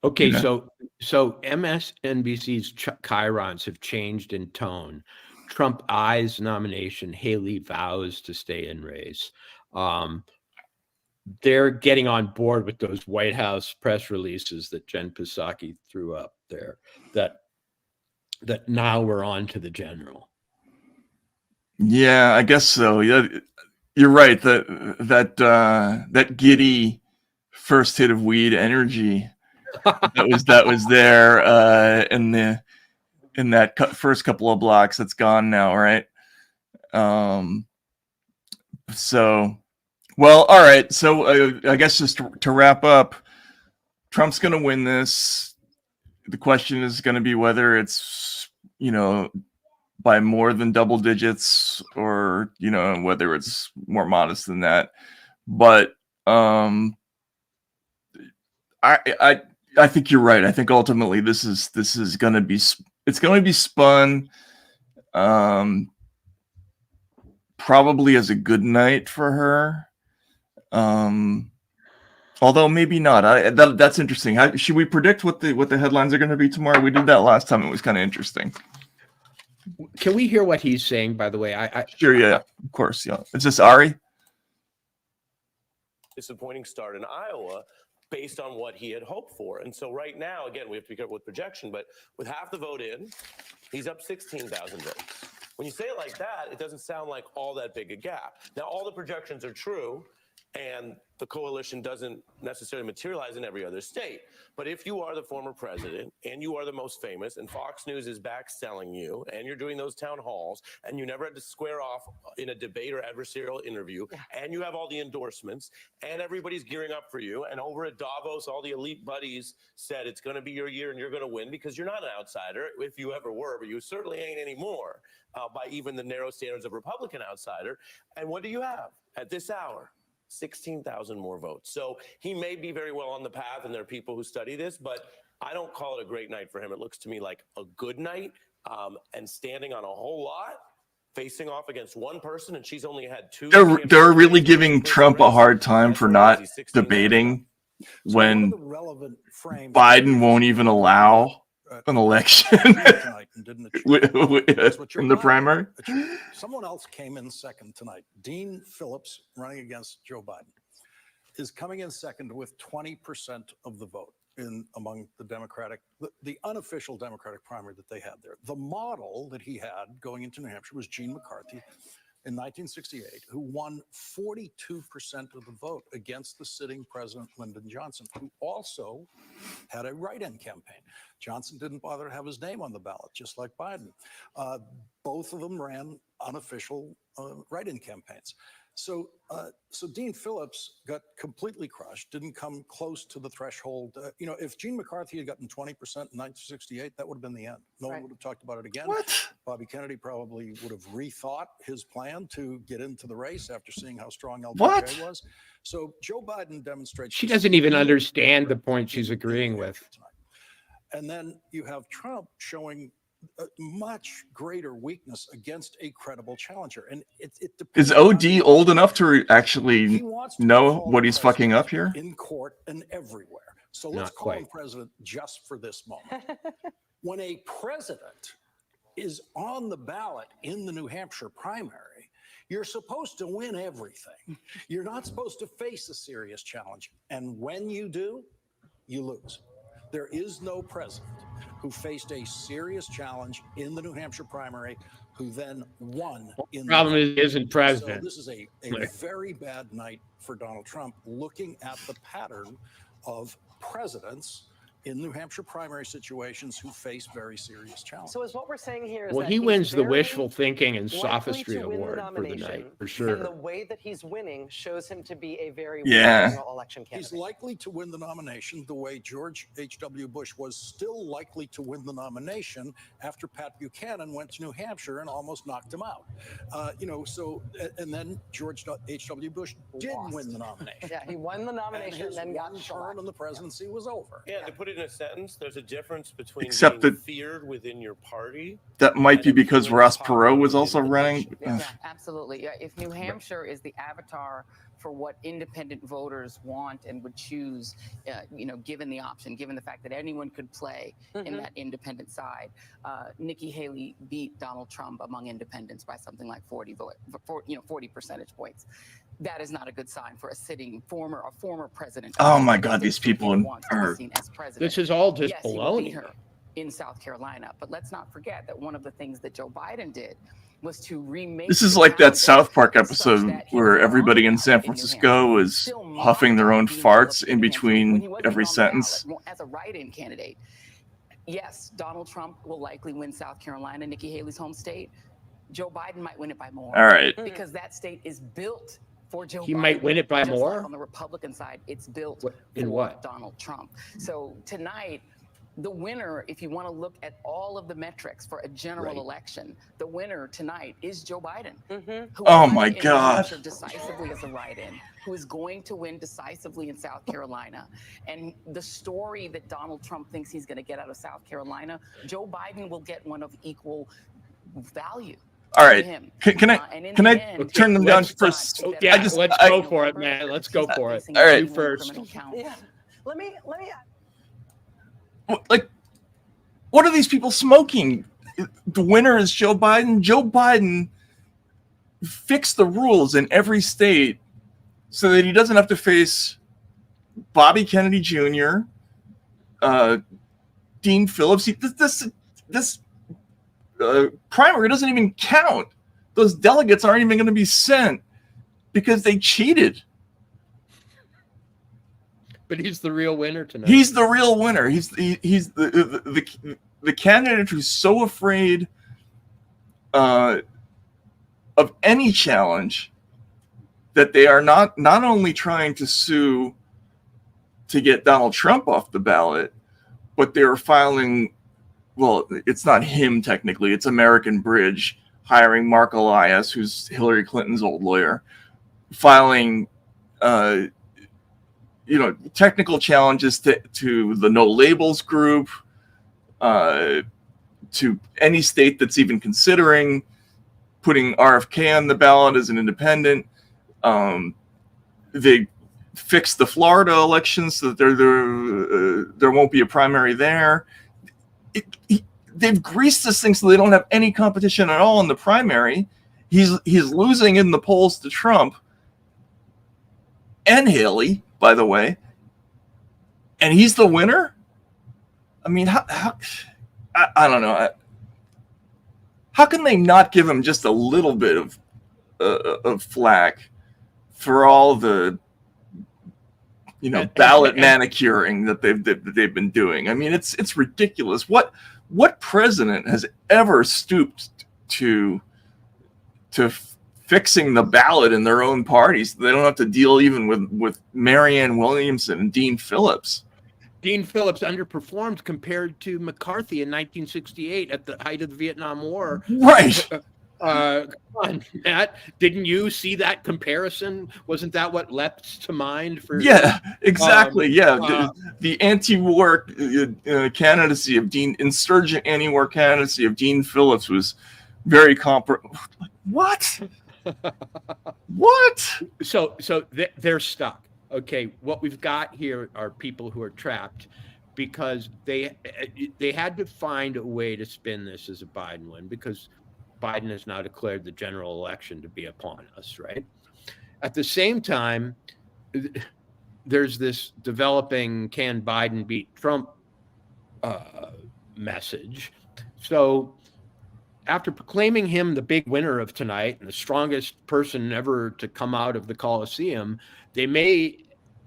Okay, so MSNBC's chyrons have changed in tone. Trump eyes nomination. Haley vows to stay in race. They're getting on board with those White House press releases that Jen Psaki threw up there. That now we're on to the general. Yeah, I guess so. Yeah, you're right. That giddy first hit of weed energy. that was there in that first couple of blocks. That's gone now, right? So, well, all right. So I guess just to wrap up, Trump's going to win this. The question is going to be whether it's, by more than double digits or, whether it's more modest than that. But I think you're right. I think ultimately this is going to be, it's going to be spun probably as a good night for her. Although maybe not. That's interesting. Should we predict what the headlines are going to be tomorrow? We did that last time. It was kind of interesting. Can we hear what he's saying, by the way? Sure, yeah, of course. Yeah. Is this Ari? Disappointing start in Iowa based on what he had hoped for. And so right now, again, we have to be careful with projection, but with half the vote in, he's up 16,000 votes. When you say it like that, it doesn't sound like all that big a gap. Now, all the projections are true, and the coalition doesn't necessarily materialize in every other state. But if you are the former president and you are the most famous and Fox News is back selling you and you're doing those town halls and you never had to square off in a debate or adversarial interview and you have all the endorsements and everybody's gearing up for you, and over at Davos, all the elite buddies said it's going to be your year and you're going to win because you're not an outsider if you ever were, but you certainly ain't anymore by even the narrow standards of Republican outsider. And what do you have at this hour? 16,000 more votes. So he may be very well on the path, and there are people who study this, but I don't call it a great night for him. It looks to me like a good night, and standing on a whole lot, facing off against one person, and she's only had two. They're really giving Trump a hard time for not debating when Biden won't even allow an election in the primary. Someone else came in second tonight. Dean Phillips, running against Joe Biden, is coming in second with 20% of the vote among the unofficial Democratic primary that they had there. The model that he had going into New Hampshire was Gene McCarthy in 1968, who won 42% of the vote against the sitting president, Lyndon Johnson, who also had a write-in campaign. Johnson didn't bother to have his name on the ballot, just like Biden. Both of them ran unofficial write-in campaigns. So Dean Phillips got completely crushed, didn't come close to the threshold. If Gene McCarthy had gotten 20% in 1968, that would have been the end. No one would have talked about it again. What? Bobby Kennedy probably would have rethought his plan to get into the race after seeing how strong LBJ was. So Joe Biden demonstrates. She doesn't even understand the point she's agreeing with. And then you have Trump showing a much greater weakness against a credible challenger. And it depends. Is OD old enough to actually know what he's fucking up here? In court and everywhere. So let's call him president just for this moment. When a president is on the ballot in the New Hampshire primary, you're supposed to win everything. You're not supposed to face a serious challenge. And when you do, you lose. There is no president who faced a serious challenge in the New Hampshire primary who then won in the problem is he isn't president. So this is a very bad night for Donald Trump, looking at the pattern of presidents in New Hampshire primary situations who face very serious challenges. So is what we're saying here is Well, that he he's wins the very wishful thinking and likely sophistry to win award for the nomination, night, for sure. And the way that he's winning shows him to be a very Yeah. general election candidate. He's likely to win the nomination the way George H.W. Bush was still likely to win the nomination after Pat Buchanan went to New Hampshire and almost knocked him out. And then George H.W. Bush did win the nomination. Yeah, he won the nomination and then got one shot. term in the presidency was over. Yeah, to put it in a sentence, there's a difference between Except being that- feared within your party. That might be because Ross Perot was also running. Yeah, absolutely. Yeah, if New Hampshire is the avatar for what independent voters want and would choose, given the option, given the fact that anyone could play in that independent side, Nikki Haley beat Donald Trump among independents by something like 40 percentage points. That is not a good sign for a former president. Oh my God, these people are. This is all just Yes, he will beat baloney. her in South Carolina, but let's not forget that one of the things that Joe Biden did was to remake. This is like that South Park episode where everybody in San Francisco is huffing their own farts in between every sentence. As a write-in candidate, yes, Donald Trump will likely win South Carolina, Nikki Haley's home state. Joe Biden might win it by more. All right. Because that state is built For Joe He Biden, might win it by just like more? on the Republican side, it's built In for what? Donald Trump. So tonight, the winner, if you want to look at all of the metrics for a general election, the winner tonight is Joe Biden. Who Oh won my in New God. Hampshire decisively as a write-in, who is going to win decisively in South Carolina. And the story that Donald Trump thinks he's going to get out of South Carolina, Joe Biden will get one of equal value. All right. To him. Can I And in can the I end, turn them down Let's- first? Yeah, I just let's I- go for it, man. Let's go for it. All right. You first. Yeah. Let me. Like, what are these people smoking? The winner is Joe Biden. Joe Biden fixed the rules in every state so that he doesn't have to face Bobby Kennedy Jr., Dean Phillips. This primary doesn't even count. Those delegates aren't even going to be sent because they cheated. But he's the real winner tonight. He's the real winner. He's the candidate who's so afraid of any challenge that they are not only trying to sue to get Donald Trump off the ballot, but they're filing. Well, it's not him technically. It's American Bridge hiring Mark Elias, who's Hillary Clinton's old lawyer, filing technical challenges to the No Labels group, to any state that's even considering putting RFK on the ballot as an independent. They fixed the Florida elections so that there won't be a primary there. They've greased this thing so they don't have any competition at all in the primary. He's losing in the polls to Trump and Haley, by the way, and he's the winner. I mean, I don't know. How can they not give him just a little bit of flack for all the ballot manicuring that they've been doing? I mean, it's ridiculous. What president has ever stooped to fixing the ballot in their own parties so they don't have to deal even with Marianne Williamson and Dean Phillips? Dean Phillips underperformed compared to McCarthy in 1968 at the height of the Vietnam War. Right. Come on, Matt. Didn't you see that comparison? Wasn't that what leapt to mind for? Yeah, exactly. The anti-war candidacy of insurgent anti-war candidacy of Dean Phillips was very comparable. What? What? So they're stuck. Okay, what we've got here are people who are trapped because they had to find a way to spin this as a Biden win because Biden has now declared the general election to be upon us, right? At the same time, there's this developing can Biden beat Trump message. So after proclaiming him the big winner of tonight and the strongest person ever to come out of the Coliseum, they may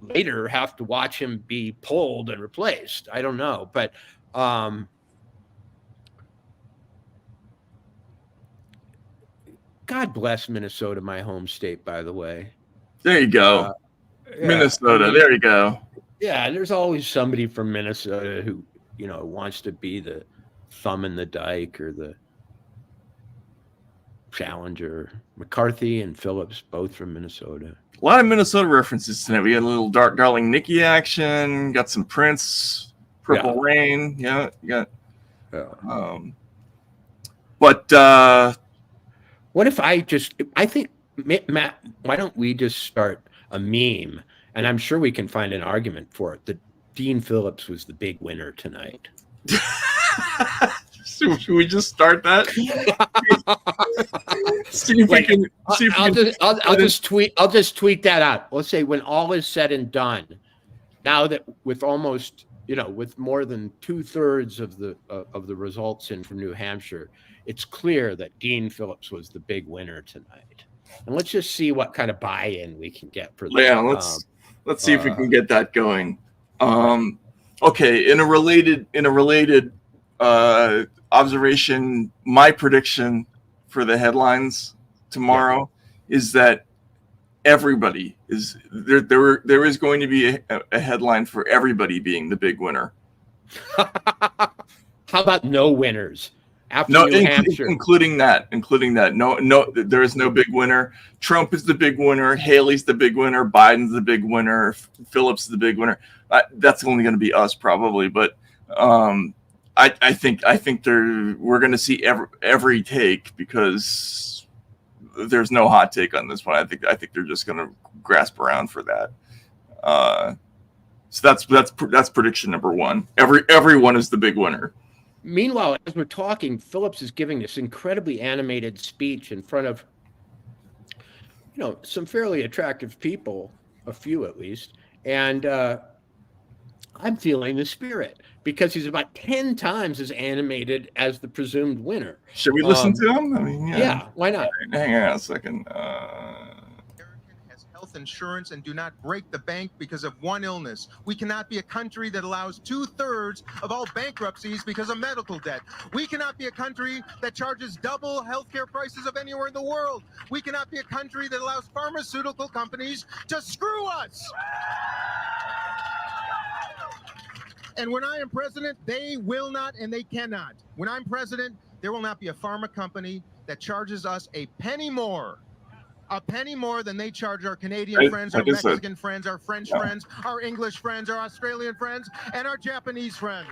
later have to watch him be pulled and replaced. I don't know, but God bless Minnesota, my home state, by the way. There you go. Minnesota. I mean, there you go. Yeah, there's always somebody from Minnesota who, wants to be the thumb in the dike or the challenger. McCarthy and Phillips, both from Minnesota. A lot of Minnesota references tonight. We had a little Darling Nikki action. Got some Prince, Purple Rain. Yeah, you got. What if I think, Matt, why don't we just start a meme? And I'm sure we can find an argument for it. That Dean Phillips was the big winner tonight. Should we just start that? See if we can. I'll just tweet that out. Let's say when all is said and done, now that with almost with more than 2/3 of the results in from New Hampshire, it's clear that Dean Phillips was the big winner tonight. And let's just see what kind of buy-in we can get for that. Yeah, let's see if we can get that going. Okay, in a related observation, my prediction for the headlines tomorrow is that everybody is there. There is going to be a headline for everybody being the big winner. How about no winners? After No, New Hampshire. including that. No, there is no big winner. Trump is the big winner. Haley's the big winner. Biden's the big winner. Phillips is the big winner. That's only going to be us probably, but I think we're going to see every take because there's no hot take on this one. I think they're just going to grasp around for that. So that's prediction number one. Everyone is the big winner. Meanwhile, as we're talking, Phillips is giving this incredibly animated speech in front of, some fairly attractive people, a few at least. And I'm feeling the spirit because he's about 10 times as animated as the presumed winner. Should we listen to him? I mean, yeah, why not? Hang on a second. Health insurance and do not break the bank because of one illness. We cannot be a country that allows 2/3 of all bankruptcies because of medical debt. We cannot be a country that charges double healthcare prices of anywhere in the world. We cannot be a country that allows pharmaceutical companies to screw us. And when I am president, they will not and they cannot. When I'm president, there will not be a pharma company that charges us a penny more than they charge our Canadian friends, our Mexican friends, our French friends, our English friends, our Australian friends, and our Japanese friends.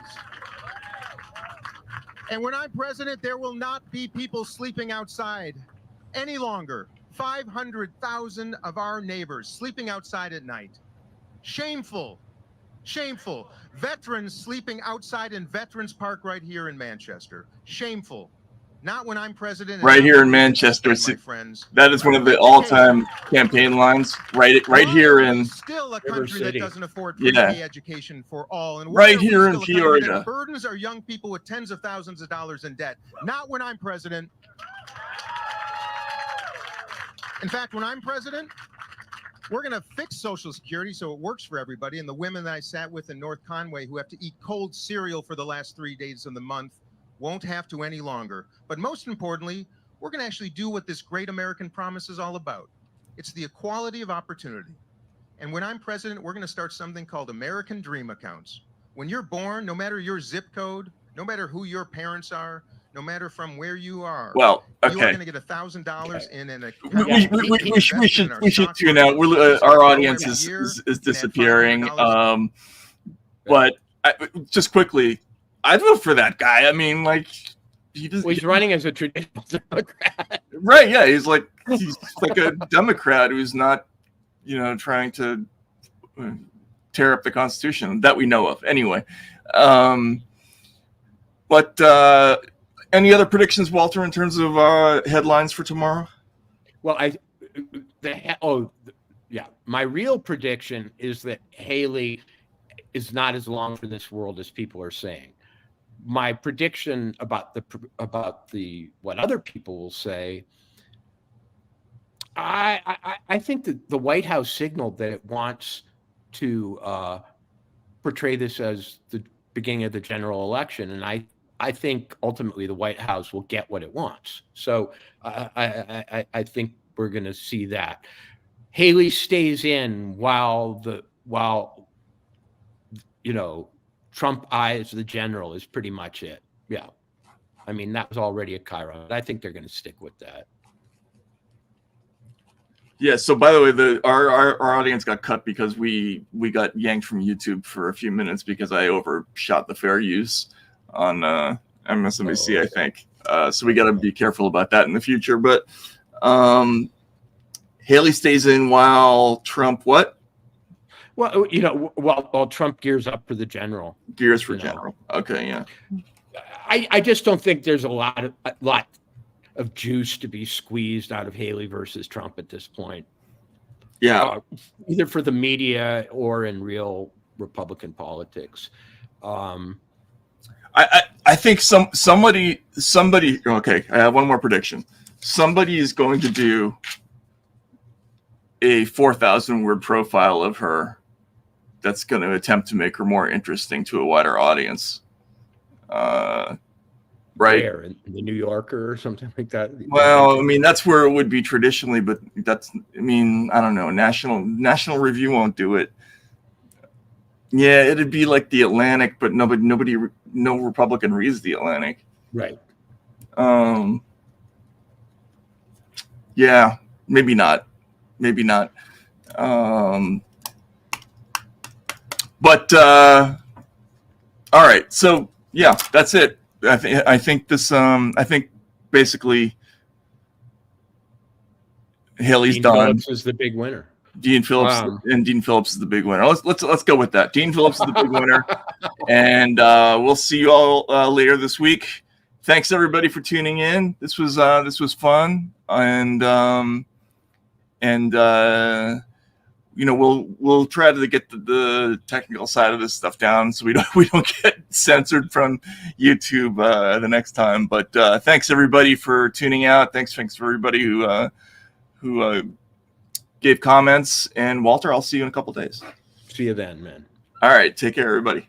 And when I'm president, there will not be people sleeping outside any longer. 500,000 of our neighbors sleeping outside at night. Shameful. Shameful. Veterans sleeping outside in Veterans Park right here in Manchester. Shameful. Not when I'm president. Right here in Manchester. That is one of the all-time campaign lines. Right here in still a River country City. that doesn't afford free education for all. And Right why are we here in still a country that Peoria. burdens our young people with tens of thousands of dollars in debt. Not when I'm president. In fact, when I'm president, we're going to fix Social Security so it works for everybody. And the women that I sat with in North Conway who have to eat cold cereal for the last 3 days of the month won't have to any longer. But most importantly, we're going to actually do what this great American promise is all about. It's the equality of opportunity. And when I'm president, we're going to start something called American Dream Accounts. When you're born, no matter your zip code, no matter who your parents are, no matter from where you are, Well, you are okay. going to get $1,000 in an account. We should tune out. Our audience is disappearing. But just quickly, I'd vote for that guy. I mean, like, he's running as a traditional Democrat. Right? Yeah, he's like a Democrat who's not, trying to tear up the Constitution that we know of. Anyway, but any other predictions, Walter, in terms of headlines for tomorrow? Well, my real prediction is that Haley is not as long for this world as people are saying. My prediction about the what other people will say, I think that the White House signaled that it wants to portray this as the beginning of the general election, and I think ultimately the White House will get what it wants. So I think we're going to see that. Haley stays in while Trump eyes the general is pretty much it. Yeah. I mean, that was already a Chiron. I think they're going to stick with that. Yeah. So, by the way, our audience got cut because we got yanked from YouTube for a few minutes because I overshot the fair use on MSNBC, I think. So we got to be careful about that in the future. But Haley stays in while Trump what? Well, while Trump gears up for the general. Gears for general. Okay, yeah. I just don't think there's a lot of juice to be squeezed out of Haley versus Trump at this point. Yeah. Either for the media or in real Republican politics. I think somebody. Okay, I have one more prediction. Somebody is going to do a 4,000-word profile of her that's going to attempt to make her more interesting to a wider audience. Right. Where, in the New Yorker or something like that? Well, I mean, that's where it would be traditionally, but that's, I mean, I don't know. National Review won't do it. Yeah, it'd be like the Atlantic, but no Republican reads the Atlantic. Right. Yeah, maybe not. But all right. So yeah, that's it. I think basically Haley's Dean done. Phillips is the big winner. Dean Phillips and Dean Phillips is the big winner. Let's go with that. Dean Phillips is the big winner, and we'll see you all later this week. Thanks everybody for tuning in. This was fun, and we'll try to get the technical side of this stuff down so we don't get censored from YouTube the next time. But thanks everybody for tuning out. Thanks for everybody who gave comments. And Walter, I'll see you in a couple days. See you then, man. All right, take care, everybody.